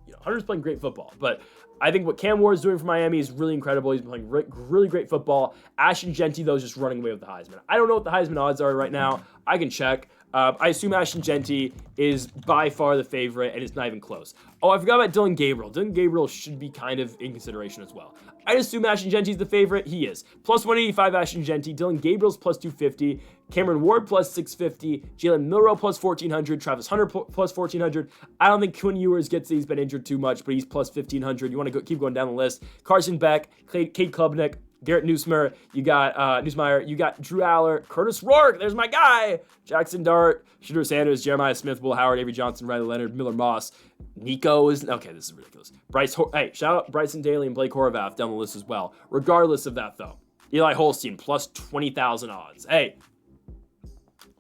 playing great football, but I think what Cam Ward is doing for Miami is really incredible. He's playing really great football. Ashton Jeanty, though, is just running away with the Heisman. I don't know what the Heisman odds are right now. I can check. I assume Ashton Jeanty is by far the favorite, and it's not even close. Oh, I forgot about Dylan Gabriel. Dylan Gabriel should be kind of in consideration as well. I assume Ashton Jeanty's the favorite. He is. Plus 185 Ashton Jeanty. Dylan Gabriel's plus 250. Cameron Ward plus 650. Jalen Milroe plus 1,400. Travis Hunter plus 1,400. I don't think Quinn Ewers gets it. He's been injured too much, but he's plus 1,500. You want to keep going down the list. Carson Beck, Kate Klubnik, Garrett Nussmeier, you got Drew Aller, Curtis Rourke, there's my guy, Jackson Dart, Shedeur Sanders, Jeremiah Smith, Will Howard, Avery Johnson, Riley Leonard, Miller Moss, Nico is, okay, this is ridiculous. Shout out Bryson Daly and Blake Horvath down the list as well. Regardless of that, though, Eli Holstein, plus 20,000 odds. Hey,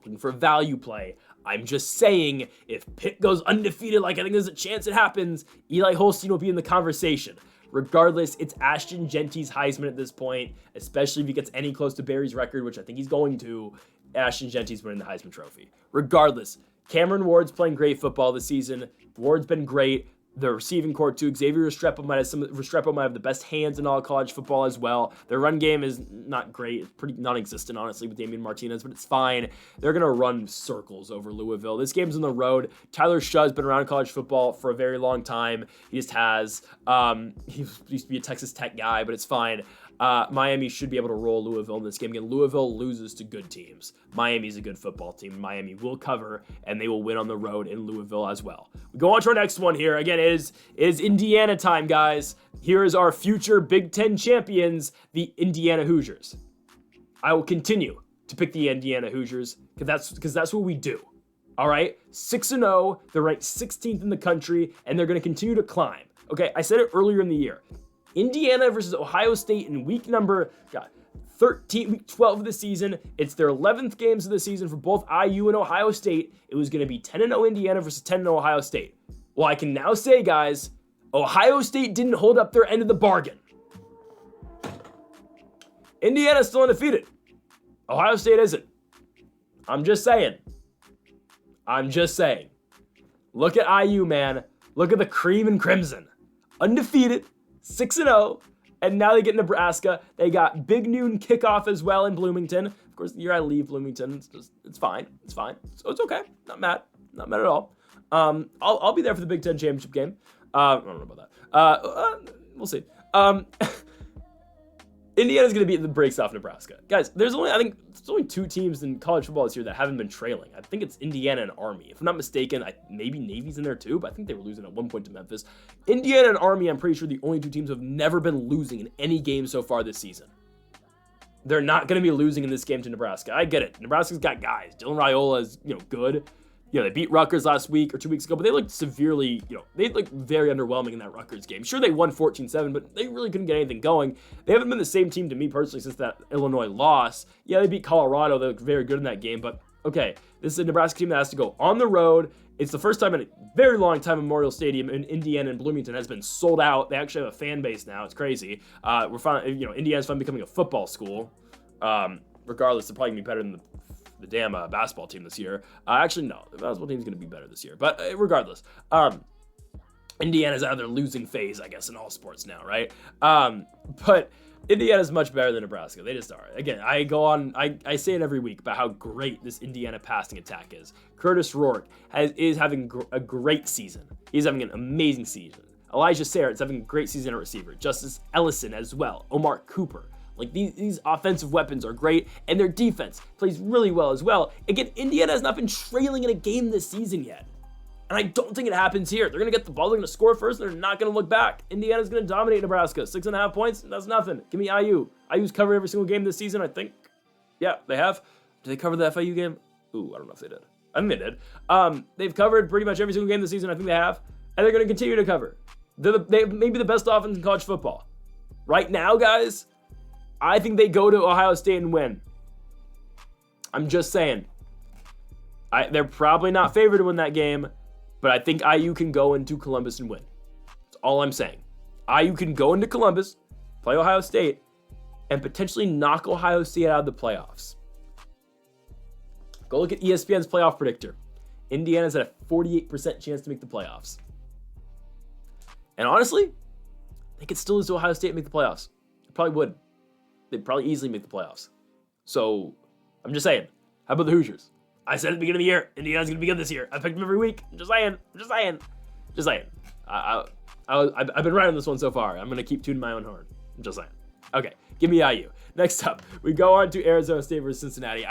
looking for a value play. I'm just saying, if Pitt goes undefeated, like I think there's a chance it happens, Eli Holstein will be in the conversation. Regardless, it's Ashton Jeanty's Heisman at this point, especially if he gets any close to Barry's record, which I think he's going to. Ashton Jeanty's winning the Heisman Trophy. Regardless, Cameron Ward's playing great football this season. Ward's been great. The receiving core too. Xavier Restrepo might have the best hands in all college football as well. Their run game is not great. It's pretty non-existent, honestly, with Damian Martinez, but it's fine. They're going to run circles over Louisville. This game's on the road. Tyler Shutt's been around college football for a very long time. He just has. He used to be a Texas Tech guy, but it's fine. Miami should be able to roll Louisville in this game. Again, Louisville loses to good teams. Miami's a good football team. Miami will cover, and they will win on the road in Louisville as well. We go on to our next one here. Again, it is Indiana time, guys. Here is our future Big Ten champions, the Indiana Hoosiers. I will continue to pick the Indiana Hoosiers because that's what we do. All right? 6-0. They're ranked 16th in the country, and they're going to continue to climb. Okay, I said it earlier in the year. Indiana versus Ohio State in week 13, week 12 of the season. It's their 11th games of the season for both IU and Ohio State. It was going to be 10-0 Indiana versus 10-0 Ohio State. Well, I can now say, guys, Ohio State didn't hold up their end of the bargain. Indiana's still undefeated. Ohio State isn't. I'm just saying. I'm just saying. Look at IU, man. Look at the cream and crimson. Undefeated, 6-0, and now they get Nebraska. They got Big Noon kickoff as well in Bloomington. Of course, the year I leave Bloomington, it's fine. It's fine. So it's okay. Not mad at all. I'll be there for the Big Ten championship game. I don't know about that. We'll see. Indiana's going to beat the brakes off Nebraska. Guys, there's only two teams in college football this year that haven't been trailing. I think it's Indiana and Army. If I'm not mistaken, maybe Navy's in there too, but I think they were losing at one point to Memphis. Indiana and Army, I'm pretty sure the only two teams who have never been losing in any game so far this season. They're not going to be losing in this game to Nebraska. I get it. Nebraska's got guys. Dylan Raiola is, good. They beat Rutgers last week or 2 weeks ago, but they looked severely, they looked very underwhelming in that Rutgers game. Sure, they won 14-7, but they really couldn't get anything going. They haven't been the same team to me personally since that Illinois loss. Yeah, they beat Colorado. They looked very good in that game, but okay, this is a Nebraska team that has to go on the road. It's the first time in a very long time Memorial Stadium in Indiana and Bloomington has been sold out. They actually have a fan base now. It's crazy. We're finally, Indiana's finally becoming a football school. Regardless, they're probably gonna be better than the damn basketball team this year. Actually, no, the basketball team's going to be better this year. But regardless, Indiana's out of their losing phase, I guess, in all sports now, right? But Indiana's much better than Nebraska. They just are. Again, I say it every week about how great this Indiana passing attack is. Curtis Rourke is having a great season. He's having an amazing season. Elijah Sarrett's having a great season at receiver. Justice Ellison as well. Omar Cooper. Like, these offensive weapons are great, and their defense plays really well as well. Again, Indiana has not been trailing in a game this season yet. And I don't think it happens here. They're going to get the ball, they're going to score first, and they're not going to look back. Indiana's going to dominate Nebraska. 6.5 points, that's nothing. Give me IU. IU's covered every single game this season, I think. Yeah, they have. Did they cover the FIU game? Ooh, I don't know if they did. I think they did. They've covered pretty much every single game this season, I think they have. And they're going to continue to cover. They may be the best offense in college football. Right now, guys, I think they go to Ohio State and win. I'm just saying. They're probably not favored to win that game, but I think IU can go into Columbus and win. That's all I'm saying. IU can go into Columbus, play Ohio State, and potentially knock Ohio State out of the playoffs. Go look at ESPN's playoff predictor. Indiana's at a 48% chance to make the playoffs. And honestly, they could still lose to Ohio State and make the playoffs. They probably would. They'd probably easily make the playoffs. So, I'm just saying. How about the Hoosiers? I said at the beginning of the year, Indiana's going to be good this year. I picked them every week. I'm just saying. I've been right on this one so far. I'm going to keep tuning my own horn. I'm just saying. Okay, give me IU. Next up, we go on to Arizona State versus Cincinnati.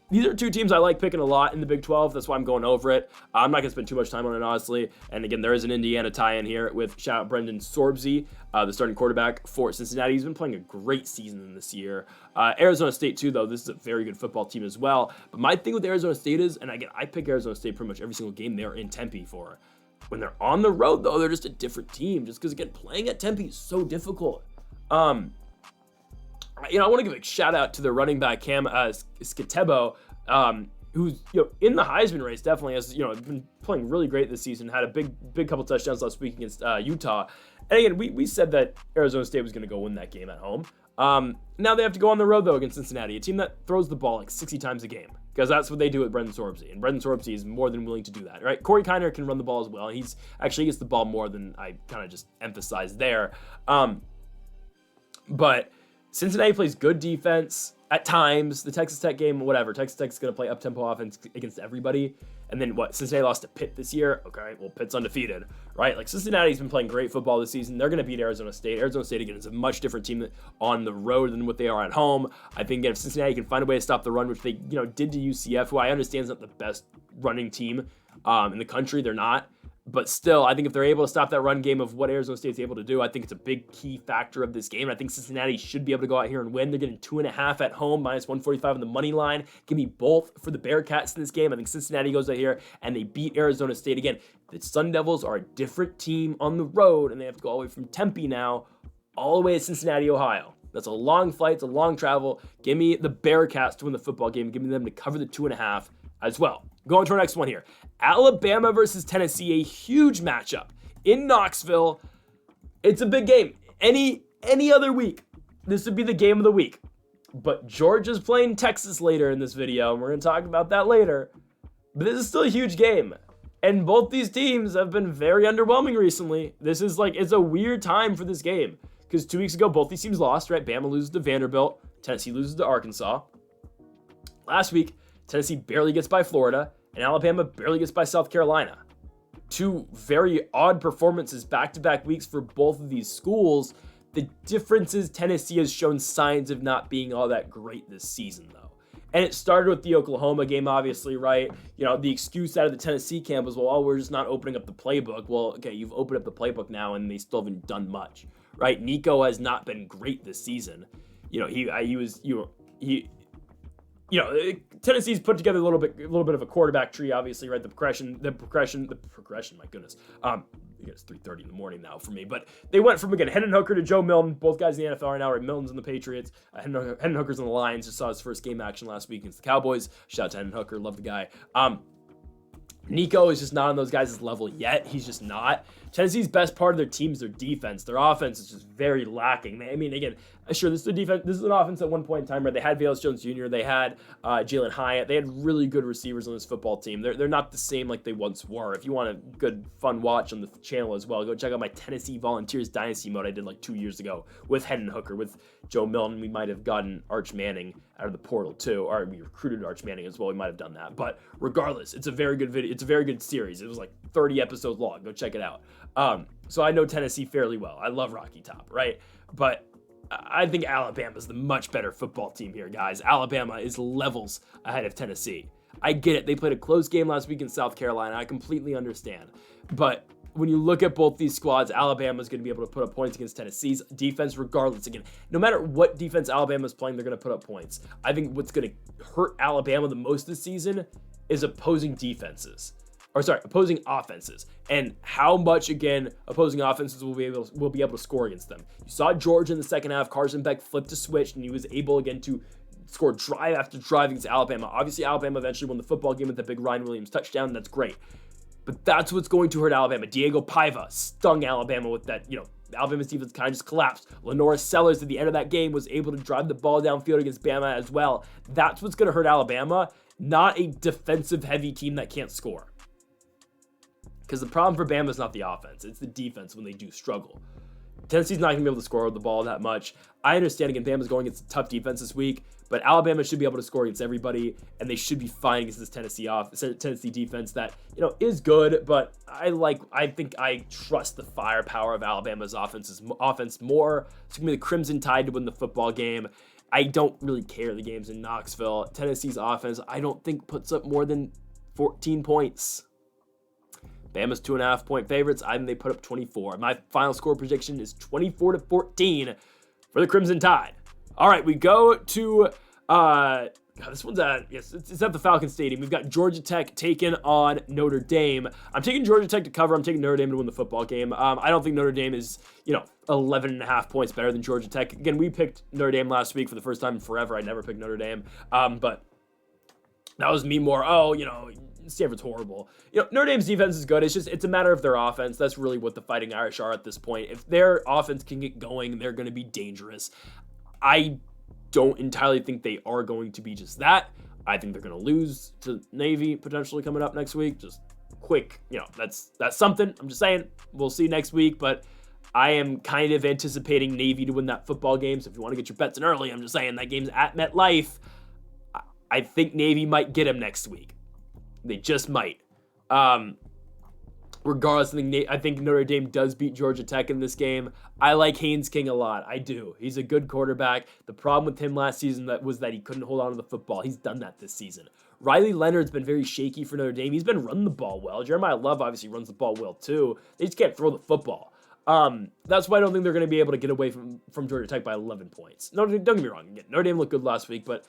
These are two teams I like picking a lot in the Big 12. That's why I'm going over it. I'm not going to spend too much time on it, honestly. And again, there is an Indiana tie-in here with shout out Brendan Sorbsey, the starting quarterback for Cincinnati. He's been playing a great season this year. Arizona State, too, though. This is a very good football team as well. But my thing with Arizona State is, and again, I pick Arizona State pretty much every single game they're in Tempe for. When they're on the road, though, they're just a different team. Just because, again, playing at Tempe is so difficult. I want to give a shout out to the running back Cam Skitebo, who's in the Heisman race. Definitely has been playing really great this season. Had a big couple touchdowns last week against Utah. And again, we said that Arizona State was going to go win that game at home. Now they have to go on the road though against Cincinnati, a team that throws the ball like 60 times a game, because that's what they do with Brendan Sorbsey, and Brendan Sorbsey is more than willing to do that, right? Corey Kiner can run the ball as well. He gets the ball more than I kind of just emphasized there. But Cincinnati plays good defense at times. The Texas Tech game, whatever. Texas Tech's going to play up-tempo offense against everybody. And then what? Cincinnati lost to Pitt this year. Okay, well, Pitt's undefeated, right? Like, Cincinnati's been playing great football this season. They're going to beat Arizona State. Arizona State, again, is a much different team on the road than what they are at home. I think, again, if Cincinnati can find a way to stop the run, which they, did to UCF, who I understand is not the best running team in the country. They're not. But still, I think if they're able to stop that run game of what Arizona State's able to do, I think it's a big key factor of this game. And I think Cincinnati should be able to go out here and win. They're getting 2.5 at home, minus 145 on the money line. Give me both for the Bearcats in this game. I think Cincinnati goes out here and they beat Arizona State. Again, the Sun Devils are a different team on the road, and they have to go all the way from Tempe now, all the way to Cincinnati, Ohio. That's a long flight. It's a long travel. Give me the Bearcats to win the football game. Give me them to cover the 2.5 as well. Going to our next one here. Alabama versus Tennessee, a huge matchup in Knoxville. It's a big game. Any other week, this would be the game of the week. But Georgia's playing Texas later in this video, and we're going to talk about that later. But this is still a huge game. And both these teams have been very underwhelming recently. This is it's a weird time for this game. Because 2 weeks ago, both these teams lost, right? Bama loses to Vanderbilt. Tennessee loses to Arkansas. Last week, Tennessee barely gets by Florida. And Alabama barely gets by South Carolina. 2 very odd performances back-to-back weeks for both of these schools. The difference is Tennessee has shown signs of not being all that great this season, though. And it started with the Oklahoma game, obviously, right? The excuse out of the Tennessee camp was, well, we're just not opening up the playbook. Well, okay, you've opened up the playbook now, and they still haven't done much, right? Nico has not been great this season. Tennessee's put together a little bit of a quarterback tree, obviously, right? The progression, my goodness. It's 3:30 in the morning now for me, but they went from, again, Hendon Hooker to Joe Milton, both guys in the NFL right now, right? Milton's in the Patriots, Hendon Hooker's in the Lions, just saw his first game action last week against the Cowboys. Shout out to Hendon Hooker, love the guy. Nico is just not on those guys' level yet. He's just not. Tennessee's best part of their team is their defense. Their offense is just very lacking. I mean, again, sure, this is the defense. This is an offense at one point in time where they had Velus Jones Jr., they had Jalen Hyatt. They had really good receivers on this football team. They're not the same like they once were. If you want a good, fun watch on the channel as well, go check out my Tennessee Volunteers Dynasty mode I did 2 years ago with Hendon Hooker, with Joe Milton. We might have gotten Arch Manning out of the portal too, or we recruited Arch Manning as well. We might have done that. But regardless, it's a very good video. It's a very good series. It was 30 episodes long. Go check it out. So I know Tennessee fairly well. I love Rocky Top, right? But I think Alabama's the much better football team here, guys. Alabama is levels ahead of Tennessee. I get it. They played a close game last week in South Carolina. I completely understand. But when you look at both these squads, Alabama's going to be able to put up points against Tennessee's defense regardless. Again, no matter what defense Alabama's playing, they're going to put up points. I think what's going to hurt Alabama the most this season is opposing offenses, and how much, again, opposing offenses will be able to score against them. You saw Georgia in the second half. Carson Beck flipped a switch, and he was able, again, to score drive after drive against Alabama. Obviously, Alabama eventually won the football game with the big Ryan Williams touchdown. That's great. But that's what's going to hurt Alabama. Diego Paiva stung Alabama with that, Alabama's defense kind of just collapsed. Lenora Sellers at the end of that game was able to drive the ball downfield against Bama as well. That's what's going to hurt Alabama, not a defensive-heavy team that can't score. Because the problem for Bama is not the offense. It's the defense when they do struggle. Tennessee's not going to be able to score the ball that much. I understand, again, Bama's going against a tough defense this week, but Alabama should be able to score against everybody, and they should be fine against this Tennessee defense that, is good, but I think I trust the firepower of Alabama's offense more. It's going to be the Crimson Tide to win the football game. I don't really care the game's in Knoxville. Tennessee's offense, I don't think, puts up more than 14 points. Bama's 2.5-point favorites. I think they put up 24. My final score prediction is 24-14 for the Crimson Tide. All right, we go to this one's it's at the Falcon Stadium. We've got Georgia Tech taking on Notre Dame. I'm taking Georgia Tech to cover. I'm taking Notre Dame to win the football game. I don't think Notre Dame is 11.5 points better than Georgia Tech. Again, we picked Notre Dame last week for the first time in forever. I never picked Notre Dame, but that was me more. Stanford's horrible. Notre Dame's defense is good. It's a matter of their offense. That's really what the Fighting Irish are at this point. If their offense can get going, they're going to be dangerous. I don't entirely think they are going to be just that. I think they're going to lose to Navy potentially coming up next week. Just quick, that's something. I'm just saying. We'll see next week, but I am kind of anticipating Navy to win that football game. So if you want to get your bets in early, I'm just saying that game's at MetLife. I think Navy might get him next week. They just might. Regardless, I think Notre Dame does beat Georgia Tech in this game. I like Haynes King a lot. I do. He's a good quarterback. The problem with him last season was that he couldn't hold on to the football. He's done that this season. Riley Leonard's been very shaky for Notre Dame. He's been running the ball well. Jeremiah Love obviously runs the ball well too. They just can't throw the football. That's why I don't think they're going to be able to get away from Georgia Tech by 11 points. No, don't get me wrong. Again, Notre Dame looked good last week, but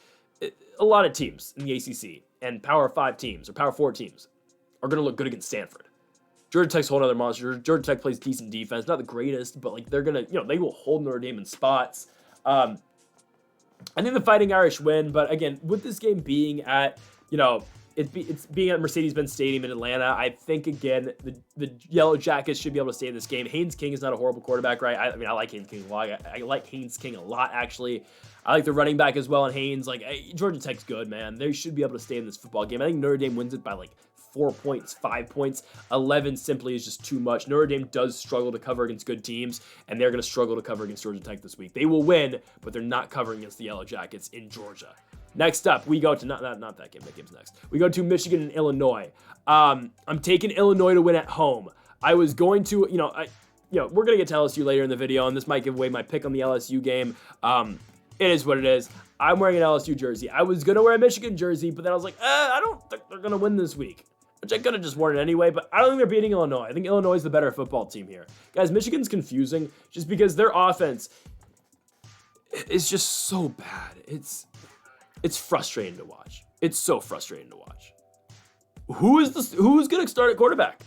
a lot of teams in the ACC and Power 5 teams or Power 4 teams are going to look good against Stanford. Georgia Tech's a whole other monster. Georgia Tech plays decent defense, not the greatest, but they're going to, they will hold Notre Dame in spots. I think the Fighting Irish win, but again, with this game being at, it's being at Mercedes-Benz Stadium in Atlanta. I think, again, the Yellow Jackets should be able to stay in this game. Haynes King is not a horrible quarterback, right? I mean, I like Haynes King a lot. I like Haynes King a lot, actually. I like the running back as well, and Haynes. Like, Georgia Tech's good, man. They should be able to stay in this football game. I think Notre Dame wins it by, like, 4 points, 5 points. 11 simply is just too much. Notre Dame does struggle to cover against good teams, and they're going to struggle to cover against Georgia Tech this week. They will win, but they're not covering against the Yellow Jackets in Georgia. Next up, we go to, not that game, that game's next. We go to Michigan and Illinois. I'm taking Illinois to win at home. I was going to, we're going to get to LSU later in the video, and this might give away my pick on the LSU game. It is what it is. I'm wearing an LSU jersey. I was going to wear a Michigan jersey, but then I was like, I don't think they're going to win this week, which I could have just worn it anyway, but I don't think they're beating Illinois. I think Illinois is the better football team here. Guys, Michigan's confusing just because their offense is just so bad. It's frustrating to watch. It's so frustrating to watch. Who's going to start at quarterback?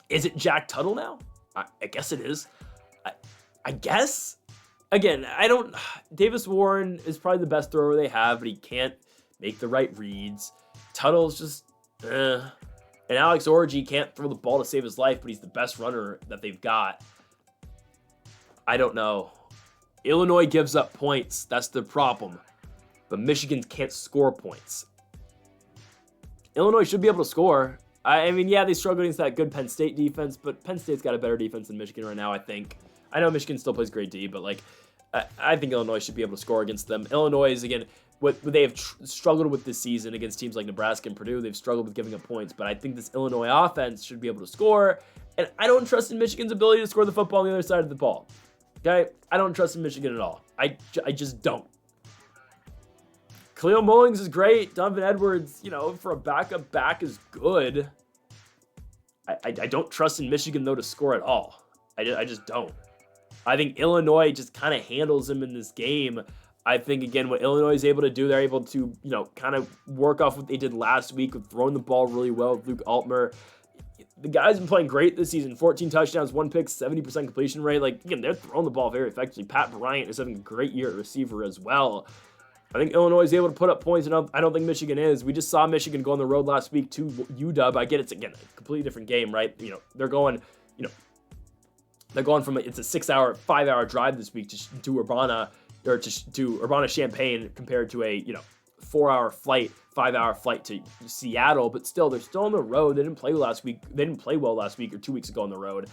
Is it Jack Tuttle now? I guess it is. I guess. Again, Davis Warren is probably the best thrower they have, but he can't make the right reads. Tuttle's just, And Alex Orji can't throw the ball to save his life, but he's the best runner that they've got. I don't know. Illinois gives up points. That's the problem. But Michigan can't score points. Illinois should be able to score. I mean, yeah, they struggle against that good Penn State defense, but Penn State's got a better defense than Michigan right now, I think. I know Michigan still plays great D, but I think Illinois should be able to score against them. Illinois is, again, what they have struggled with this season against teams like Nebraska and Purdue. They've struggled with giving up points, but I think this Illinois offense should be able to score, and I don't trust in Michigan's ability to score the football on the other side of the ball. Okay? I don't trust in Michigan at all. I just don't. Khalil Mullings is great. Donovan Edwards, for a backup back is good. I don't trust in Michigan, though, to score at all. I just don't. I think Illinois just kind of handles him in this game. I think, again, what Illinois is able to do, they're able to, kind of work off what they did last week with throwing the ball really well with Luke Altmer. The guy's been playing great this season. 14 touchdowns, 1 pick, 70% completion rate. Again, they're throwing the ball very effectively. Pat Bryant is having a great year at receiver as well. I think Illinois is able to put up points, and I don't think Michigan is. We just saw Michigan go on the road last week to UW. I get it's, again, a completely different game, right? They're going from it's a 5-hour drive this week to Urbana, or to Urbana-Champaign, compared to a 4-hour flight, 5-hour flight to Seattle. But still, they're still on the road. They didn't play last week. They didn't play well last week or 2 weeks ago on the road.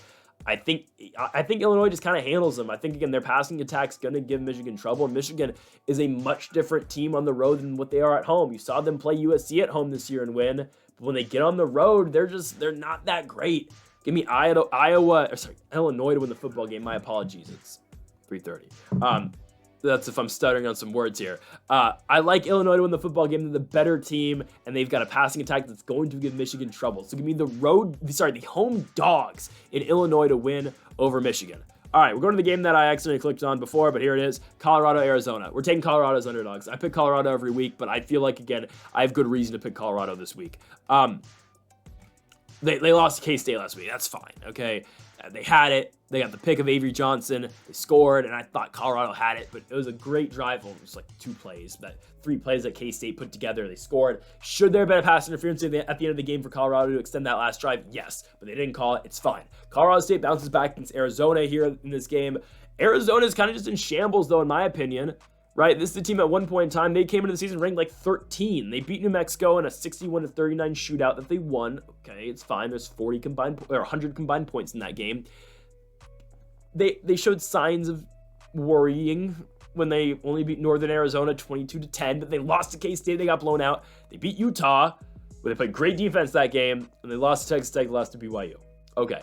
I think Illinois just kind of handles them. I think, again, their passing attack's going to give Michigan trouble. And Michigan is a much different team on the road than what they are at home. You saw them play USC at home this year and win. But when they get on the road, they're not that great. Give me Illinois to win the football game. My apologies. It's 3:30. That's if I'm stuttering on some words here. I like Illinois to win the football game. They're the better team, and they've got a passing attack that's going to give Michigan trouble. So give me the home dogs in Illinois to win over Michigan. All right, we're going to the game that I accidentally clicked on before, but here it is, Colorado, Arizona. We're taking Colorado as underdogs. I pick Colorado every week, but I feel like, again, I have good reason to pick Colorado this week. They lost to K-State last week. That's fine, okay? They had it. They got the pick of Avery Johnson. They scored, and I thought Colorado had it, but it was a great drive. Well, it was like 2 plays, but 3 plays that K-State put together. They scored. Should there have been a pass interference at the end of the game for Colorado to extend that last drive? Yes, but they didn't call it. It's fine. Colorado State bounces back against Arizona here in this game. Arizona is kind of just in shambles, though, in my opinion. Right, this is the team at one point in time, they came into the season ranked like 13. They beat New Mexico in a 61-39 shootout that they won. Okay, it's fine. There's 100 combined points in that game. They showed signs of worrying when they only beat Northern Arizona 22-10, but they lost to K-State. They got blown out. They beat Utah, where they played great defense that game, and they lost to Texas Tech, lost to BYU. Okay,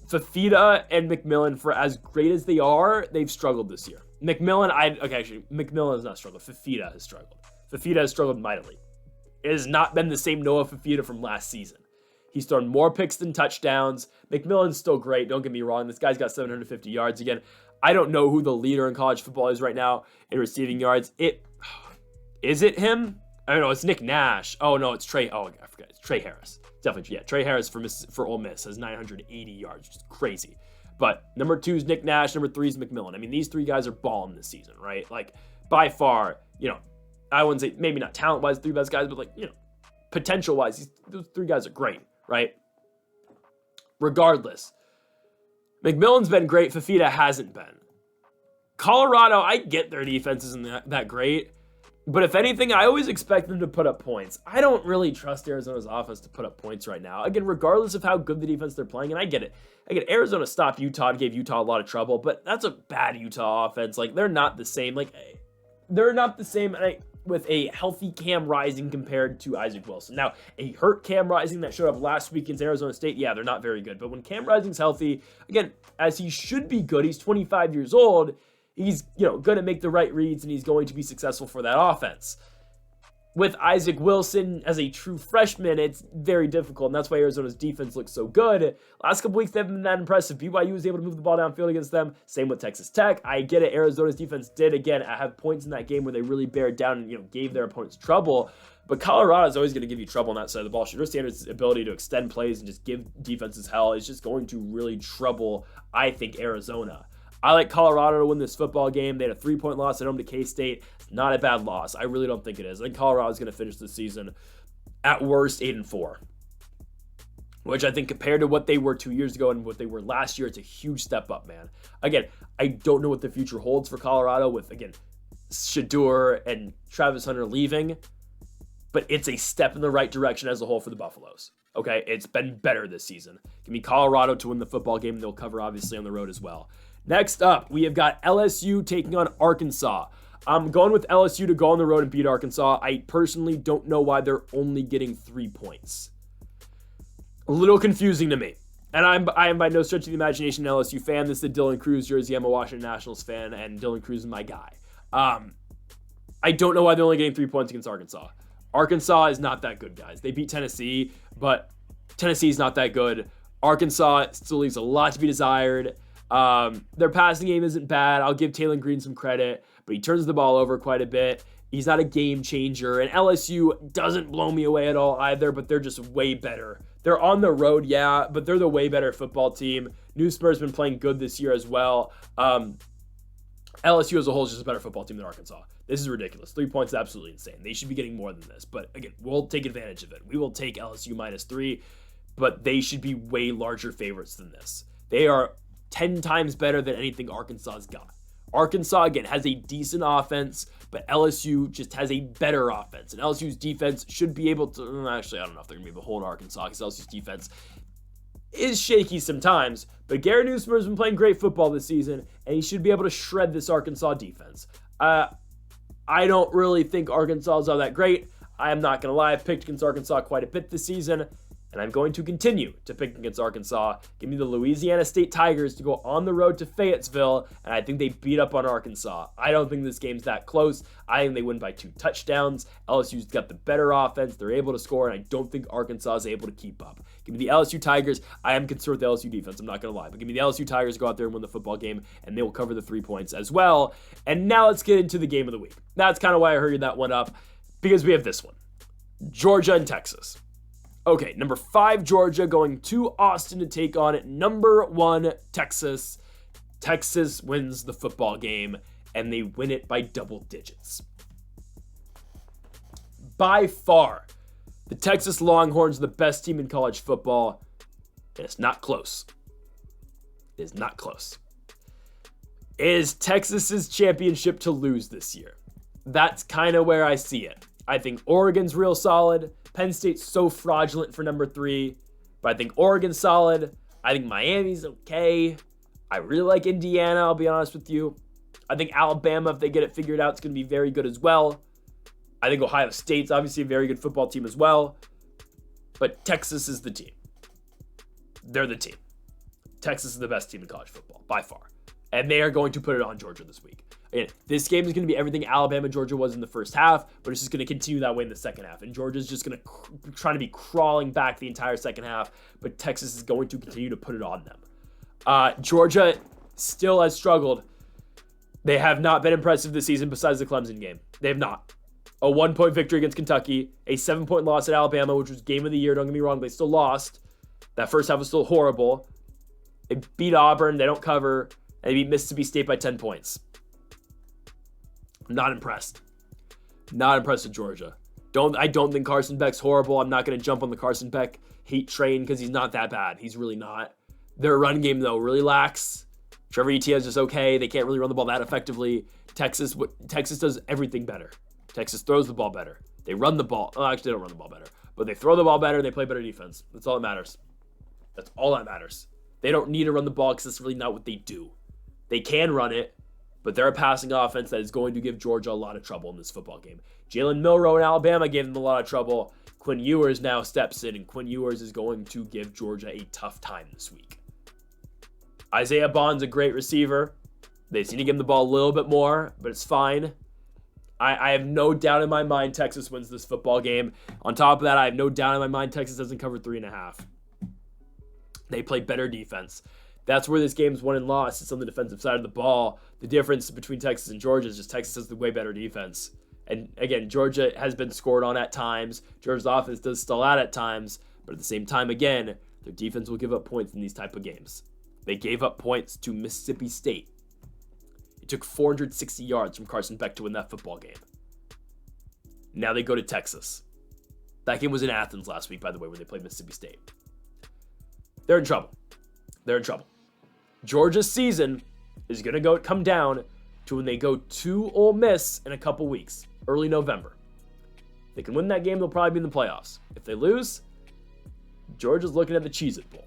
Fafita and McMillan, for as great as they are, they've struggled this year. McMillan has not struggled. Fafita has struggled. Fafita has struggled mightily. It has not been the same Noah Fafita from last season. He's thrown more picks than touchdowns. McMillan's still great, don't get me wrong. This guy's got 750 yards. Again, I don't know who the leader in college football is right now in receiving yards. Is it him? I don't know. It's Nick Nash. Oh, no, it's Trey. Oh, I forgot. It's Trey Harris. Definitely, yeah. Trey Harris for Ole Miss has 980 yards, which is crazy. But number 2 is Nick Nash. Number 3 is McMillan. I mean, these 3 guys are balling this season, right? By far, I wouldn't say, maybe not talent-wise, three best guys, but like, potential-wise, those three guys are great, right? Regardless, McMillan's been great. Fafita hasn't been. Colorado, I get their defense isn't that great, but if anything, I always expect them to put up points. I don't really trust Arizona's offense to put up points right now. Again, regardless of how good the defense they're playing, and I get it. Arizona stopped Utah and gave Utah a lot of trouble, but that's a bad Utah offense. Like, they're not the same. With a healthy Cam Rising compared to Isaac Wilson. Now, a hurt Cam Rising that showed up last week against Arizona State, yeah, they're not very good. But when Cam Rising's healthy, again, as he should be good, he's 25 years old, he's, going to make the right reads and he's going to be successful for that offense. With Isaac Wilson as a true freshman, it's very difficult, and that's why Arizona's defense looks so good. Last couple weeks, they haven't been that impressive. BYU was able to move the ball downfield against them. Same with Texas Tech. I get it. Arizona's defense did, again, have points in that game where they really bared down and, gave their opponents trouble. But Colorado is always going to give you trouble on that side of the ball. Shooter Sanders' ability to extend plays and just give defenses hell is just going to really trouble, I think, Arizona. I like Colorado to win this football game. They had a 3-point loss at home to K-State. Not a bad loss. I really don't think it is. I think Colorado is going to finish the season at worst 8-4, which I think compared to what they were 2 years ago and what they were last year, it's a huge step up, man. Again, I don't know what the future holds for Colorado with, again, Shedeur and Travis Hunter leaving, but it's a step in the right direction as a whole for the Buffaloes. Okay, it's been better this season. Give me Colorado to win the football game, and they'll cover obviously on the road as well. Next up, we have got LSU taking on Arkansas. I'm going with LSU to go on the road and beat Arkansas. I personally don't know why they're only getting 3 points. A little confusing to me. And I am by no stretch of the imagination an LSU fan. This is the Dylan Cruz jersey. I'm a Washington Nationals fan, and Dylan Cruz is my guy. I don't know why they're only getting 3 points against Arkansas. Arkansas is not that good, guys. They beat Tennessee, but Tennessee is not that good. Arkansas still leaves a lot to be desired. Their passing game isn't bad. I'll give Taylor Green some credit, but he turns the ball over quite a bit. He's not a game changer, and LSU doesn't blow me away at all either, but they're just way better. They're on the road, yeah, but they're the way better football team. Newsom's been playing good this year as well. LSU as a whole is just a better football team than Arkansas. This is ridiculous. 3 points is absolutely insane. They should be getting more than this, but again, we'll take advantage of it. We will take LSU -3, but they should be way larger favorites than this. They are 10 times better than anything Arkansas's got. Arkansas, again, has a decent offense, but LSU just has a better offense. And LSU's defense should be able to... Actually, I don't know if they're going to be able to hold Arkansas because LSU's defense is shaky sometimes. But Garrett Newsom has been playing great football this season, and he should be able to shred this Arkansas defense. I don't really think Arkansas is all that great. I am not going to lie. I've picked against Arkansas quite a bit this season, and I'm going to continue to pick against Arkansas. Give me the Louisiana State Tigers to go on the road to Fayetteville, and I think they beat up on Arkansas. I don't think this game's that close. I think they win by 2 touchdowns. LSU's got the better offense. They're able to score, and I don't think Arkansas is able to keep up. Give me the LSU Tigers. I am concerned with the LSU defense. I'm not going to lie. But give me the LSU Tigers to go out there and win the football game, and they will cover the 3 points as well. And now let's get into the game of the week. That's kind of why I hurried that one up, because we have this one. Georgia and Texas. Okay, number 5, Georgia, going to Austin to take on number 1, Texas. Texas wins the football game, and they win it by double digits. By far, the Texas Longhorns are the best team in college football, and it's not close. It is not close. It is Texas's championship to lose this year. That's kind of where I see it. I think Oregon's real solid. Penn State's so fraudulent for number 3, but I think Oregon's solid. I think Miami's okay. I really like Indiana, I'll be honest with you. I think Alabama, if they get it figured out, it's going to be very good as well. I think Ohio State's obviously a very good football team as well. But Texas is the team. They're the team. Texas is the best team in college football, by far. And they are going to put it on Georgia this week. Again, this game is going to be everything Alabama-Georgia was in the first half, but it's just going to continue that way in the second half. And Georgia's just going to try to be crawling back the entire second half, but Texas is going to continue to put it on them. Georgia still has struggled. They have not been impressive this season besides the Clemson game. They have not. A 1-point victory against Kentucky, a 7-point loss at Alabama, which was game of the year. Don't get me wrong, they still lost. That first half was still horrible. They beat Auburn, they don't cover, and they beat Mississippi State by 10 points. I'm not impressed. Not impressed with Georgia. I don't think Carson Beck's horrible. I'm not going to jump on the Carson Beck hate train because he's not that bad. He's really not. Their run game, though, really lacks. Trevor Etienne's just okay. They can't really run the ball that effectively. Texas does everything better. Texas throws the ball better. They run the ball. Oh, actually, they don't run the ball better. But they throw the ball better. They play better defense. That's all that matters. That's all that matters. They don't need to run the ball because that's really not what they do. They can run it, but they're a passing offense that is going to give Georgia a lot of trouble in this football game. Jalen Milroe in Alabama gave them a lot of trouble. Quinn Ewers now steps in, and Quinn Ewers is going to give Georgia a tough time this week. Isaiah Bond's a great receiver. They just need to give him the ball a little bit more, but it's fine. I have no doubt in my mind Texas wins this football game. On top of that, I have no doubt in my mind Texas doesn't cover 3.5. They play better defense. That's where this game's won and lost. It's on the defensive side of the ball. The difference between Texas and Georgia is just Texas has the way better defense. And again, Georgia has been scored on at times. Georgia's offense does stall out at times. But at the same time, again, their defense will give up points in these type of games. They gave up points to Mississippi State. It took 460 yards from Carson Beck to win that football game. Now they go to Texas. That game was in Athens last week, by the way, where they played Mississippi State. They're in trouble. They're in trouble. Georgia's season is going to come down to when they go to Ole Miss in a couple weeks, early November. If they can win that game, they'll probably be in the playoffs. If they lose, Georgia's looking at the Cheez-It Bowl.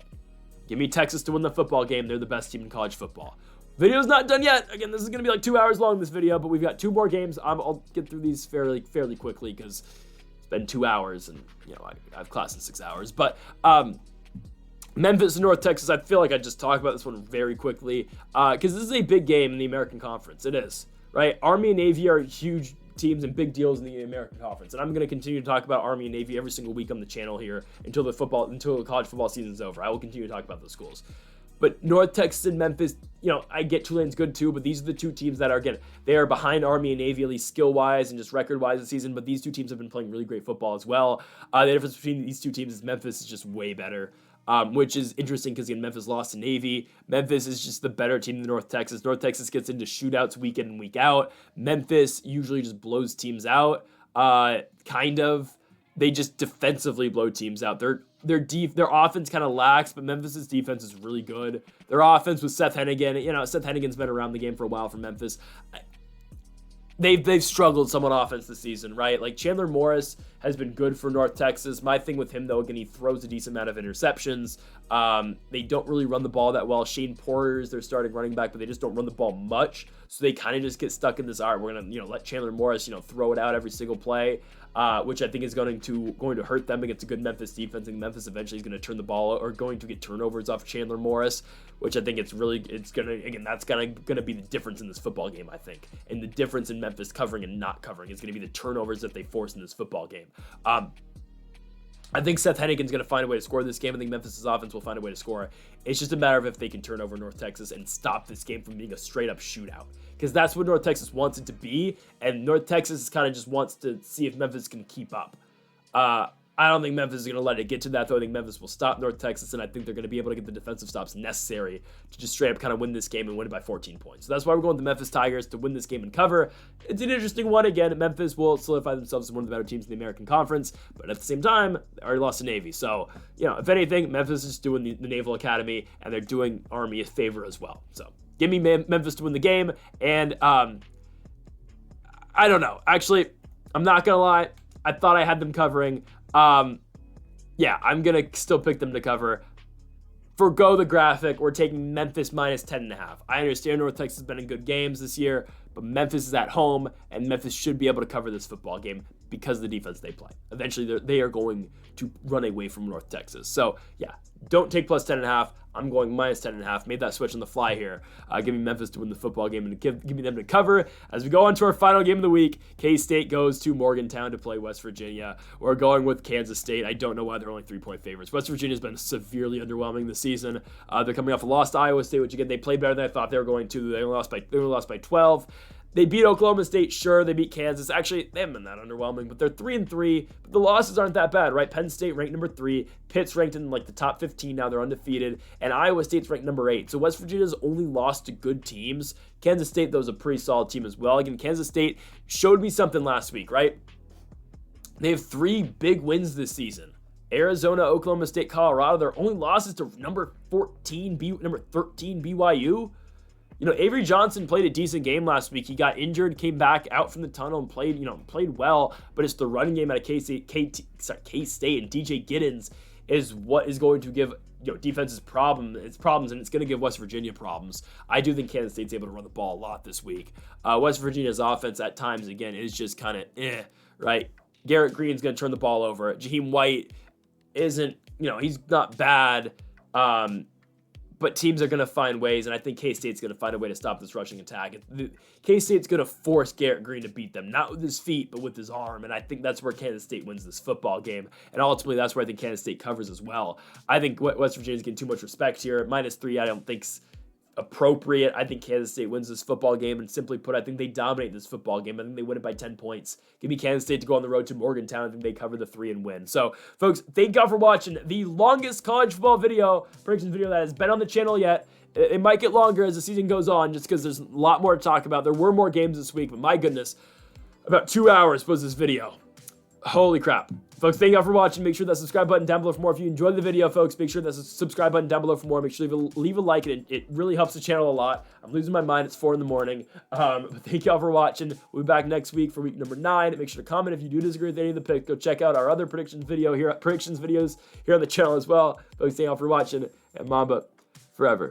Give me Texas to win the football game. They're the best team in college football. Video's not done yet. Again, this is going to be like 2 hours long, this video, but we've got 2 more games. I'll get through these fairly quickly because it's been 2 hours and, I have class in 6 hours. But, Memphis and North Texas, I feel like I just talked about this one very quickly because this is a big game in the American Conference. It is, right? Army and Navy are huge teams and big deals in the American Conference. And I'm going to continue to talk about Army and Navy every single week on the channel here until the college football season's over. I will continue to talk about those schools. But North Texas and Memphis, I get Tulane's good too, but these are the 2 teams that are, again, they are behind Army and Navy, at least skill-wise and just record-wise this season, but these 2 teams have been playing really great football as well. The difference between these 2 teams is Memphis is just way better. Which is interesting because, again, Memphis lost to Navy. Memphis is just the better team than North Texas. North Texas gets into shootouts week in and week out. Memphis usually just blows teams out, kind of. They just defensively blow teams out. Their offense kind of lacks, but Memphis' defense is really good. Their offense with Seth Hennigan, Seth Hennigan's been around the game for a while for Memphis. They've struggled somewhat offense this season, right? Like Chandler Morris has been good for North Texas. My thing with him, though, again, he throws a decent amount of interceptions. They don't really run the ball that well. Shane Porter is their starting running back, but they just don't run the ball much. So they kind of just get stuck in this, all right, we're going to, let Chandler Morris, throw it out every single play, which I think is going to hurt them against a good Memphis defense. I think Memphis eventually is going to turn the ball or going to get turnovers off Chandler that's going to be the difference in this football game, I think. And the difference in Memphis covering and not covering is going to be the turnovers that they force in this football game. I think Seth Hennigan's going to find a way to score this game. I think Memphis' offense will find a way to score. It's just a matter of if they can turn over North Texas and stop this game from being a straight-up shootout. Because that's what North Texas wants it to be, and North Texas kind of just wants to see if Memphis can keep up. I don't think Memphis is going to let it get to that, though. I think Memphis will stop North Texas, and I think they're going to be able to get the defensive stops necessary to just straight up kind of win this game and win it by 14 points. So that's why we're going with the Memphis Tigers to win this game and cover. It's an interesting one. Again, Memphis will solidify themselves as one of the better teams in the American Conference, but at the same time, they already lost to Navy. So, if anything, Memphis is just doing the Naval Academy, and they're doing Army a favor as well. So give me Memphis to win the game, and I don't know. Actually, I'm not going to lie. I thought I had them covering. Yeah, I'm going to still pick them to cover. Forgo the graphic. We're taking Memphis minus 10.5. I understand North Texas has been in good games this year, but Memphis is at home, and Memphis should be able to cover this football game because of the defense they play. Eventually, they are going to run away from North Texas. So, yeah, don't take plus 10.5. I'm going minus 10.5. Made that switch on the fly here. Give me Memphis to win the football game and give me them to cover. As we go on to our final game of the week, K-State goes to Morgantown to play West Virginia. We're going with Kansas State. I don't know why they're only 3-point favorites. West Virginia's been severely underwhelming this season. They're coming off a loss to Iowa State, which again they played better than I thought they were going to. They only lost by 12. They beat Oklahoma State, sure. They beat Kansas. Actually, they haven't been that underwhelming, but they're 3-3. But the losses aren't that bad, right? Penn State ranked number 3. Pitt's ranked in like the top 15 now. They're undefeated. And Iowa State's ranked number 8. So West Virginia's only lost to good teams. Kansas State, though, is a pretty solid team as well. Again, Kansas State showed me something last week, right? They have 3 big wins this season. Arizona, Oklahoma State, Colorado. Their only losses to number 13 BYU. You know, Avery Johnson played a decent game last week. He got injured, came back out from the tunnel and played well. But it's the running game out of K-State, and DJ Giddens is what is going to give defenses problems, and it's going to give West Virginia problems. I do think Kansas State's able to run the ball a lot this week. West Virginia's offense at times, again, is just kind of right? Garrett Green's going to turn the ball over. Jaheim White isn't, he's not bad. But teams are going to find ways, and I think K-State's going to find a way to stop this rushing attack. K-State's going to force Garrett Green to beat them, not with his feet, but with his arm, and I think that's where Kansas State wins this football game, and ultimately that's where I think Kansas State covers as well. I think West Virginia's getting too much respect here. -3, I don't think's appropriate. I think Kansas State wins this football game, and simply put, I think they dominate this football game. I think they win it by 10 points. Give me Kansas State to go on the road to Morgantown. I think they cover the 3 and win. So, folks, thank y'all for watching the longest college football predictions video that has been on the channel yet. It might get longer as the season goes on, just because there's a lot more to talk about. There were more games this week, but my goodness, about 2 hours was this video. Holy crap. Folks, thank y'all for watching. Make sure that subscribe button down below for more. If you enjoyed the video, folks, make sure that subscribe button down below for more. Make sure you leave a like. It really helps the channel a lot. I'm losing my mind. It's 4 in the morning. But thank y'all for watching. We'll be back next week for week number 9. Make sure to comment if you do disagree with any of the picks. Go check out our other predictions videos here on the channel as well. Folks, thank y'all for watching. And Mamba forever.